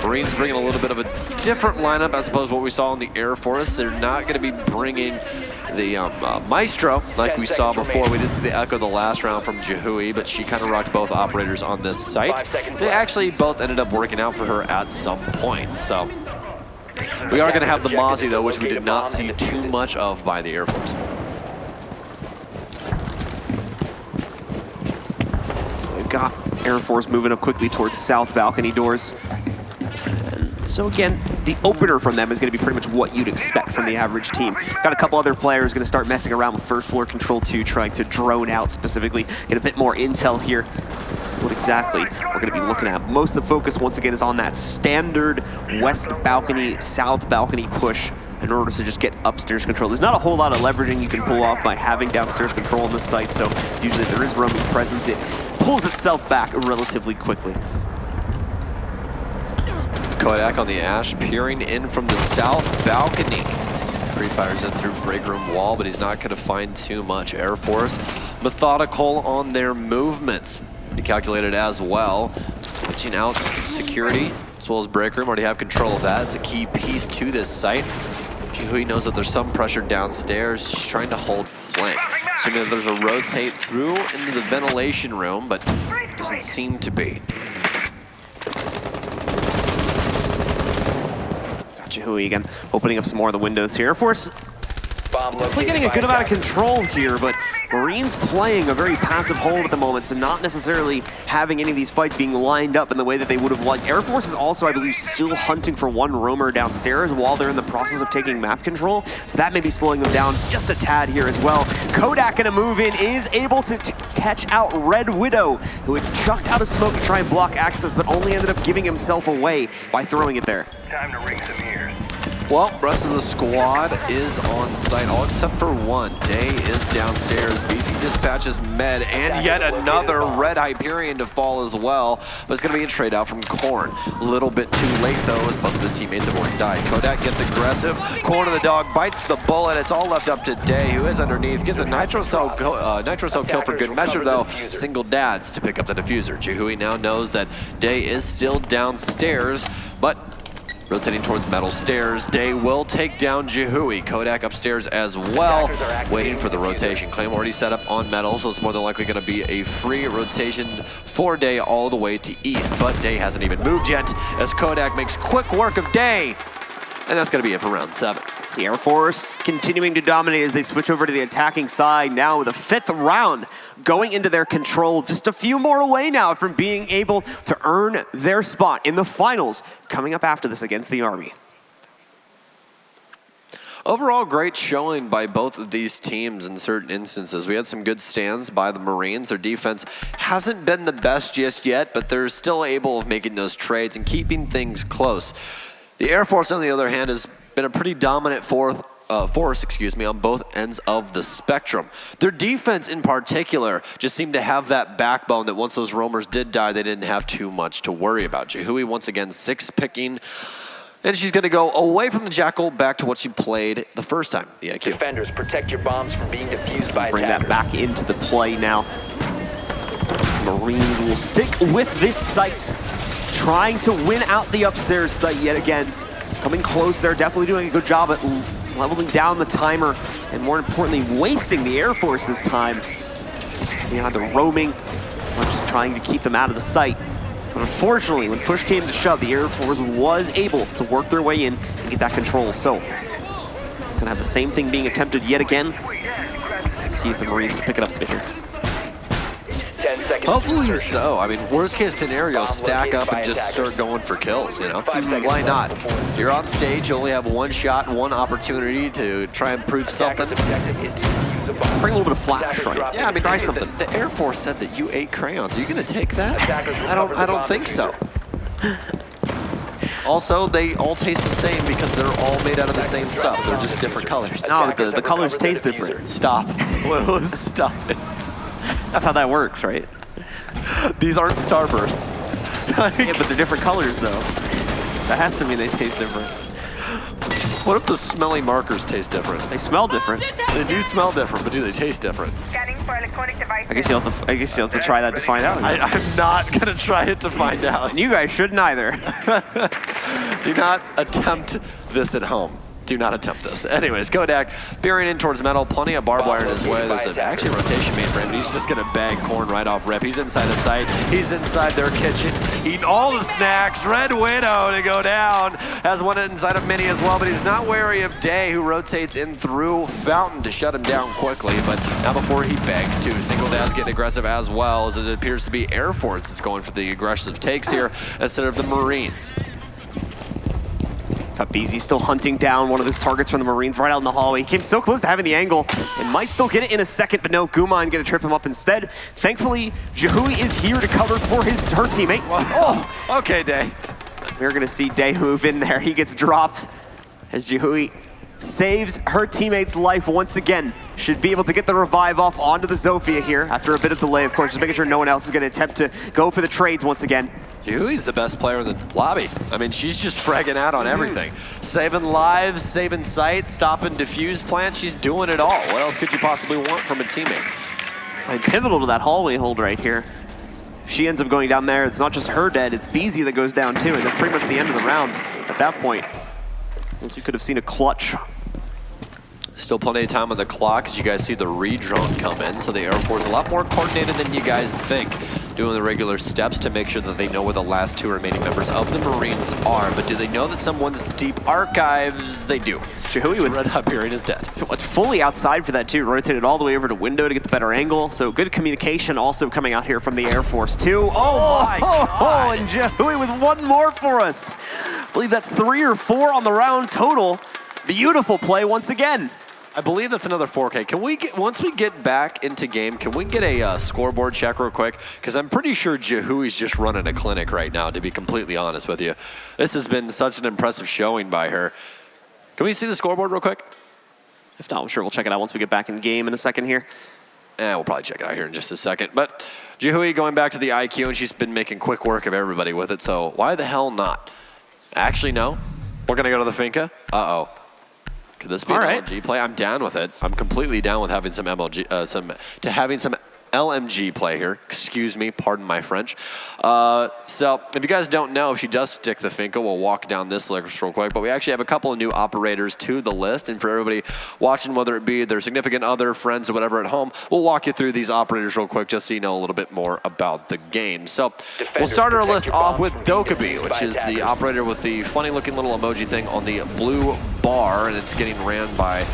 Marines bringing a little bit of a different lineup as opposed to what we saw in the Air Force. They're not going to be bringing the Maestro like we saw before. We did see the Echo the last round from Jihui, but she kind of rocked both operators on this site. They actually both ended up working out for her at some point. So we are going to have the Mozzie, though, which we did not see too much of by the Air Force. So we've got Air Force moving up quickly towards south balcony doors. So again, the opener from them is going to be pretty much what you'd expect from the average team. Got a couple other players going to start messing around with first floor control too, trying to drone out specifically, get a bit more intel here. What exactly we're going to be looking at. Most of the focus once again is on that standard west balcony, south balcony push in order to just get upstairs control. There's not a whole lot of leveraging you can pull off by having downstairs control on this site, so usually if there is roaming presence, it pulls itself back relatively quickly. Kodak on the Ash, peering in from the south balcony. Pre-fires in through break room wall, but he's not going to find too much. Air Force methodical on their movements. Be calculated as well. Switching out security as well as break room. Already have control of that. It's a key piece to this site. Jihui knows that there's some pressure downstairs. She's trying to hold flank. Assuming that there's a rotate through into the ventilation room, but doesn't seem to be. Jihui again, opening up some more of the windows here. Air Force definitely getting a good amount of control here, but Marines playing a very passive hold at the moment, so not necessarily having any of these fights being lined up in the way that they would have liked. Air Force is also, I believe, still hunting for one roamer downstairs while they're in the process of taking map control, so that may be slowing them down just a tad here as well. Kodak gonna move in, is able to catch out Red Widow, who had chucked out a smoke to try and block access, but only ended up giving himself away by throwing it there. Time to ring some ears. Well, rest of the squad is on site, all except for one. Day is downstairs. BC dispatches Med, and yet another Red Hyperion to fall as well. But it's going to be a trade out from Korn. A little bit too late, though, as both of his teammates have already died. Kodak gets aggressive. Korn of the dog bites the bullet. It's all left up to Day, who is underneath. Gets a Nitro Cell kill for good measure, though. Single dads to pick up the diffuser. Jihui now knows that Day is still downstairs, but rotating towards metal stairs. Day will take down Jihui. Kodak upstairs as well, waiting for the rotation. Claim already set up on metal, so it's more than likely going to be a free rotation for Day all the way to east. But Day hasn't even moved yet, as Kodak makes quick work of Day. And that's going to be it for round 7. The Air Force continuing to dominate as they switch over to the attacking side now with a 5th round going into their control. Just a few more away now from being able to earn their spot in the finals coming up after this against the Army. Overall, great showing by both of these teams in certain instances. We had some good stands by the Marines. Their defense hasn't been the best just yet, but they're still able of making those trades and keeping things close. The Air Force, on the other hand, has been a pretty dominant force on both ends of the spectrum. Their defense in particular just seemed to have that backbone that once those roamers did die, they didn't have too much to worry about. Jihui once again 6-picking, and she's going to go away from the Jackal back to what she played the first time, the IQ. Defenders, protect your bombs from being defused by Bring that back into the play now. Marines will stick with this site, trying to win out the upstairs site yet again. Coming close, they're definitely doing a good job at leveling down the timer and more importantly, wasting the Air Force's time. Yeah, the roaming, or just trying to keep them out of the site. But unfortunately, when push came to shove, the Air Force was able to work their way in and get that control. So, gonna have the same thing being attempted yet again. Let's see if the Marines can pick it up a bit here. 10 seconds. Hopefully so. I mean, worst case scenario, stack up and just start going for kills, you know? Why not? You're on stage, you only have one shot, one opportunity to try and prove something. Bring a little bit of flash, right? Yeah, I mean, try hey, something. The Air Force said that you ate crayons. Are you going to take that? I don't think so. Also, they all taste the same because they're all made out of the same stuff. They're just different colors. No, the colors taste different. Stop. Stop it. That's how that works, right? These aren't Starbursts. Yeah, but they're different colors, though. That has to mean they taste different. What if the smelly markers taste different? They smell different. They do smell different, but do they taste different? I guess you'll have to try that to find out. I'm not gonna try it to find out. And you guys shouldn't either. Do not attempt this at home. Do not attempt this. Anyways, Kodak bearing in towards metal, plenty of barbed wire in his way. There's actually a rotation made for him, but he's just gonna bag corn right off rip. He's inside the site. He's inside their kitchen, eating all the snacks. Red Widow to go down. Has one inside of Mini as well, but he's not wary of Day, who rotates in through Fountain to shut him down quickly. But now before he bags too, Single Dad's getting aggressive as well, as it appears to be Air Force that's going for the aggressive takes here instead of the Marines. BZ still hunting down one of his targets from the Marines right out in the hallway. He came so close to having the angle and might still get it in a second, but no, Guman gonna trip him up instead. Thankfully, Jihui is here to cover for her teammate. Oh, okay, Day. We're gonna see Day move in there. He gets dropped as Jihui saves her teammate's life once again. Should be able to get the revive off onto the Zofia here after a bit of delay, of course, just making sure no one else is gonna attempt to go for the trades once again. Jihui's the best player in the lobby. I mean, she's just fragging out on everything. Saving lives, saving sites, stopping diffuse plants. She's doing it all. What else could you possibly want from a teammate? And pivotal to that hallway hold right here. If she ends up going down there, it's not just her dead, it's BZ that goes down too, and that's pretty much the end of the round at that point. As we could have seen a clutch. Still plenty of time on the clock as you guys see the redrone come in, so the Air Force a lot more coordinated than you guys think, doing the regular steps to make sure that they know where the last two remaining members of the Marines are. But do they know that someone's deep archives? They do. Jihui with Red Hyperion is dead. It's fully outside for that too, rotated all the way over to window to get the better angle. So good communication also coming out here from the Air Force too. Oh my God. And Jihui with one more for us. I believe that's 3 or 4 on the round total. Beautiful play once again. I believe that's another 4K. Can we get, once we get back into game, can we get a scoreboard check real quick? Because I'm pretty sure Jihui's just running a clinic right now, to be completely honest with you. This has been such an impressive showing by her. Can we see the scoreboard real quick? If not, I'm sure we'll check it out once we get back in game in a second here. We'll probably check it out here in just a second. But Jihui going back to the IQ, and she's been making quick work of everybody with it, so why the hell not? Actually, no. We're going to go to the Finca. Uh-oh. Could this be an LMG play? I'm down with it. I'm completely down with having some having some LMG play here. Excuse me, pardon my French. So if you guys don't know, if she does stick the Finca, we'll walk down this list real quick. But we actually have a couple of new operators to the list. And for everybody watching, whether it be their significant other, friends, or whatever at home, we'll walk you through these operators real quick just so you know a little bit more about the game. So we'll start our list off with Dokkaebi, which is the operator with the funny looking little emoji thing on the blue bar. And it's getting ran by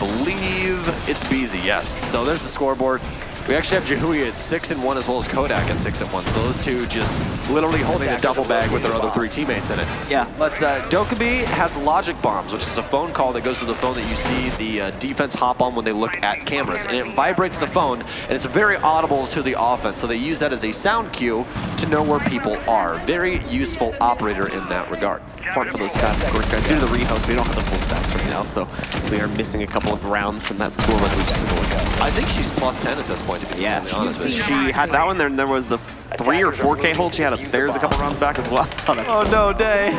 believe it's BZ, yes. So there's the scoreboard. We actually have Jihui at 6-1 as well as Kodak at 6-1. So those two just literally holding a duffel bag with their other 3 teammates in it. Yeah. But Dokkaebi has logic bombs, which is a phone call that goes to the phone that you see the defense hop on when they look at cameras. And it vibrates the phone, and it's very audible to the offense. So they use that as a sound cue to know where people are. Very useful operator in that regard. Important for those stats, of course, guys. Due to the rehost, we don't have the full stats right now, so we are missing a couple of rounds from that score that we just took a look at. I think she's plus 10 at this point, to be completely honest with you. She had that one, there was the 3 or 4K hold she had upstairs a couple rounds back as well. Oh no, Day.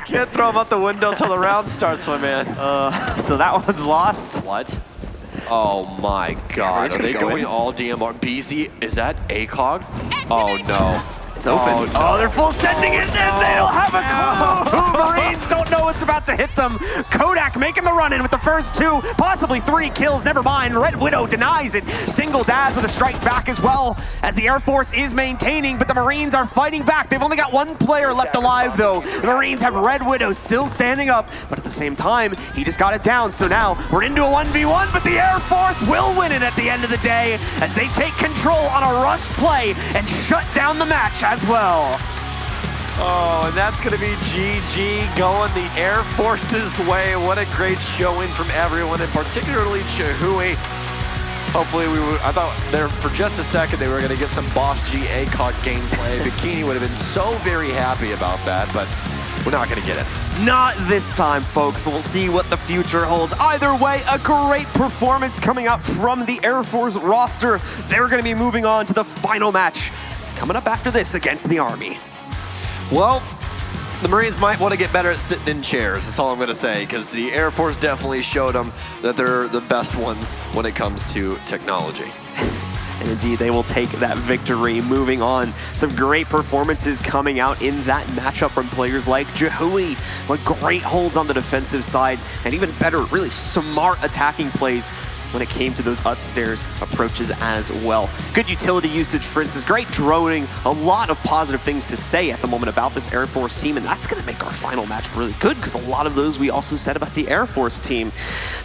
Can't throw him out the window until the round starts, my man. So that one's lost. What? Oh my God. Are they going all DMR? BZ, is that ACOG? Oh no. It's open. Oh, they're full sending it, and they don't have a clue. Marines don't know what's about to hit them. Kodak making the run in with the first 2, possibly 3 kills. Never mind. Red Widow denies it. Single Dads with a strike back as well, as the Air Force is maintaining, but the Marines are fighting back. They've only got 1 player left alive, though. The Marines have Red Widow still standing up, but at the same time, he just got it down. So now we're into a 1v1, but the Air Force will win it at the end of the day, as they take control on a rush play and shut down the match as well. Oh, and that's going to be GG going the Air Force's way. What a great showing from everyone, and particularly Chihui. Hopefully, I thought there for just a second they were going to get some Boss G ACOG gameplay. Bikini would have been so very happy about that, but we're not going to get it. Not this time, folks, but we'll see what the future holds. Either way, a great performance coming out from the Air Force roster. They're going to be moving on to the final match coming up after this against the Army. Well, the Marines might want to get better at sitting in chairs. That's all I'm going to say, because the Air Force definitely showed them that they're the best ones when it comes to technology. And indeed, they will take that victory. Moving on, some great performances coming out in that matchup from players like Chihui. What great holds on the defensive side, and even better, really smart attacking plays when it came to those upstairs approaches as well. Good utility usage, for instance, great droning, a lot of positive things to say at the moment about this Air Force team, and that's gonna make our final match really good, because a lot of those we also said about the Air Force team.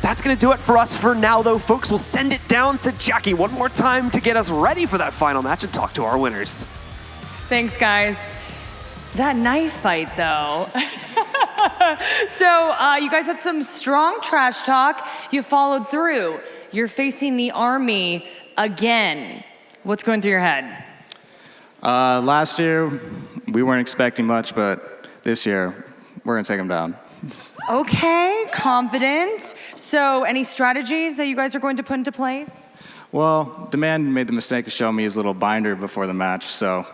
That's gonna do it for us for now, though, folks. We'll send it down to Jackie one more time to get us ready for that final match and talk to our winners. Thanks, guys. That knife fight, though. So you guys had some strong trash talk. You followed through. You're facing the Army again. What's going through your head? Last year, we weren't expecting much, but this year, we're going to take them down. Okay, confident. So any strategies that you guys are going to put into place? Well, Demand made the mistake of showing me his little binder before the match, so...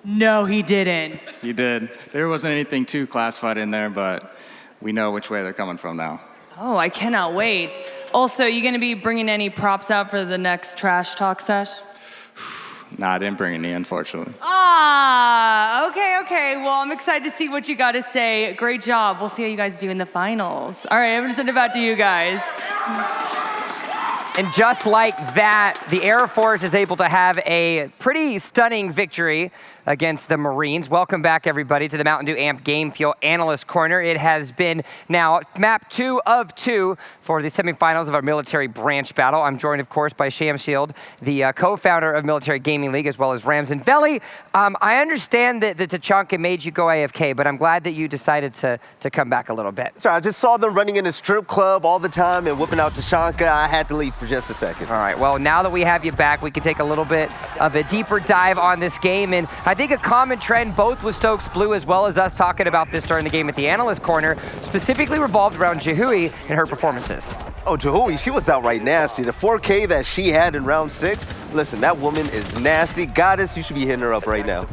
No, he didn't. He did. There wasn't anything too classified in there, but we know which way they're coming from now. Oh, I cannot wait. Also, you gonna be bringing any props out for the next trash talk sesh? Nah, I didn't bring any, unfortunately. Okay. Well, I'm excited to see what you got to say. Great job. We'll see how you guys do in the finals. All right, I'm gonna send it back to you guys. And just like that, the Air Force is able to have a pretty stunning victory against the Marines. Welcome back, everybody, to the Mountain Dew Amp Game Fuel Analyst Corner. It has been now map 2 of 2 for the semifinals of our military branch battle. I'm joined, of course, by Sham Shield, the co-founder of Military Gaming League, as well as Rams and Veli. I understand that Tachanka made you go AFK, but I'm glad that you decided to come back a little bit. Sorry, I just saw them running in a strip club all the time and whipping out Tachanka. I had to leave for just a second. All right, well, now that we have you back, we can take a little bit of a deeper dive on this game. And I think a common trend, both with Stokes Blue as well as us talking about this during the game at the Analyst Corner, specifically revolved around Chihui and her performances. Oh, Chihui, she was outright nasty. The 4K that she had in round 6, listen, that woman is nasty. Goddess, you should be hitting her up right now.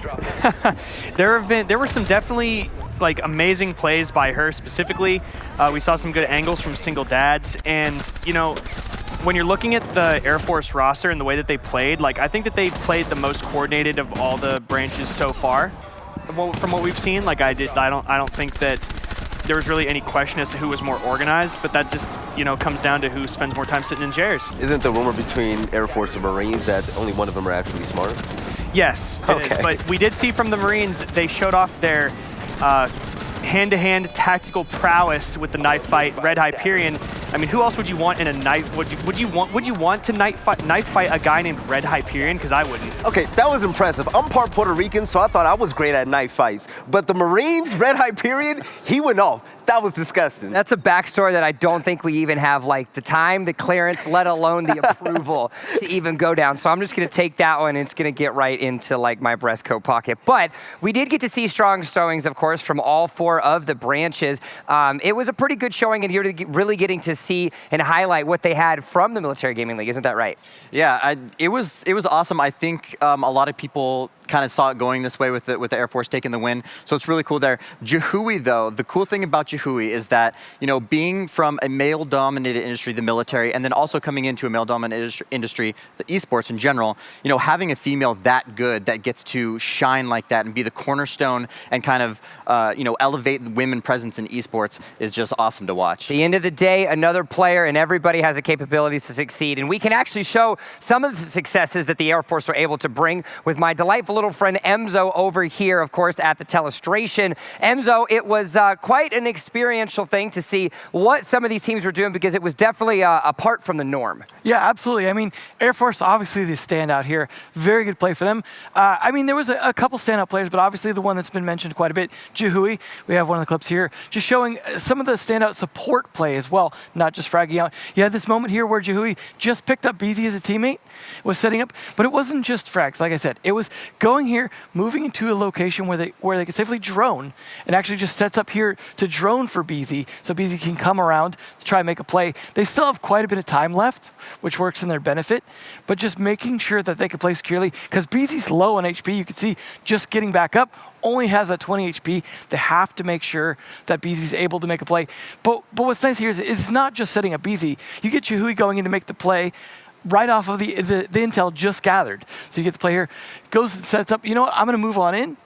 There were some definitely like amazing plays by her specifically. We saw some good angles from single dads, and you know, when you're looking at the Air Force roster and the way that they played, like I think that they played the most coordinated of all the branches so far. From what we've seen, like I don't think that there was really any question as to who was more organized, but that just, you know, comes down to who spends more time sitting in chairs. Isn't the rumor between Air Force and Marines that only one of them are actually smart? Yes, it is. But we did see from the Marines, they showed off their hand-to-hand tactical prowess with the knife fight, Red Hyperion. I mean, who else would you want in a knife? Would you want to knife fight a guy named Red Hyperion? Because I wouldn't. Okay, that was impressive. I'm part Puerto Rican, so I thought I was great at knife fights. But the Marines, Red Hyperion, he went off. That was disgusting. That's a backstory that I don't think we even have like the time, the clearance, let alone the approval to even go down. So I'm just gonna take that one and it's gonna get right into like my breast coat pocket. But we did get to see strong showings, of course, from all 4 of the branches. It was a pretty good showing, and you're really getting to see and highlight what they had from the Military Gaming League. Isn't that right? Yeah, it was awesome. I think a lot of people kind of saw it going this way with the Air Force taking the win. So it's really cool there. Jihui, though, the cool thing about Jihui is that, you know, being from a male-dominated industry, the military, and then also coming into a male-dominated industry, the esports in general, you know, having a female that good that gets to shine like that and be the cornerstone and kind of, you know, elevate the women presence in esports is just awesome to watch. At the end of the day, another player, and everybody has the capabilities to succeed. And we can actually show some of the successes that the Air Force were able to bring with my delightful little friend Emzo over here, of course, at the telestration. Emzo, it was quite an experiential thing to see what some of these teams were doing because it was definitely apart from the norm. Yeah, absolutely. I mean, Air Force, obviously the standout here. Very good play for them. I mean, there was a couple standout players, but obviously the one that's been mentioned quite a bit, Jihui. We have one of the clips here, just showing some of the standout support play as well, not just fragging out. You had this moment here where Jihui just picked up BZ as a teammate, was setting up, but it wasn't just frags, like I said. It was going here, moving into a location where they could safely drone, and actually just sets up here to drone for BZ, so BZ can come around to try and make a play. They still have quite a bit of time left, which works in their benefit, but just making sure that they can play securely, because BZ's low on HP, you can see just getting back up, only has that 20 HP. They have to make sure that BZ's able to make a play. But what's nice here is it's not just setting up BZ. You get Jihui going in to make the play right off of the intel just gathered. So you get the play here, goes and sets up, you know what, I'm gonna move on in,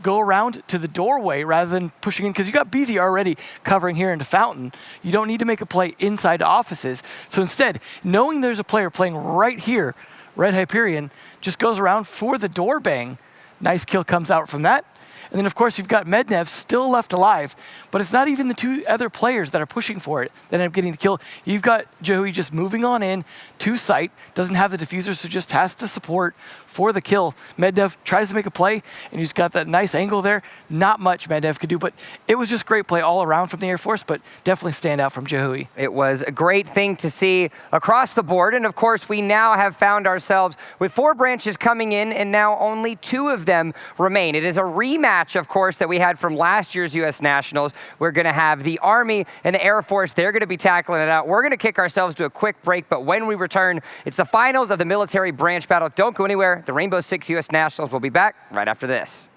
go around to the doorway rather than pushing in, because you got BZ already covering here into Fountain. You don't need to make a play inside offices. So instead, knowing there's a player playing right here, Red Hyperion, just goes around for the door bang. Nice kill comes out from that. And then, of course, you've got Mednev still left alive, but it's not even the two other players that are pushing for it that end up getting the kill. You've got Joey just moving on in to site, doesn't have the diffuser, so just has to support for the kill. Mednev tries to make a play, and he's got that nice angle there. Not much Mednev could do, but it was just great play all around from the Air Force, but definitely stand out from Joey. It was a great thing to see across the board, and of course, we now have found ourselves with 4 branches coming in, and now only 2 of them remain. It is a rematch, of course, that we had from last year's U.S. Nationals. We're going to have the Army and the Air Force. They're going to be tackling it out. We're going to kick ourselves to a quick break, but when we return, it's the finals of the military branch battle. Don't go anywhere. The Rainbow Six U.S. Nationals will be back right after this.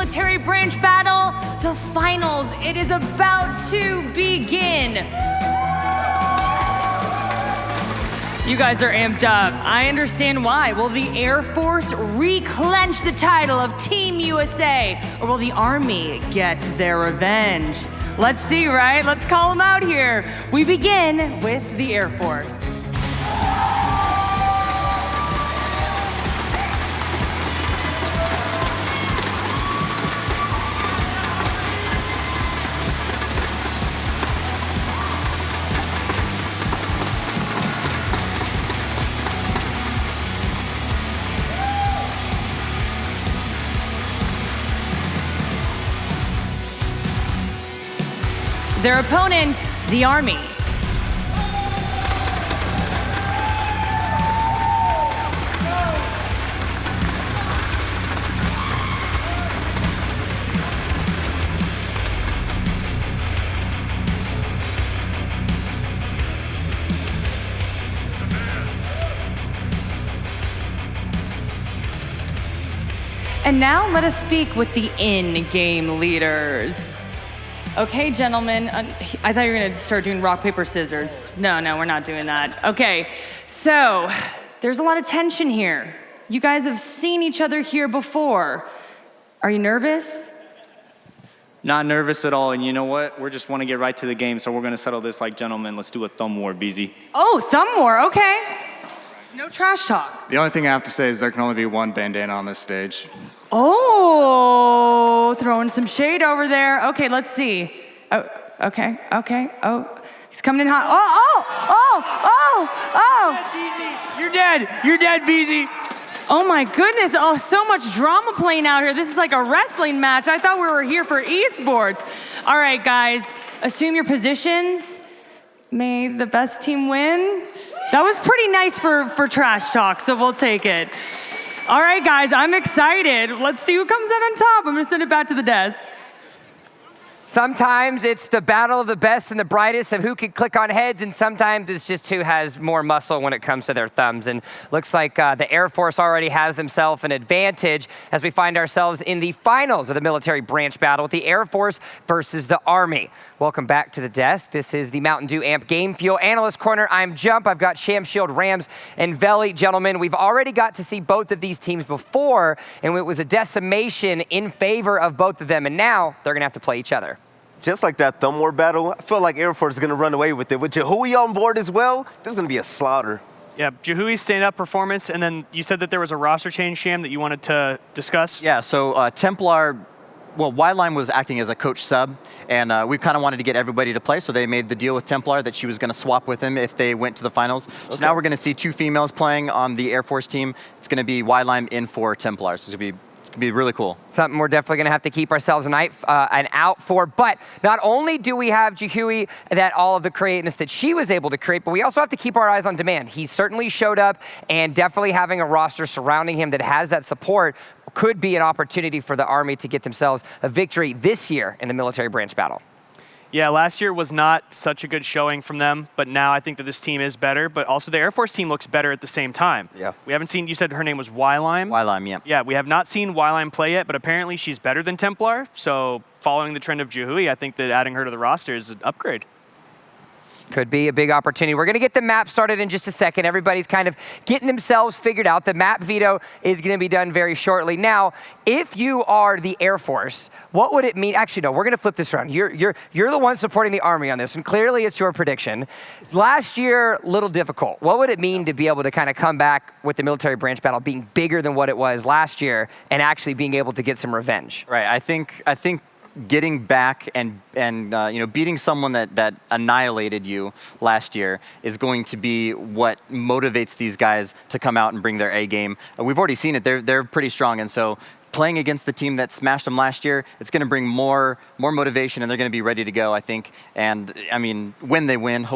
military branch battle, the finals. It is about to begin. You guys are amped up. I understand why. Will the Air Force reclench the title of Team USA, or will the Army get their revenge? Let's see, right? Let's call them out here. We begin with the Air Force. Their opponent, the Army. And now let us speak with the in-game leaders. Okay, gentlemen, I thought you were gonna start doing rock, paper, scissors. No, we're not doing that. Okay, so there's a lot of tension here. You guys have seen each other here before. Are you nervous? Not nervous at all, and you know what? We just want to get right to the game, so we're gonna settle this like gentlemen. Let's do a thumb war, BZ. Oh, thumb war, okay. No trash talk. The only thing I have to say is there can only be one bandana on this stage. Oh, throwing some shade over there. Okay, let's see. Oh, okay. Oh, he's coming in hot. BZ, you're dead. You're dead, BZ. Oh my goodness. Oh, so much drama playing out here. This is like a wrestling match. I thought we were here for esports. All right, guys, assume your positions. May the best team win. That was pretty nice for trash talk, so we'll take it. All right, guys, I'm excited. Let's see who comes out on top. I'm gonna send it back to the desk. Sometimes it's the battle of the best and the brightest of who can click on heads, and sometimes it's just who has more muscle when it comes to their thumbs. And looks like the Air Force already has themselves an advantage as we find ourselves in the finals of the military branch battle with the Air Force versus the Army. Welcome back to the desk. This is the Mountain Dew Amp Game Fuel Analyst Corner. I'm Jump. I've got Sham Shield, Rams, and Veli. Gentlemen, we've already got to see both of these teams before, and it was a decimation in favor of both of them, and now they're gonna have to play each other. Just like that thumb war battle, I feel like Air Force is going to run away with it. With Jahui on board as well, this is going to be a slaughter. Yeah, Jahui's stand-up performance, and then you said that there was a roster change, Sham, that you wanted to discuss? Yeah, so Templar, well, Y-Line was acting as a coach sub, and we kind of wanted to get everybody to play, so they made the deal with Templar that she was going to swap with him if they went to the finals. So now we're going to see two females playing on the Air Force team. It's going to be Y-Line in for Templar, so it's going to be really cool. Something we're definitely going to have to keep ourselves an out for. But not only do we have Jahui, that all of the creativeness that she was able to create, but we also have to keep our eyes on Demand. He certainly showed up, and definitely having a roster surrounding him that has that support could be an opportunity for the Army to get themselves a victory this year in the military branch battle. Yeah, last year was not such a good showing from them, but now I think that this team is better, but also the Air Force team looks better at the same time. Yeah. We haven't seen, you said her name was Y-Lime? Y-Lime, yeah. Yeah, we have not seen Y-Lime play yet, but apparently she's better than Templar, so following the trend of Jahui, I think that adding her to the roster is an upgrade. Could be a big opportunity. We're going to get the map started in just a second. Everybody's kind of getting themselves figured out. The map veto is going to be done very shortly. Now, if you are the Air Force, what would it mean? Actually, no, we're going to flip this around. You're the one supporting the Army on this, and clearly it's your prediction. Last year, little difficult. What would it mean to be able to kind of come back with the military branch battle being bigger than what it was last year and actually being able to get some revenge? Right, I think getting back and beating someone that annihilated you last year is going to be what motivates these guys to come out and bring their A game. We've already seen it. They're pretty strong, and so playing against the team that smashed them last year, it's going to bring more motivation, and they're going to be ready to go, I think. And I mean, when they win,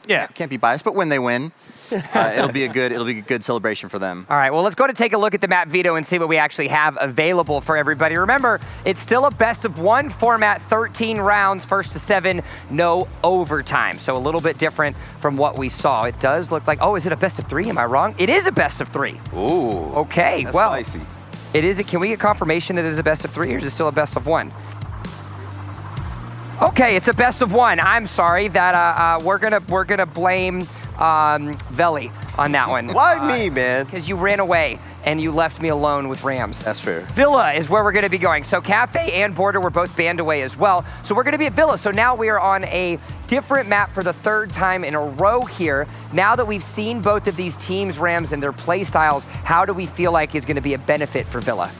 Yeah, can't be biased, but when they win, it'll be a good celebration for them. All right, well, let's go to take a look at the map veto and see what we actually have available for everybody. Remember, it's still a best-of-1 format, 13 rounds, first to 7, no overtime. So a little bit different from what we saw. It does look like, oh, is it a best-of-3? Am I wrong? It is a best-of-3. Ooh. Okay, that's well. spicy. It is. Can we get confirmation that it is a best of 3, or is it still a best of 1? Okay, it's a best of 1. I'm sorry that we're gonna blame Veli on that one. Why me, man? Because you ran away and you left me alone with Rams. That's fair. Villa is where we're going to be going. So Cafe and Border were both banned away as well. So we're going to be at Villa. So now we are on a different map for the 3rd time in a row here. Now that we've seen both of these teams, Rams, and their play styles, how do we feel like is going to be a benefit for Villa?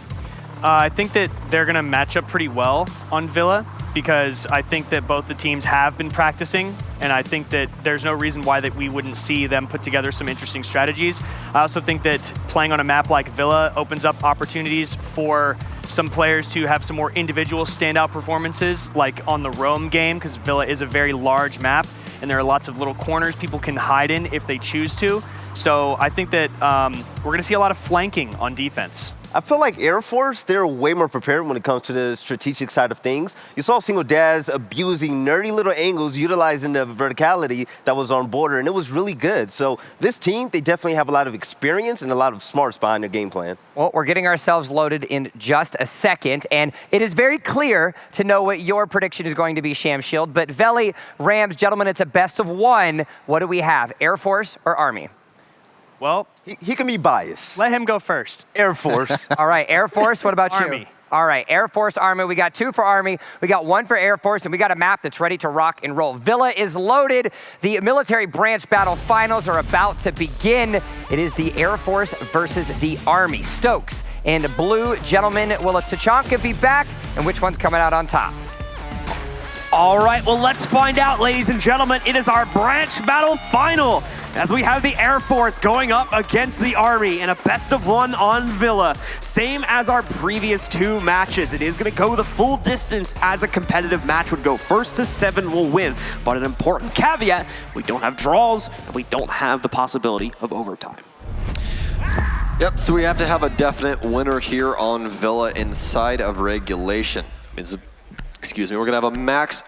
I think that they're going to match up pretty well on Villa, because I think that both the teams have been practicing, and I think that there's no reason why that we wouldn't see them put together some interesting strategies. I also think that playing on a map like Villa opens up opportunities for some players to have some more individual standout performances, like on the roam game, because Villa is a very large map, and there are lots of little corners people can hide in if they choose to. So I think that we're going to see a lot of flanking on defense. I feel like Air Force, they're way more prepared when it comes to the strategic side of things. You saw Single Daz abusing nerdy little angles, utilizing the verticality that was on Border, and it was really good. So this team, they definitely have a lot of experience and a lot of smarts behind their game plan. Well, we're getting ourselves loaded in just a second, and it is very clear to know what your prediction is going to be, Sham Shield. But Veli, Rams, gentlemen, it's a best of 1. What do we have, Air Force or Army? Well, he can be biased. Let him go first. Air Force. All right, Air Force, what about Army. you? All right, Air Force, Army. We got 2 for Army. We got 1 for Air Force, and we got a map that's ready to rock and roll. Villa is loaded. The military branch battle finals are about to begin. It is the Air Force versus the Army. Stokes and blue, gentlemen, will a Tachanka be back? And which one's coming out on top? All right, well, let's find out, ladies and gentlemen. It is our branch battle final, as we have the Air Force going up against the Army in a best of 1 on Villa. Same as our previous 2 matches. It is going to go the full distance as a competitive match would go. 1st to 7 will win, but an important caveat, we don't have draws and we don't have the possibility of overtime. Yep, so we have to have a definite winner here on Villa inside of regulation. Excuse me, we're gonna have a max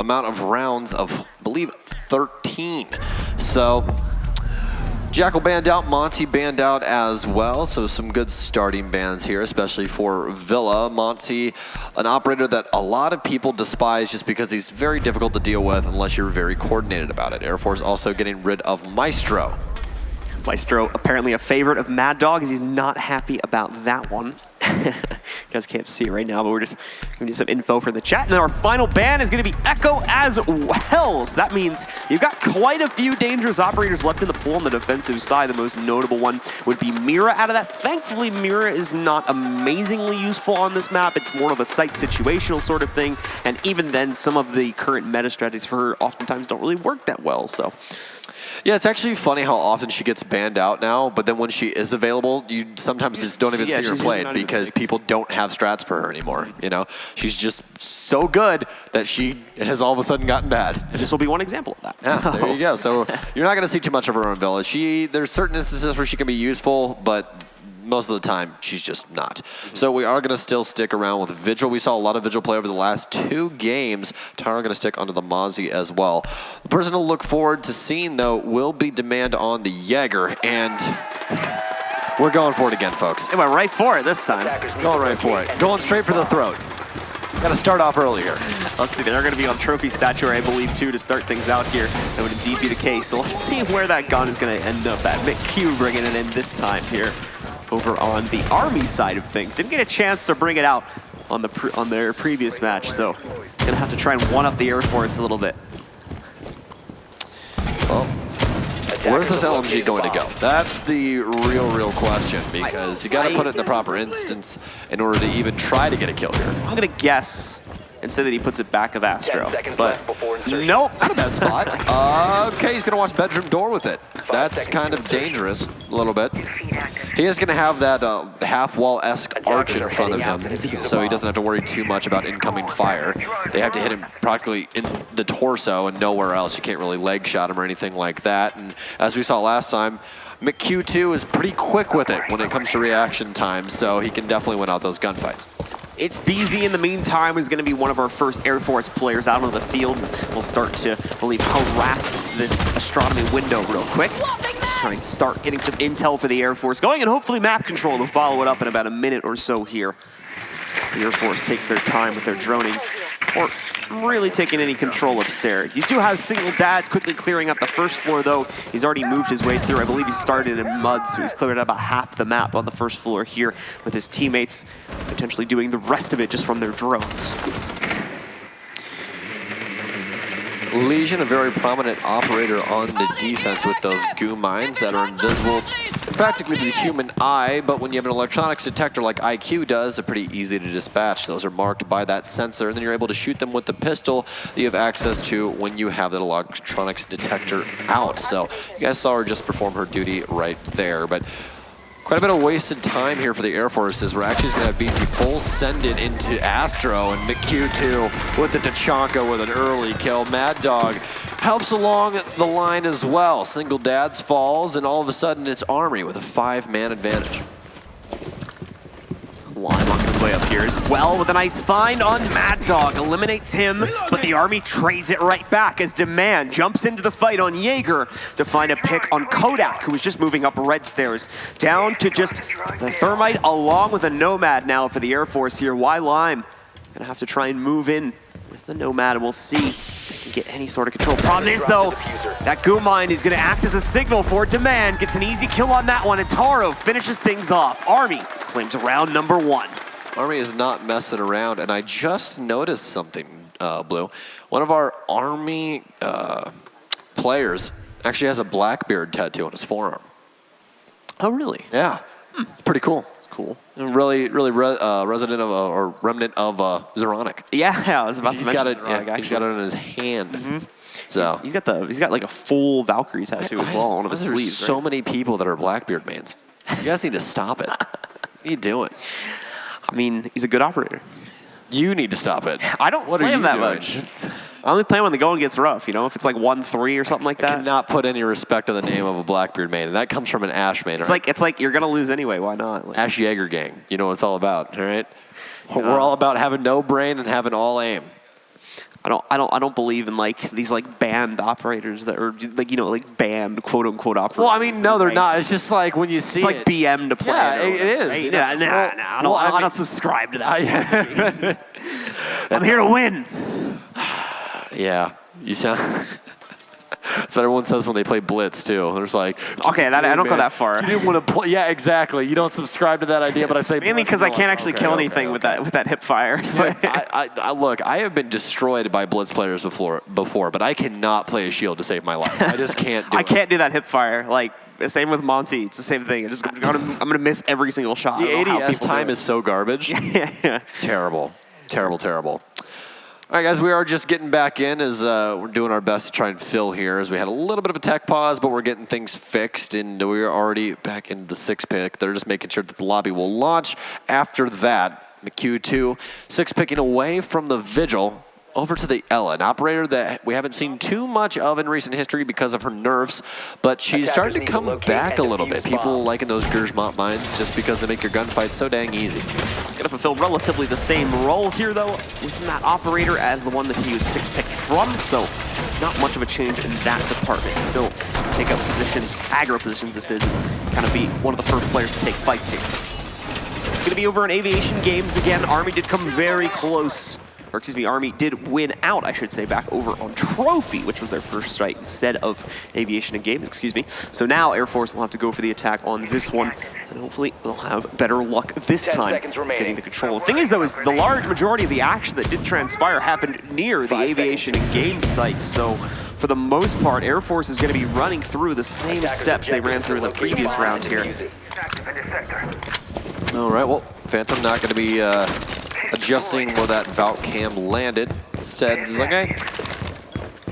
amount of rounds of, I believe, 13. So Jackal banned out, Monty banned out as well, so some good starting bans here, especially for Villa. Monty, an operator that a lot of people despise just because he's very difficult to deal with unless you're very coordinated about it. Air Force also getting rid of Maestro. Maestro, apparently a favorite of Mad Dog, as he's not happy about that one. You guys can't see it right now, but we're just going to get some info for the chat. And then our final ban is going to be Echo as well. So that means you've got quite a few dangerous operators left in the pool on the defensive side. The most notable one would be Mira out of that. Thankfully, Mira is not amazingly useful on this map. It's more of a site situational sort of thing. And even then, some of the current meta strategies for her oftentimes don't really work that well. So yeah, it's actually funny how often she gets banned out now, but then when she is available, you sometimes just don't even see her played because people don't have strats for her anymore, you know? She's just so good that she has all of a sudden gotten bad. And this will be one example of that. Yeah, there you go. So you're not going to see too much of her on Villa. There's certain instances where she can be useful, but most of the time, she's just not. So we are going to still stick around with Vigil. We saw a lot of Vigil play over the last 2 games. Tara going to stick onto the Mozzie as well. The person to look forward to seeing, though, will be Demand on the Jaeger. And we're going for it again, folks. They went right for it this time. Going right for it. Going straight for the throat. Got to start off earlier. Let's see, they're going to be on Trophy Statuary, I believe, too, to start things out here. That would indeed be the case. So let's see where that gun is going to end up at. McQ bringing it in this time here. Over on the Army side of things. Didn't get a chance to bring it out on their previous match, so gonna have to try and one-up the Air Force a little bit. Well, where's this LMG going to go? That's the real question, because you gotta put it in the proper instance in order to even try to get a kill here. I'm gonna guess and say that he puts it back of Astro, but nope, not a bad spot. Okay, he's gonna watch bedroom door with it. That's kind of dangerous, a little bit. He is gonna have that half-wall-esque arch in front of him, so he doesn't have to worry too much about incoming fire. They have to hit him practically in the torso and nowhere else. You can't really leg shot him or anything like that. And as we saw last time, McQ2 is pretty quick with it when it comes to reaction time, so he can definitely win out those gunfights. It's BZ in the meantime, who's going to be one of our first Air Force players out on the field. We'll start to, I believe, harass this astronomy window real quick. try and start getting some intel for the Air Force going, and hopefully map control to follow it up in about a minute or so here. As the Air Force takes their time with their droning before really taking any control upstairs. You do have Single Dad's quickly clearing up the first floor, though. He's already moved his way through. I believe he started in mud, so he's cleared about half the map on the first floor here with his teammates potentially doing the rest of it just from their drones. Legion, a very prominent operator on the defense with those goo mines that are invisible practically to the human eye, but when you have an electronics detector like IQ does, they're pretty easy to dispatch. Those are marked by that sensor, and then you're able to shoot them with the pistol that you have access to when you have that electronics detector out. So you guys saw her just perform her duty right there, but quite a bit of wasted time here for the Air Forces. We're actually just going to have BC full send it into Astro, and McQ2 with the Tachanka with an early kill. Mad Dog helps along the line as well. Single Dads falls, and all of a sudden it's Army with a 5-man advantage. Lime on his way up here as well with a nice find on Mad Dog. Eliminates him, but the Army trades it right back as Demand jumps into the fight on Jaeger to find a pick on Kodak, who was just moving up red stairs. Down to just the Thermite along with a Nomad now for the Air Force here. Why Lime? Gonna have to try and move in with the Nomad, and we'll see if they can get any sort of control. Problem is, though, that Goo Mine is gonna act as a signal for Demand. Gets an easy kill on that one, and Taro finishes things off. Army claims round number 1. Army is not messing around, and I just noticed something, Blue. One of our Army players actually has a Blackbeard tattoo on his forearm. Oh, really? Yeah, it's pretty cool. It's cool. And really resident of, or remnant of Zeronic. Yeah, I was about to mention Zeronic, he's got it in his hand. Mm-hmm. So he's got like a full Valkyrie tattoo as well on one of his there's sleeves. so many people that are Blackbeard mains. You guys need to stop it. What are you doing? I mean, he's a good operator. You need to stop it. I don't play him that much. I only play him when the going gets rough, you know, if it's like 1-3 or something like that. I cannot put any respect on the name of a Blackbeard main, and that comes from an Ash main. It's like you're gonna lose anyway. Why not? Like, Ash Jaeger gang. You know what it's all about, all right? We're all about having no brain and having all aim. I don't believe in like these like banned operators that are like, you know, like banned quote unquote operators. Well, I mean, no, they're not. It's just like when you see it's like BM to play. Yeah, it is. Right? You know? I don't subscribe to that. I'm here to win. Yeah, you sound. That's what everyone says when they play Blitz too. There's like, okay, I don't go that far. You didn't want to play. Yeah, exactly. You don't subscribe to that idea, but I say mainly because I can't actually kill anything with that hip fire. I look, I have been destroyed by Blitz players before, but I cannot play a shield to save my life. I just can't do it. I can't do that hip fire. Like, same with I'm the same thing. I'm gonna miss every single shot. The ADS time is so garbage. Yeah. Terrible. All right, guys, we are just getting back in as we're doing our best to try and fill here as we had a little bit of a tech pause, but we're getting things fixed, and we're already back into the 6-pick. They're just making sure that the lobby will launch. After that, McQ2 6-picking away from the Vigil over to the Ella, an operator that we haven't seen too much of in recent history because of her nerfs, but she's starting to come back a little bit. People liking those Gershmont mines just because they make your gunfights so dang easy. He's gonna fulfill relatively the same role here, though, with that operator as the one that he was 6-picked from, so not much of a change in that department. Still take up positions, aggro positions this is, kind of be one of the first players to take fights here. So it's gonna be over in Aviation Games again. Army did come very close. Or excuse me, Army did win out, I should say, back over on Trophy, which was their first strike instead of Aviation and Games, excuse me. So now Air Force will have to go for the attack on this one, and hopefully they'll have better luck this time getting the control. The thing is, though, is the large majority of the action that did transpire happened near the Aviation and Games site, so for the most part, Air Force is going to be running through the same steps they ran through in the previous round here. All right, well, Phantom not going to be adjusting where that Valk cam landed. Instead, he's like, okay,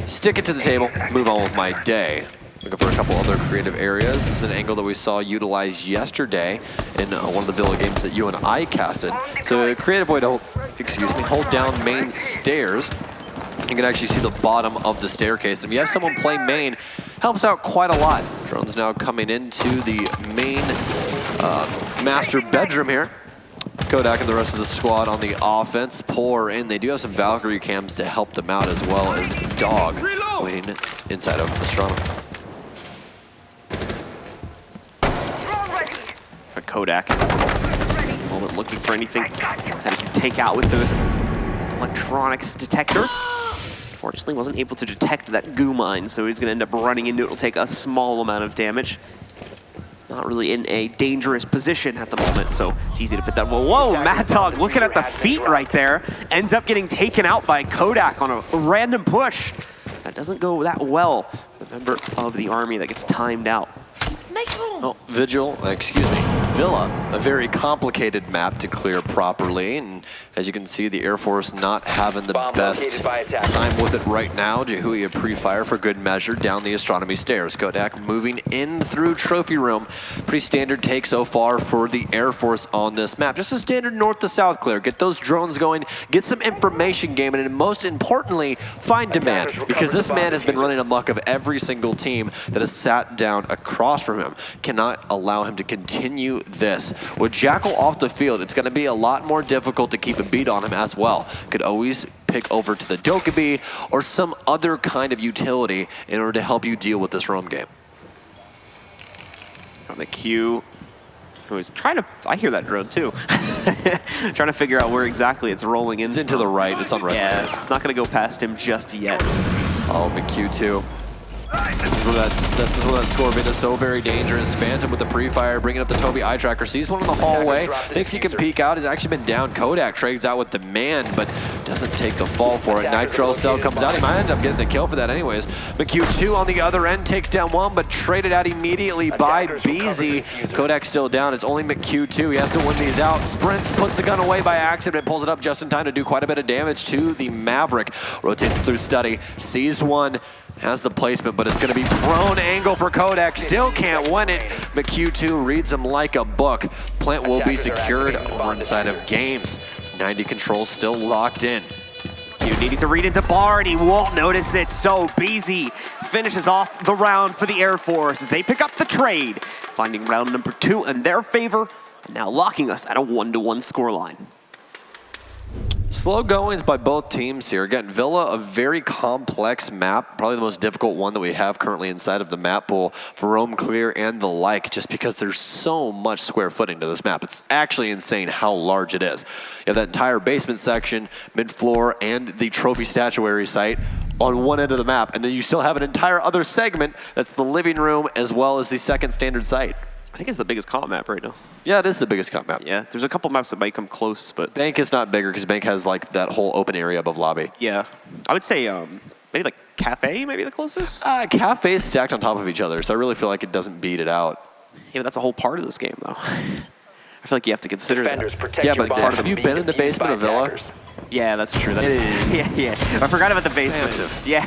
stick it to the table, move on with my day. Looking for a couple other creative areas. This is an angle that we saw utilized yesterday in one of the Villa games that you and I casted. So a creative way to, hold down main stairs. You can actually see the bottom of the staircase. And if you have someone play main, helps out quite a lot. Drone's now coming into the main master bedroom here. Kodak and the rest of the squad on the offense pour in. They do have some Valkyrie cams to help them out, as well as Dog waiting inside of Astronomer. Kodak. Moment looking for anything that he can take out with those electronics detector. Unfortunately, wasn't able to detect that goo mine, so he's going to end up running into it. It'll take a small amount of damage. Not really in a dangerous position at the moment, so it's easy to put that. Whoa, Mad Dog looking at the feet right there. Ends up getting taken out by Kodak on a random push. That doesn't go that well. The member of the army that gets timed out. Oh, Villa, a very complicated map to clear properly, and as you can see, the Air Force not having the best time with it right now. Jihui a pre-fire for good measure down the astronomy stairs. Kodak moving in through trophy room. Pretty standard take so far for the Air Force on this map. Just a standard north to south clear. Get those drones going, get some information gaming, and most importantly, find demand, because this man has been running amok of every single team that has sat down across from him. Cannot allow him to continue this. With Jackal off the field, it's going to be a lot more difficult to keep a beat on him as well. Could always pick over to the Dokkaebi or some other kind of utility in order to help you deal with this roam game. From the queue, who's trying to, I hear that drone too. Trying to figure out where exactly it's rolling in. It's into the right, it's on red Yeah, stairs. it's not going to go past him just yet. Oh, McHugh too. This is where that Scorpion is so very dangerous. Phantom with the pre-fire, bringing up the Toby eye tracker. Sees one in the hallway, thinks he can peek out. He's actually been down. Kodak trades out with demand, but doesn't take the fall for it. Nitro still comes out. He might end up getting the kill for that anyways. McHugh 2 on the other end takes down one, but traded out immediately by BZ. Kodak still down. It's only McHugh 2. He has to win these out. Sprint puts the gun away by accident, pulls it up just in time to do quite a bit of damage to the Maverick. Rotates through study, sees one. Has the placement, but it's going to be prone angle for Kodak. Still can't win it. McHugh2 reads him like a book. Plant will be secured over inside of games. 90 control still locked in. You needing to read into bar, and he won't notice it. So BZ finishes off the round for the Air Force as they pick up the trade, finding round number 2 in their favor, and now locking us at a 1-1 scoreline. Slow goings by both teams here. Again, Villa, a very complex map, probably the most difficult one that we have currently inside of the map pool for roam clear and the like, just because there's so much square footing to this map. It's actually insane how large it is. You have that entire basement section, mid-floor, and the trophy statuary site on one end of the map, and then you still have an entire other segment that's the living room as well as the second standard site. I think it's the biggest comp map right now. Yeah, it is the biggest comp map. Yeah, there's a couple maps that might come close, but... Bank is not bigger because Bank has like that whole open area above lobby. Yeah. I would say maybe like Cafe, maybe the closest? Cafe is stacked on top of each other, so I really feel like it doesn't beat it out. Yeah, but that's a whole part of this game, though. I feel like you have to consider that. Yeah, but have you been in the basement of Villa? Yeah, that's true. That is. Yeah. I forgot about the basement. Yeah.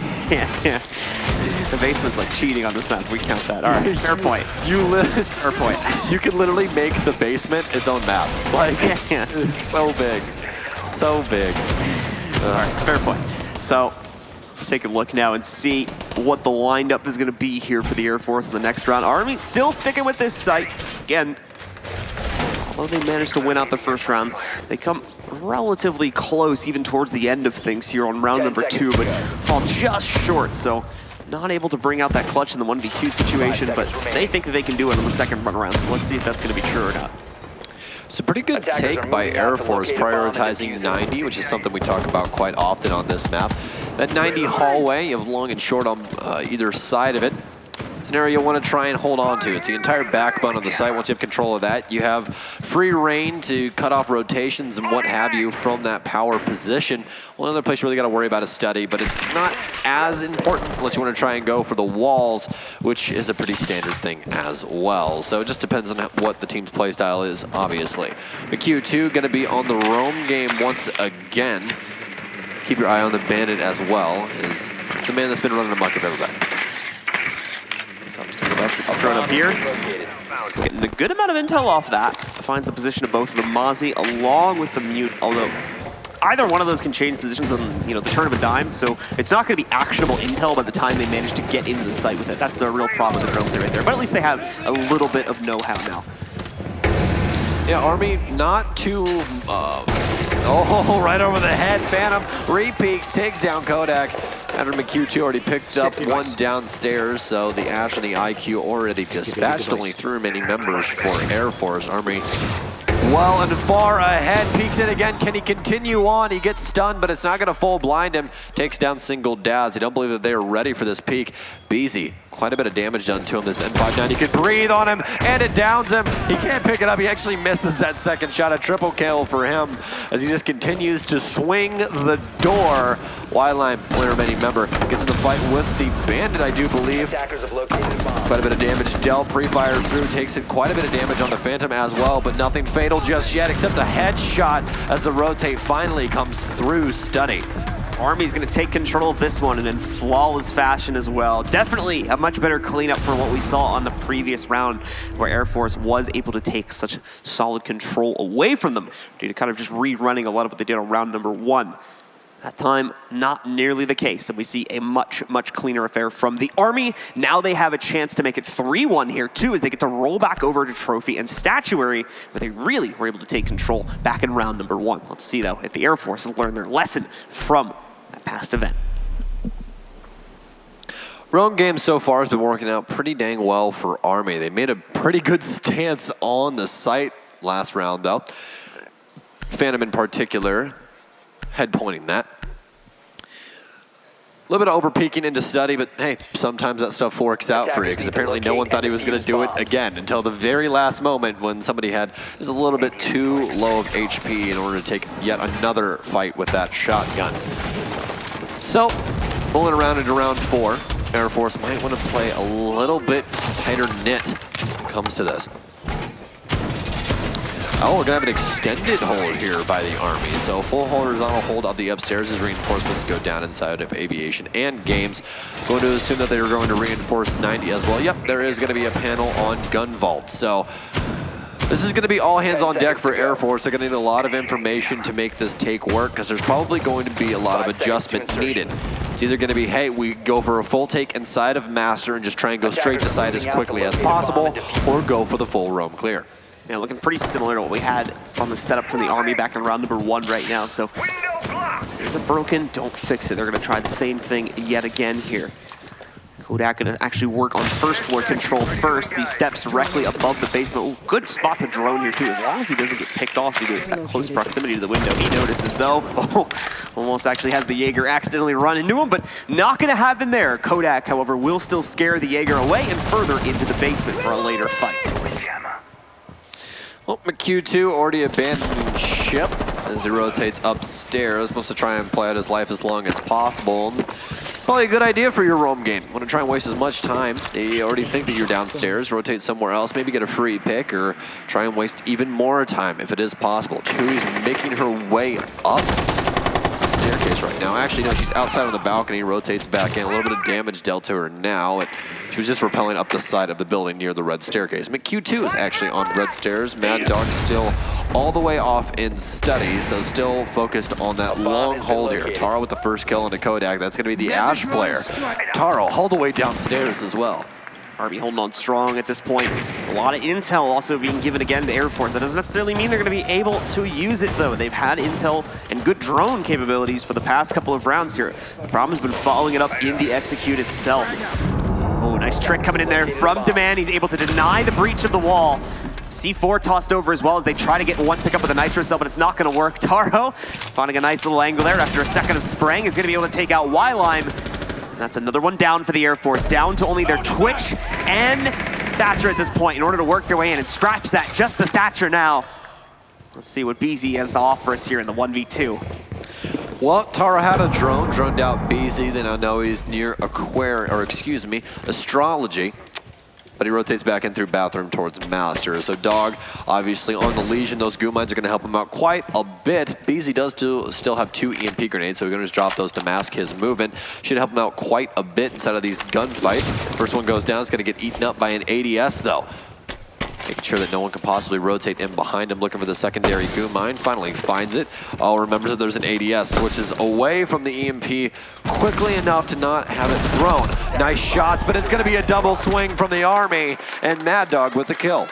The basement's like cheating on this map. We count that. All right, fair point. Fair point. You can literally make the basement its own map. Like, it's so big. So big. All right, fair point. So let's take a look now and see what the windup is going to be here for the Air Force in the next round. Army still sticking with this site. Again, although they managed to win out the first round, they come relatively close even towards the end of things here on round number 2, but fall just short. So not able to bring out that clutch in the 1v2 situation, but they think that they can do it on the second run around. So let's see if that's going to be true or not. It's a pretty good take by Air Force, prioritizing 90, which is something we talk about quite often on this map. That 90 hallway, you have long and short on either side of it. It's an area you'll want to try and hold on to. It's the entire backbone of the site. Once you have control of that, you have free reign to cut off rotations and what have you from that power position. One other place you really got to worry about is study, but it's not as important unless you want to try and go for the walls, which is a pretty standard thing as well. So it just depends on what the team's playstyle is, obviously. McHugh2 going to be on the roam game once again. Keep your eye on the Bandit as well. It's a man that's been running amok of everybody. Single that's gets thrown up here. He's getting a good amount of intel off that. Finds the position of both of the Mozzie along with the Mute, although either one of those can change positions on the turn of a dime, so it's not going to be actionable intel by the time they manage to get into the site with it. That's the real problem with the drone play right there. But at least they have a little bit of know-how now. Yeah, Army not too... right over the head. Phantom re-peeks, takes down Kodak. Adder McQ2 already picked up one downstairs, so the Ash and the IQ already dispatched. Only 3 remaining members for Air Force. Army well and far ahead, peeks in again. Can he continue on? He gets stunned, but it's not going to full blind him. Takes down single dads. I don't believe that they are ready for this peak. Beezy, quite a bit of damage done to him. This N59, he can breathe on him, and it downs him. He can't pick it up. He actually misses that second shot. A triple kill for him as he just continues to swing the door. Y-Line, only remaining member, gets in the fight with the Bandit, I do believe. Quite a bit of damage dealt. Pre-fires through, takes it quite a bit of damage on the Phantom as well, but nothing fatal just yet except the headshot as the rotate finally comes through Stunny. Army's going to take control of this one and in flawless fashion as well. Definitely a much better cleanup for what we saw on the previous round, where Air Force was able to take such solid control away from them due to kind of just rerunning a lot of what they did on round number 1. That time, not nearly the case, and we see a much, much cleaner affair from the Army. Now they have a chance to make it 3-1 here, too, as they get to roll back over to Trophy and Statuary, where they really were able to take control back in round number 1. Let's see, though, if the Air Force has learned their lesson from that past event. Roam game so far has been working out pretty dang well for Army. They made a pretty good stance on the site last round, though. Phantom in particular, head pointing that. A little bit of over-peeking into Study, but hey, sometimes that stuff works out for you, because apparently no one thought he was going to do it again until the very last moment when somebody had just a little bit too low of HP in order to take yet another fight with that shotgun. So, rolling around into round 4, Air Force might want to play a little bit tighter knit when it comes to this. Oh, we're going to have an extended hold here by the Army. So full horizontal hold of the upstairs as reinforcements go down inside of Aviation and Games. Going to assume that they are going to reinforce 90 as well. Yep, there is going to be a panel on Gun Vault. So this is going to be all hands on deck for Air Force. They're going to need a lot of information to make this take work, because there's probably going to be a lot of adjustment needed. It's either going to be, hey, we go for a full take inside of Master and just try and go straight to side as quickly as possible, or go for the full roam clear. Yeah, looking pretty similar to what we had on the setup from the Army back in round number 1 right now. So, is it broken? Don't fix it. They're going to try the same thing yet again here. Kodak going to actually work on first floor control first. These steps directly above the basement. Ooh, good spot to drone here too, as long as he doesn't get picked off due to that close proximity to the window. He notices though, almost actually has the Jaeger accidentally run into him, but not going to happen there. Kodak, however, will still scare the Jaeger away and further into the basement for a later fight. Well, McQ2 already abandoning ship as he rotates upstairs. Wants to try and play out his life as long as possible. Probably a good idea for your roam game. Want to try and waste as much time. You already think that you're downstairs, rotate somewhere else, maybe get a free pick, or try and waste even more time if it is possible. Chewy's making her way up the staircase right now. Actually, no, she's outside on the balcony, rotates back in. A little bit of damage dealt to her now. She was just rappelling up the side of the building near the red staircase. McQ2 is actually on red stairs. Mad Dog still all the way off in Study, so still focused on that long hold here. Taro with the first kill into Kodak. That's going to be the Ash player. Taro all the way downstairs as well. Army holding on strong at this point. A lot of intel also being given again to Air Force. That doesn't necessarily mean they're going to be able to use it, though. They've had intel and good drone capabilities for the past couple of rounds here. The problem has been following it up in the execute itself. Oh, nice trick coming in there from Demand. He's able to deny the breach of the wall. C4 tossed over as well as they try to get one pickup with a nitro cell, but it's not going to work. Taro finding a nice little angle there after a second of spraying is going to be able to take out Y-Line. That's another one down for the Air Force, down to only their Twitch and Thatcher at this point in order to work their way in and scratch that, just the Thatcher now. Let's see what BZ has to offer us here in the 1v2. Well, Tara had a drone, droned out BZ, then I know he's near Astrology. But he rotates back in through bathroom towards Master. So Dog, obviously on the Legion, those goo mines are going to help him out quite a bit. BZ does still have 2 EMP grenades, so we're going to just drop those to mask his movement. Should help him out quite a bit inside of these gunfights. First one goes down, it's going to get eaten up by an ADS though. Making sure that no one can possibly rotate in behind him, looking for the secondary goo mine. Finally finds it. Oh, remembers that there's an ADS, switches away from the EMP quickly enough to not have it thrown. Nice shots, but it's going to be a double swing from the Army, and Mad Dog with the kill.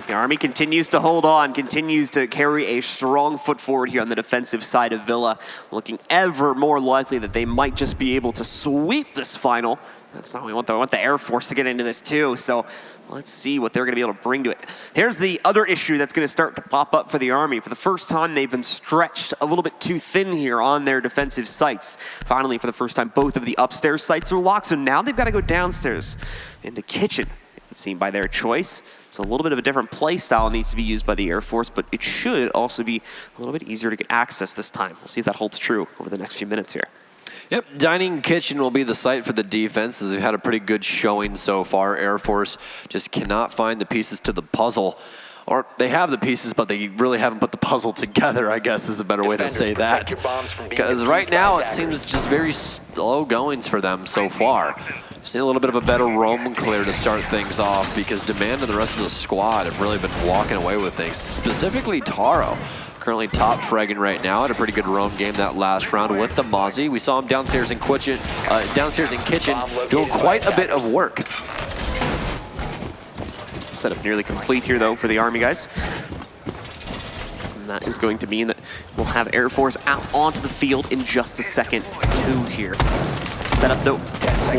The Army continues to hold on, continues to carry a strong foot forward here on the defensive side of Villa, looking ever more likely that they might just be able to sweep this final. That's not what we want. I want the Air Force to get into this too, so let's see what they're going to be able to bring to it. Here's the other issue that's going to start to pop up for the Army. For the first time, they've been stretched a little bit too thin here on their defensive sites. Finally, for the first time, both of the upstairs sites are locked, so now they've got to go downstairs into kitchen, it seemed by their choice. So a little bit of a different play style needs to be used by the Air Force, but it should also be a little bit easier to get access this time. We'll see if that holds true over the next few minutes here. Yep, dining kitchen will be the site for the defense, as they've had a pretty good showing so far. Air Force just cannot find the pieces to the puzzle. Or they have the pieces, but they really haven't put the puzzle together, I guess is a better way to say that. Because right now it seems just very slow goings for them so far. Just need a little bit of a better roam and clear to start things off, because Demand and the rest of the squad have really been walking away with things, specifically Taro. Currently top fragging right now. Had a pretty good roam game that last round with the Mozzie. We saw him downstairs in kitchen, doing quite a bit of work. Setup nearly complete here though for the Army guys. And that is going to mean that we'll have Air Force out onto the field in just a second. 2 here. Setup though,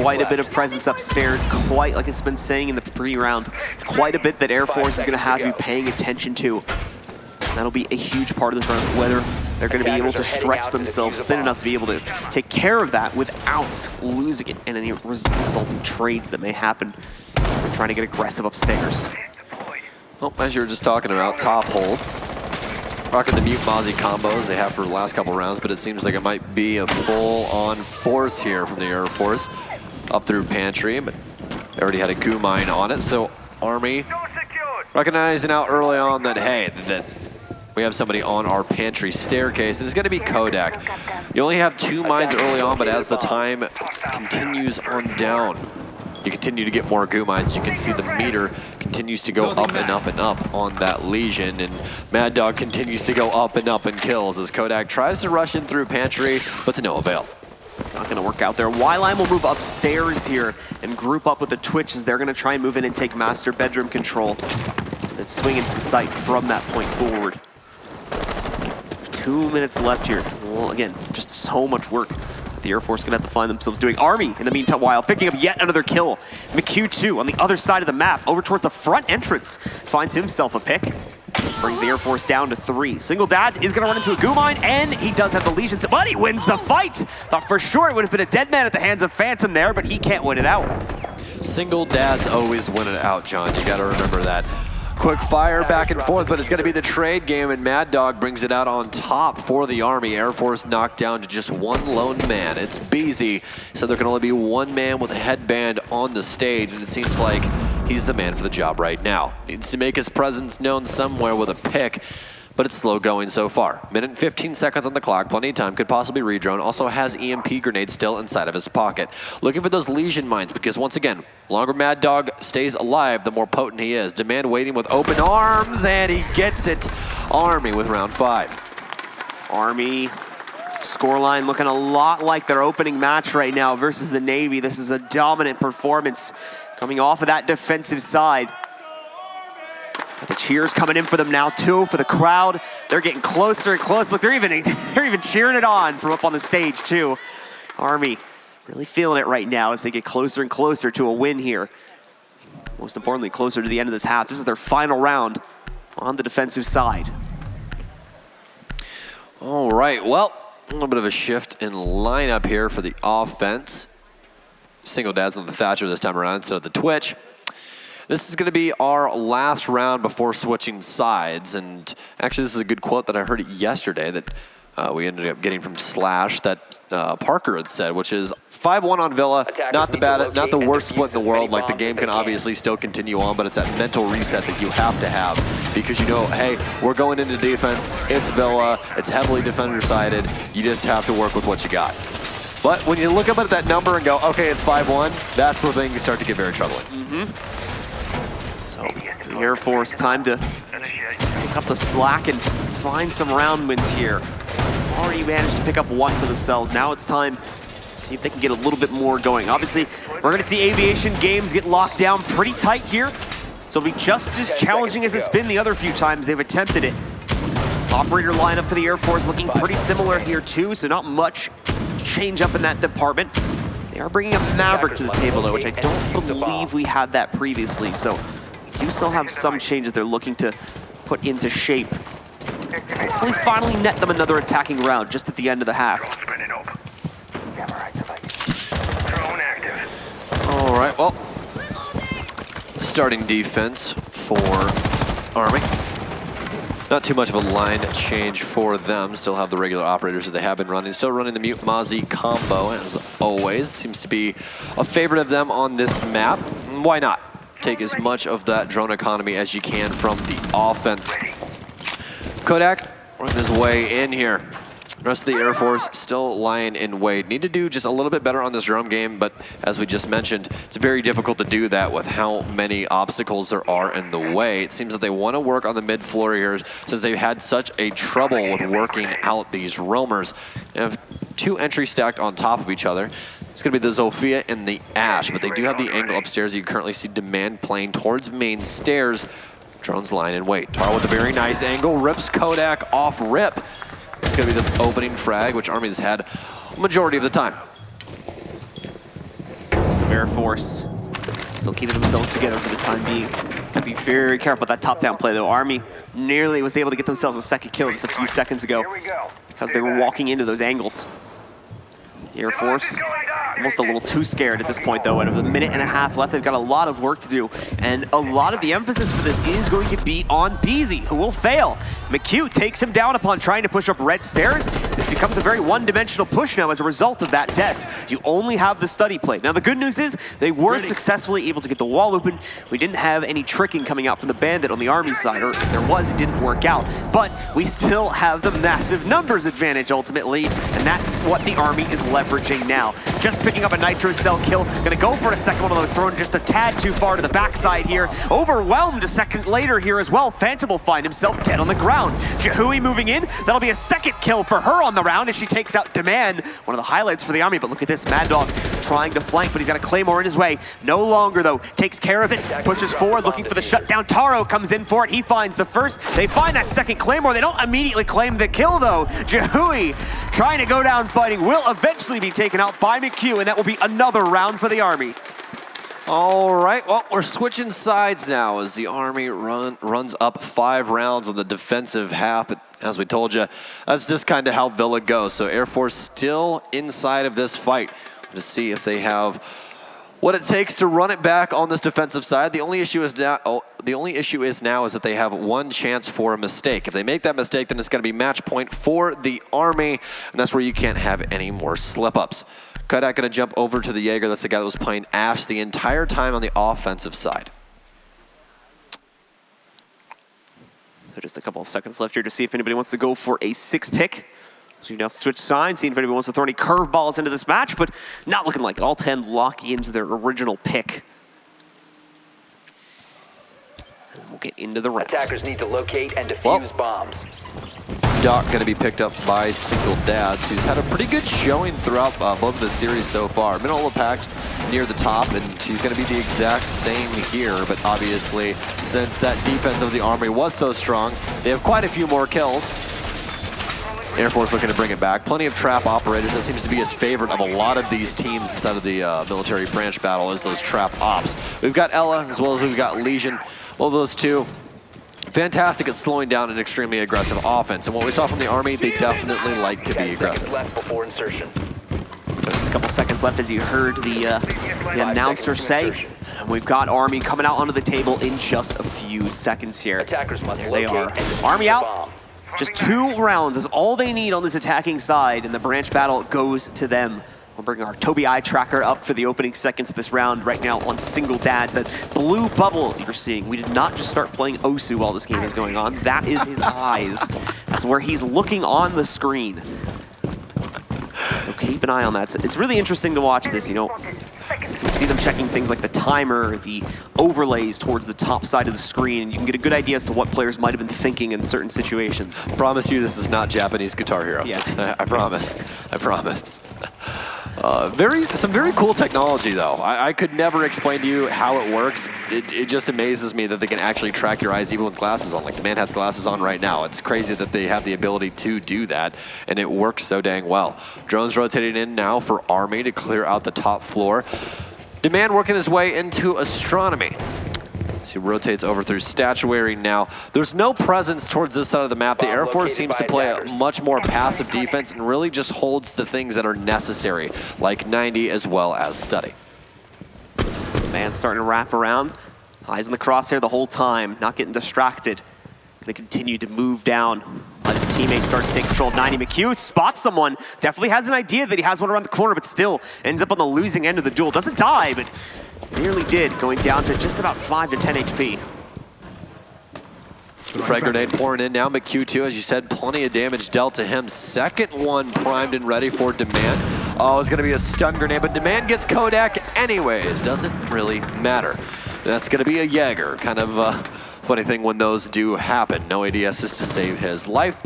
quite a bit of presence upstairs, quite like it's been saying in the pre-round. Quite a bit that Air Force is going to have you paying attention to. That'll be a huge part of this round, whether they're going to be able to stretch themselves thin enough to be able to take care of that without losing it and any resulting trades that may happen. They're trying to get aggressive upstairs. Well, as you were just talking about, top hold. Rocking the mute Mozzie combos they have for the last couple rounds, but it seems like it might be a full-on force here from the Air Force. Up through pantry, but they already had a goo mine on it, so Army recognizing out early on that, hey, that we have somebody on our pantry staircase, and it's going to be Kodak. You only have 2 mines early on, but as the time continues on down, you continue to get more goo mines. You can see the meter continues to go up and up and up on that Legion, and Mad Dog continues to go up and up in kills as Kodak tries to rush in through pantry, but to no avail. Not going to work out there. Wildline will move upstairs here and group up with the Twitch as they're going to try and move in and take master bedroom control. And swing into the site from that point forward. 2 minutes left here. Well, again, just so much work that the Air Force is going to have to find themselves doing. Army, in the meantime, while picking up yet another kill. McHugh2 on the other side of the map, over towards the front entrance, finds himself a pick. Brings the Air Force down to 3. Single Dads is going to run into a goo mine, and he does have the Legion, but he wins the fight. Thought for sure it would have been a dead man at the hands of Phantom there, but he can't win it out. Single Dads always win it out, John. You got to remember that. Quick fire back and forth, but it's going to be the trade game, and Mad Dog brings it out on top for the Army. Air Force knocked down to just 1 lone man. It's Beezy, so there can only be 1 man with a headband on the stage, and it seems like he's the man for the job right now. Needs to make his presence known somewhere with a pick, but it's slow going so far. Minute and 15 seconds on the clock, plenty of time, could possibly redrone. Also has EMP grenades still inside of his pocket. Looking for those Legion mines, because once again, longer Mad Dog stays alive, the more potent he is. Demand waiting with open arms, and he gets it. Army with round 5. Army scoreline looking a lot like their opening match right now versus the Navy. This is a dominant performance coming off of that defensive side. The cheers coming in for them now too, for the crowd. They're getting closer and closer. Look, they're even cheering it on from up on the stage too. Army really feeling it right now as they get closer and closer to a win here. Most importantly, closer to the end of this half. This is their final round on the defensive side. All right, well, a little bit of a shift in lineup here for the offense. Single Dads on the Thatcher this time around instead of the Twitch. This is going to be our last round before switching sides, and actually this is a good quote that I heard yesterday that we ended up getting from Slash that Parker had said, which is 5-1 on Villa, not the worst split in the world. Like, the game can obviously still continue on, but it's that mental reset that you have to have, because you know, hey, we're going into defense, it's Villa, it's heavily defender-sided, you just have to work with what you got. But when you look up at that number and go, okay, it's 5-1, that's where things start to get very troubling. So the Air Force time to pick up the slack and find some round wins here. They've already managed to pick up 1 for themselves. Now it's time to see if they can get a little bit more going. Obviously, we're going to see Aviation Games get locked down pretty tight here. So it'll be just as challenging as it's been the other few times they've attempted it. Operator lineup for the Air Force looking pretty similar here too, so not much change up in that department. They are bringing a Maverick to the table though, which I don't believe we had that previously, so we do still have some changes they're looking to put into shape. Hopefully finally net them another attacking round just at the end of the half. All right, well, starting defense for Army. Not too much of a line change for them. Still have the regular operators that they have been running. Still running the Mute Mozzie combo, as always. Seems to be a favorite of them on this map. Why not? Take as much of that drone economy as you can from the offense. Kodak working his way in here. The rest of the Air Force still lying in wait. Need to do just a little bit better on this drone game, but as we just mentioned, it's very difficult to do that with how many obstacles there are in the way. It seems that they want to work on the mid floor here since they've had such a trouble with working out these roamers. They have two entries stacked on top of each other. It's going to be the Zofia and the Ash, but they do have the angle upstairs. You currently see Demand playing towards main stairs. Drones lying in wait. Tar with a very nice angle, rips Kodak off rip. It's going to be the opening frag, which Army has had a majority of the time. It's the Air Force still keeping themselves together for the time being. Gotta be very careful with that top-down play, though. Army nearly was able to get themselves a second kill just a few seconds ago because they were walking into those angles. The Air Force almost a little too scared at this point, though. And with a minute and a half left, they've got a lot of work to do. And a lot of the emphasis for this is going to be on Beezy, who will fail. McHugh takes him down upon trying to push up red stairs. This becomes a very one-dimensional push now as a result of that death. You only have the study plate. Now, the good news is they were successfully able to get the wall open. We didn't have any tricking coming out from the Bandit on the Army side, or if there was, it didn't work out. But we still have the massive numbers advantage, ultimately, and that's what the Army is leveraging now. Just picking up a Nitro Cell kill. Gonna go for a second one, although thrown just a tad too far to the backside here. Overwhelmed a second later here as well. Phantom will find himself dead on the ground. Jahui moving in. That'll be a second kill for her on the round as she takes out Demand. One of the highlights for the Army, but look at this. Mad Dog trying to flank, but he's got a Claymore in his way. No longer, though. Takes care of it. Pushes forward, looking for the shutdown. Taro comes in for it. He finds the first. They find that second Claymore. They don't immediately claim the kill, though. Jahui trying to go down fighting will eventually be taken out by McHugh, and that will be another round for the Army. All right, well, we're switching sides now as the Army runs up 5 rounds on the defensive half. But as we told you, that's just kind of how Villa goes. So Air Force still inside of this fight to see if they have what it takes to run it back on this defensive side. The only issue is now is that they have one chance for a mistake. If they make that mistake, then it's going to be match point for the Army, and that's where you can't have any more slip-ups. Kodak going to jump over to the Jaeger. That's the guy that was playing Ash the entire time on the offensive side. So just a couple of seconds left here to see if anybody wants to go for a 6-pick. So you now switch sides, seeing if anybody wants to throw any curveballs into this match, but not looking like it. All 10 lock into their original pick. And we'll get into the round. Attackers need to locate and defuse bombs. Doc going to be picked up by Single Dads, who's had a pretty good showing throughout both of the series so far. Minola packed near the top, and he's going to be the exact same here, but obviously, since that defense of the Army was so strong, they have quite a few more kills. Air Force looking to bring it back. Plenty of trap operators. That seems to be his favorite of a lot of these teams inside of the military branch battle is those trap ops. We've got Ella, as well as we've got Legion. All those two fantastic at slowing down an extremely aggressive offense. And what we saw from the Army, they definitely like to be aggressive. Left before insertion. So just a couple seconds left as you heard the announcer say. And we've got Army coming out onto the table in just a few seconds here. Attackers must There they are. locate and defuse Army the out. bomb. Just 2 rounds is all they need on this attacking side, and the branch battle goes to them. We'll bring our Tobii Eye Tracker up for the opening seconds of this round right now on Single Dads. That blue bubble you're seeing, we did not just start playing Osu while this game is going on. That is his eyes. That's where he's looking on the screen. So keep an eye on that. It's really interesting to watch this, you know. You see them checking things like the timer, the overlays towards the top side of the screen, and you can get a good idea as to what players might have been thinking in certain situations. Promise you this is not Japanese Guitar Hero. Yes. I promise. I promise. Some very cool technology, though. I could never explain to you how it works. It just amazes me that they can actually track your eyes even with glasses on. Like the man has glasses on right now. It's crazy that they have the ability to do that, and it works so dang well. Drones rotating in now for Army to clear out the top floor. Demand working his way into Astronomy. As he rotates over through Statuary now. There's no presence towards this side of the map. The Air Force seems to play a much more passive defense and really just holds the things that are necessary, like 90 as well as Study. Man starting to wrap around. Eyes in the crosshair the whole time, not getting distracted. Gonna continue to move down. Let his teammates start to take control of 90. McHugh spots someone, definitely has an idea that he has one around the corner, but still ends up on the losing end of the duel. Doesn't die, but nearly did, going down to just about 5 to 10 HP. Frag grenade pouring in now. McHugh too, as you said, plenty of damage dealt to him. Second one primed and ready for Demand. Oh, it's gonna be a stun grenade, but Demand gets Kodak anyways. Doesn't really matter. That's gonna be a Jaeger. Kind of a funny thing when those do happen. No ADSs to save his life.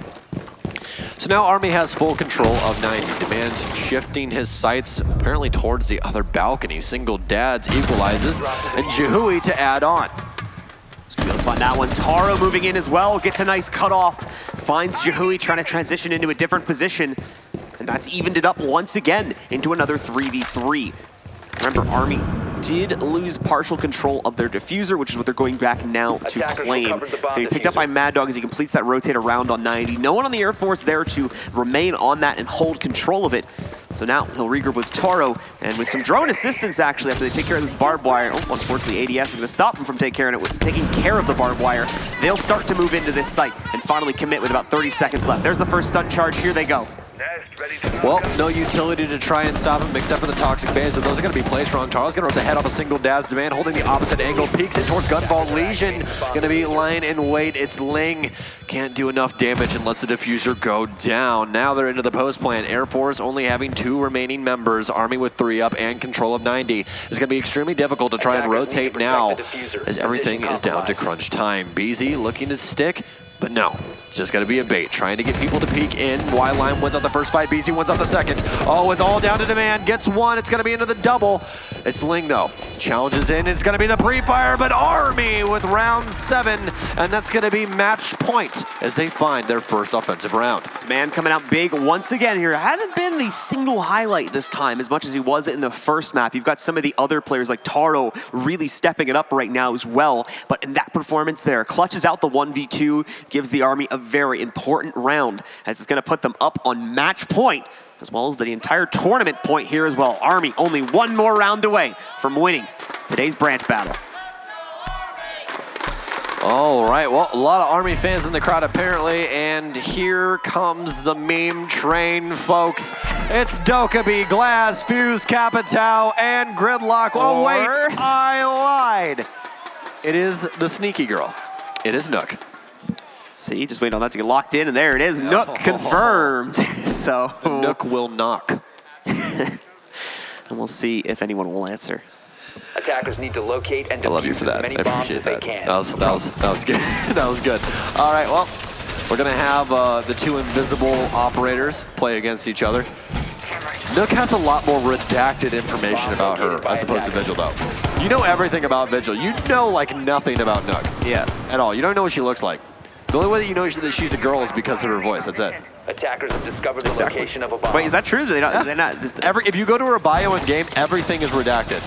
So now Army has full control of 90. Demand shifting his sights apparently towards the other balcony. Single dads equalizes, and Jahui to add on. It's gonna be able to find that one. Taro moving in as well, gets a nice cutoff. Finds Jahui trying to transition into a different position. And that's evened it up once again into another 3v3. Remember, Army did lose partial control of their diffuser, which is what they're going back now to claim. It's going to be picked up by Mad Dog as he completes that rotate around on 90. No one on the Air Force there to remain on that and hold control of it. So now he'll regroup with Taro, and with some drone assistance, actually, after they take care of this barbed wire. Oh, unfortunately, ADS is going to stop him from taking care of the barbed wire. They'll start to move into this site and finally commit with about 30 seconds left. There's the first stun charge. Here they go. Well, no utility to try and stop him except for the toxic bands, but those are going to be placed wrong. Charles going to rip the head off a single Daz. Demand holding the opposite angle, peeks in towards Gunball Legion. Going to be lying in wait. It's Ling. Can't do enough damage and lets the diffuser go down. Now they're into the post plan. Air Force only having 2 remaining members. Army with 3 up and control of 90. It's going to be extremely difficult to try and rotate now as everything is down to crunch time. BZ looking to stick, but no. It's just going to be a bait, trying to get people to peek in. Y-Line wins out the first fight, BZ wins out the second. Oh, it's all down to Demand, gets one, it's going to be into the double. It's Ling though, challenges in, it's going to be the pre-fire, but Army with round 7, and that's going to be match point as they find their first offensive round. Man coming out big once again here. Hasn't been the single highlight this time as much as he was in the first map. You've got some of the other players like Taro really stepping it up right now as well, but in that performance there, clutches out the 1v2, gives the Army a very important round as it's going to put them up on match point as well as the entire tournament point here as well. Army only one more round away from winning today's branch battle. All right, well, a lot of Army fans in the crowd apparently, and here comes the meme train, folks. It's Dokkaebi, Glass, Fuse, Capitao, and Gridlock. Oh, wait, I lied. It is the sneaky girl. It is Nook. See, just waiting on that to get locked in, and there it is. Nook confirmed. So Nook will knock. And we'll see if anyone will answer. Attackers need to locate and I love you for that. I appreciate that. That was good. That was good. All right, well, we're gonna have the 2 invisible operators play against each other. Nook has a lot more redacted information about her as opposed to Vigil, though. You know everything about Vigil. You know like nothing about Nook. Yeah. At all. You don't know what she looks like. The only way that you know that she's a girl is because of her voice. That's it. Attackers have discovered the location of a bomb. Wait, is that true? They're not. If you go to her bio in game, everything is redacted.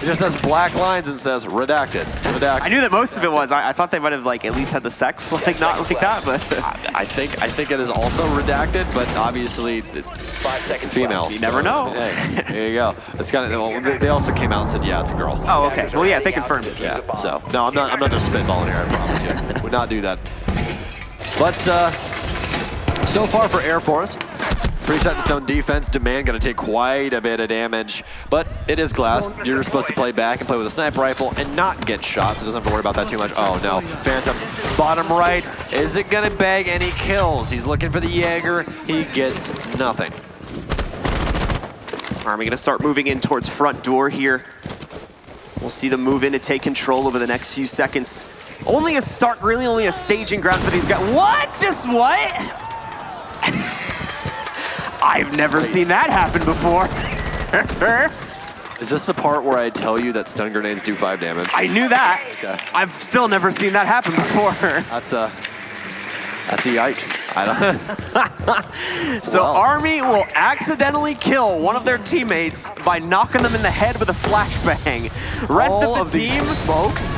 It just has black lines and says redacted. Redacted. I knew that most of it was. I thought they might have like at least had the sex like not like that, but I think it is also redacted, but obviously it's a female. You never know. Hey, there you go. It's kind of. Well, they also came out and said, yeah, it's a girl. Oh, okay. Well, yeah, they confirmed it. Yeah. So no, I'm not just spitballing here. I promise you. Would not do that. But so far for Air Force, pretty set in stone defense. Demand going to take quite a bit of damage, but it is Glass. You're supposed to play back and play with a sniper rifle and not get shot, so doesn't have to worry about that too much. Oh no, Phantom, bottom right. Is it going to bag any kills? He's looking for the Jaeger. He gets nothing. Army going to start moving in towards front door here. We'll see them move in to take control over the next few seconds. Only a start, really only a staging ground for these guys. What? Just what? I've never seen that happen before. Is this the part where I tell you that stun grenades do 5 damage? I knew that. Okay. I've still never seen that happen before. That's a yikes. I don't. So Army will accidentally kill one of their teammates by knocking them in the head with a flashbang. Rest All of the team, smokes.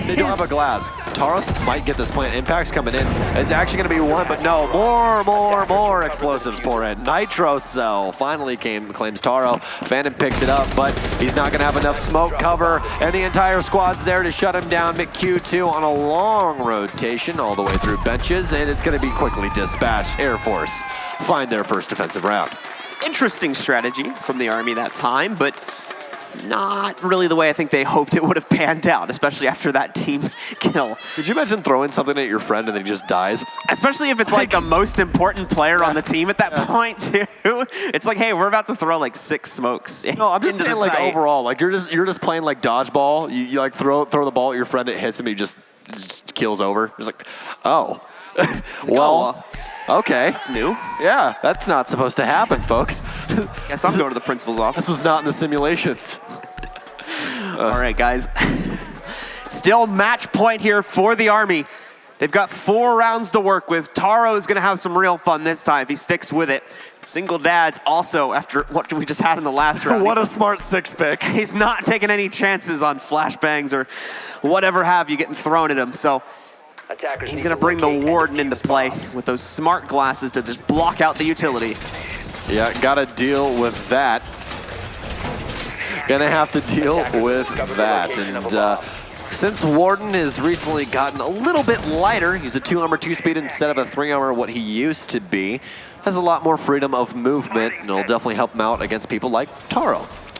They don't have a glass. Taros might get this plant. Impact's coming in. It's actually going to be one, but no. More explosives pour in. Nitro Cell finally claims Taro. Phantom picks it up, but he's not going to have enough smoke cover, and the entire squad's there to shut him down. McQ2 on a long rotation all the way through benches, and it's going to be quickly dispatched. Air Force find their first defensive round. interesting strategy from the Army that time, but not really the way I think they hoped it would have panned out, especially after that team kill. Could you imagine throwing something at your friend and then he just dies? Especially if it's like the most important player on the team at that point, too. It's like, hey, we're about to throw like 6 smokes. No, I'm just saying like overall, like you're just playing like dodgeball. You like throw the ball at your friend, it hits him, he just kills over. It's like, oh, well. Okay. That's new. Yeah, that's not supposed to happen, folks. Guess I'm going to the principal's office. This was not in the simulations. All right, guys. Still match point here for the Army. They've got 4 rounds to work with. Taro is going to have some real fun this time if he sticks with it. Single Dads also, after what we just had in the last round. What a smart 6 pick. He's not taking any chances on flashbangs or whatever have you getting thrown at him. So he's going to bring the Warden into play with those smart glasses to just block out the utility. Yeah, got to deal with that. Gonna have to deal with that. And since Warden has recently gotten a little bit lighter, he's a 2 armor 2 speed instead of a 3 armor what he used to be, has a lot more freedom of movement, and it'll definitely help him out against people like Taro,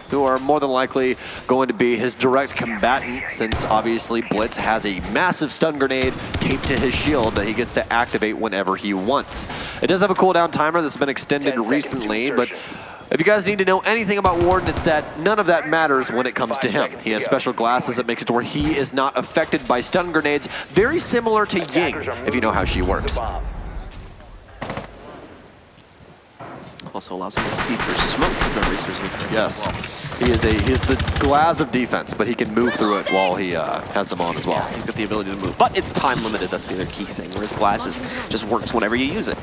who are more than likely going to be his direct combatant, since obviously Blitz has a massive stun grenade taped to his shield that he gets to activate whenever he wants. It does have a cooldown timer that's been extended recently, but if you guys need to know anything about Warden, it's that none of that matters when it comes to him. He has special glasses that makes it to where he is not affected by stun grenades, very similar to Ying, if you know how she works. Also allows him to see through smoke. Yes. He is the glass of defense, but he can move through it while he has them on as well. Yeah, he's got the ability to move, but it's time limited. That's the other key thing, where his glasses just works whenever you use it.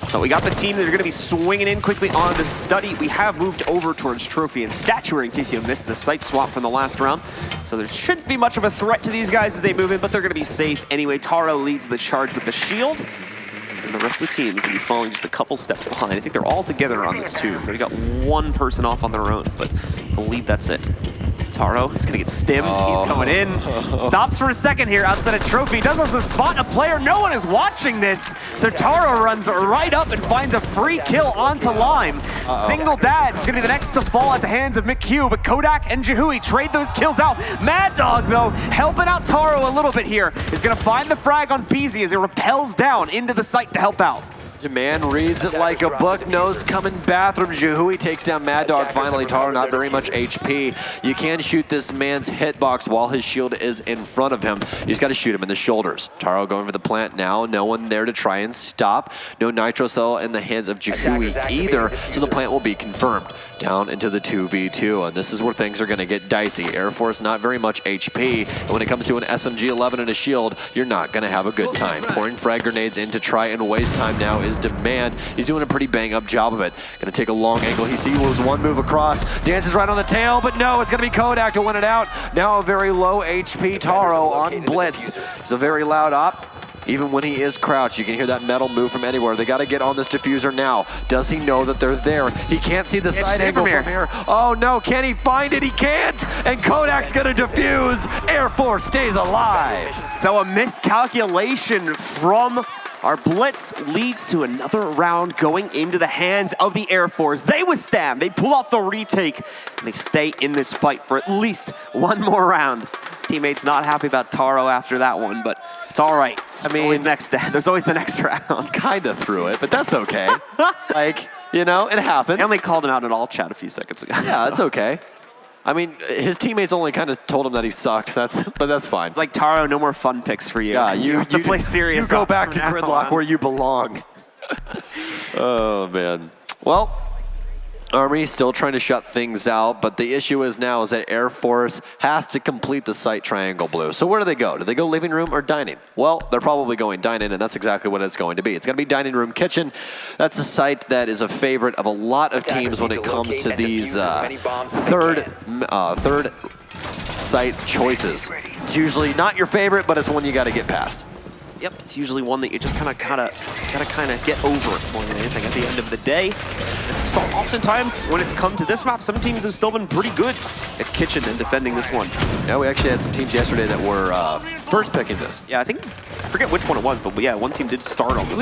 So we got the team that are going to be swinging in quickly on the study. We have moved over towards Trophy and Statuary in case you missed the site swap from the last round. So there shouldn't be much of a threat to these guys as they move in, but they're going to be safe anyway. Taro leads the charge with the shield, and the rest of the team is going to be falling just a couple steps behind. I think they're all together on this too. They've got 1 person off on their own, but I believe that's it. Taro is going to get stimmed. He's coming in. Stops for a second here outside of Trophy. Does also spot a player. No one is watching this. So Taro runs right up and finds a free kill onto Lime. Single Dad is going to be the next to fall at the hands of McHugh, but Kodak and Jahui trade those kills out. Mad Dog, though, helping out Taro a little bit here, is going to find the frag on Beezy as it rappels down into the site to help out. Demand reads it like a book. Nose coming bathroom. Jahui takes down Mad Dog finally. Taro not very much HP. You can shoot this man's hitbox while his shield is in front of him. You just got to shoot him in the shoulders. Taro going for the plant now. No one there to try and stop. No Nitro Cell in the hands of Jahui either, so the plant will be confirmed. Down into the 2v2, and this is where things are going to get dicey. Air Force not very much HP, and when it comes to an SMG-11 and a shield, you're not going to have a good time. Pouring frag grenades in to try and waste time now is Demand. He's doing a pretty bang-up job of it. Going to take a long angle. He sees one move across, dances right on the tail, but no, it's going to be Kodak to win it out. Now a very low HP Taro on Blitz. It's a very loud op. Even when he is crouched, you can hear that metal move from anywhere. They got to get on this diffuser now. Does he know that they're there? He can't see the side angle from here. Oh no, can he find it? He can't! And Kodak's gonna defuse. Air Force stays alive. So a miscalculation from our Blitz leads to another round going into the hands of the Air Force. They withstand, they pull off the retake, and they stay in this fight for at least 1 more round. Teammates not happy about Taro after that one, but it's all right. I mean, there's always the next round. Kinda threw it, but that's okay. Like, you know, it happens. I only called him out in all chat a few seconds ago. Yeah, that's okay. I mean, his teammates only kind of told him that he sucked. But that's fine. It's like, Taro, no more fun picks for you. Yeah, you have to play serious. You go back to Gridlock where you belong. Oh man. Well, Army still trying to shut things out, but the issue is now is that Air Force has to complete the site triangle blue. So where do they go? Do they go living room or dining? Well, they're probably going dining, and that's exactly what it's going to be. It's going to be dining room kitchen. That's a site that is a favorite of a lot of teams when it comes to these third site choices. It's usually not your favorite, but it's one you got to get past. Yep, it's usually one that you just gotta kind of get over more than anything at the end of the day. So oftentimes when it's come to this map, some teams have still been pretty good at kitchen and defending this one. Yeah, we actually had some teams yesterday that were first picking this. Yeah, I forget which one it was, but yeah, one team did start on this.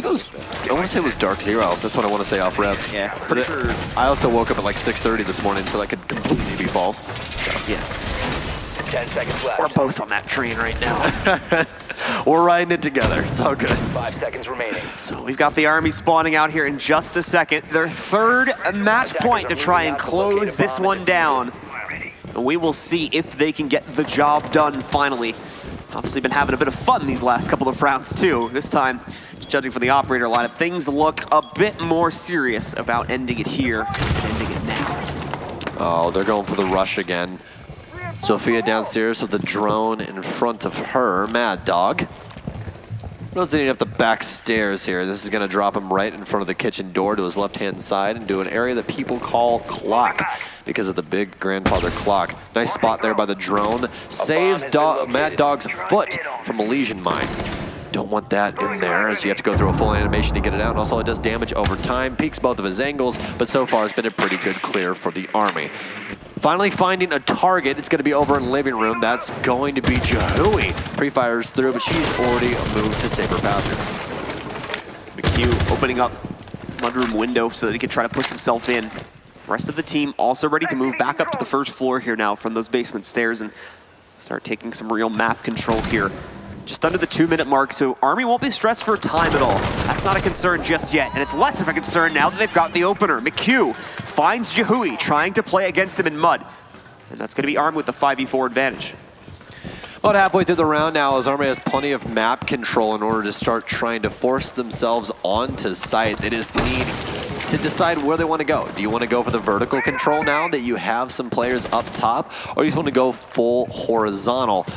I want to say it was Dark Zero. That's what I want to say off rev. Yeah, pretty sure. I also woke up at like 6:30 this morning, so that could completely be false. So yeah. 10 seconds left. We're both on that train right now. We're riding it together. It's all good. 5 seconds remaining. So we've got the Army spawning out here in just a second. Their third match point to try and close this one down. And we will see if they can get the job done finally. Obviously been having a bit of fun these last couple of rounds too. This time, judging from the operator lineup, things look a bit more serious about ending it here and ending it now. Oh, they're going for the rush again. Sophia downstairs with the drone in front of her. Mad Dog. Rotating up the back stairs here. This is going to drop him right in front of the kitchen door to his left-hand side into an area that people call clock because of the big grandfather clock. Nice spot there by the drone. Saves Mad Dog's foot from a lesion mine. Don't want that in there, as you have to go through a full animation to get it out. And also it does damage over time, peaks both of his angles, but so far it's been a pretty good clear for the Army. Finally finding a target. It's going to be over in the living room. That's going to be Jahui. Pre-fires through, but she's already moved to safer pasture. McHugh opening up mudroom window so that he can try to push himself in. Rest of the team also ready to move back up to the first floor here now from those basement stairs and start taking some real map control here. Just under the 2-minute mark, so Army won't be stressed for time at all. That's not a concern just yet, and it's less of a concern now that they've got the opener. McHugh finds Jahui trying to play against him in mud, and that's going to be Army with the 5v4 advantage. About halfway through the round now, as Army has plenty of map control in order to start trying to force themselves onto site. They just need to decide where they want to go. Do you want to go for the vertical control now that you have some players up top, or do you just want to go full horizontal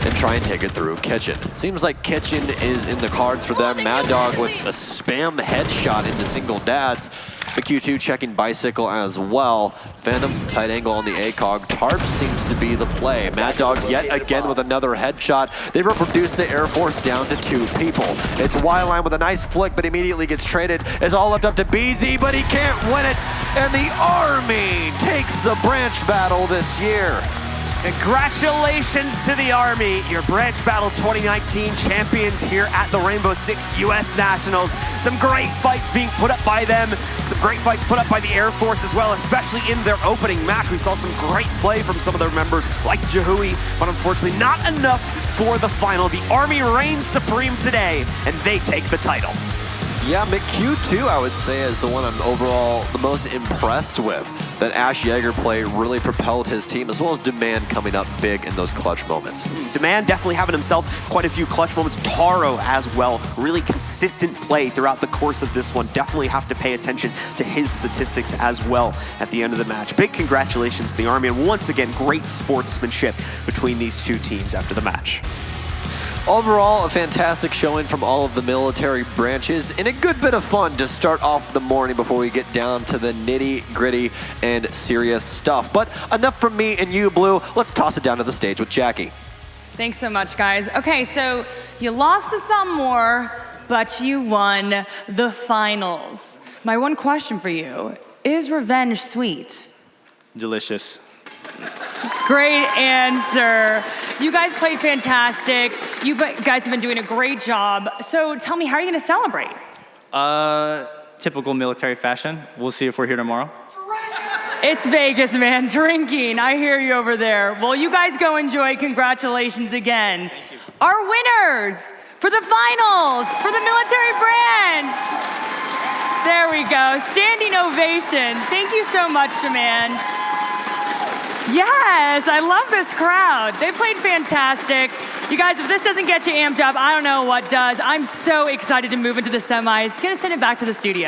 and try and take it through Kitchen? It seems like Kitchen is in the cards for them. Mad Dog with a spam headshot into single dads. The Q2 checking bicycle as well. Phantom tight angle on the ACOG. Tarp seems to be the play. Mad Dog yet again with another headshot. They've reduced the Air Force down to 2 people. It's Y-Line with a nice flick, but immediately gets traded. It's all left up to BZ, but he can't win it. And the Army takes the branch battle this year. Congratulations to the Army, your Branch Battle 2019 champions here at the Rainbow Six US Nationals. Some great fights being put up by them, some great fights put up by the Air Force as well, especially in their opening match. We saw some great play from some of their members like Jahui, but unfortunately not enough for the final. The Army reigns supreme today, and they take the title. Yeah, McHugh, I would say, is the one I'm overall the most impressed with. That Ash Yeager play really propelled his team, as well as Demand coming up big in those clutch moments. Demand definitely having himself quite a few clutch moments. Taro as well. Really consistent play throughout the course of this one. Definitely have to pay attention to his statistics as well at the end of the match. Big congratulations to the Army, and once again, great sportsmanship between these two teams after the match. Overall, a fantastic showing from all of the military branches and a good bit of fun to start off the morning before we get down to the nitty-gritty and serious stuff. But enough from me and you, Blue. Let's toss it down to the stage with Jackie. Thanks so much, guys. Okay, so you lost the Thumb War, but you won the finals. My one question for you, is revenge sweet? Delicious. Great answer. You guys played fantastic. You guys have been doing a great job. So tell me, how are you going to celebrate? Typical military fashion. We'll see if we're here tomorrow. It's Vegas, man. Drinking. I hear you over there. Well, you guys go enjoy. Congratulations again. Our winners for the finals for the military branch. There we go. Standing ovation. Thank you so much, Demand. Yes, I love this crowd. They played fantastic. You guys, if this doesn't get you amped up, I don't know what does. I'm so excited to move into the semis. Gonna send it back to the studio.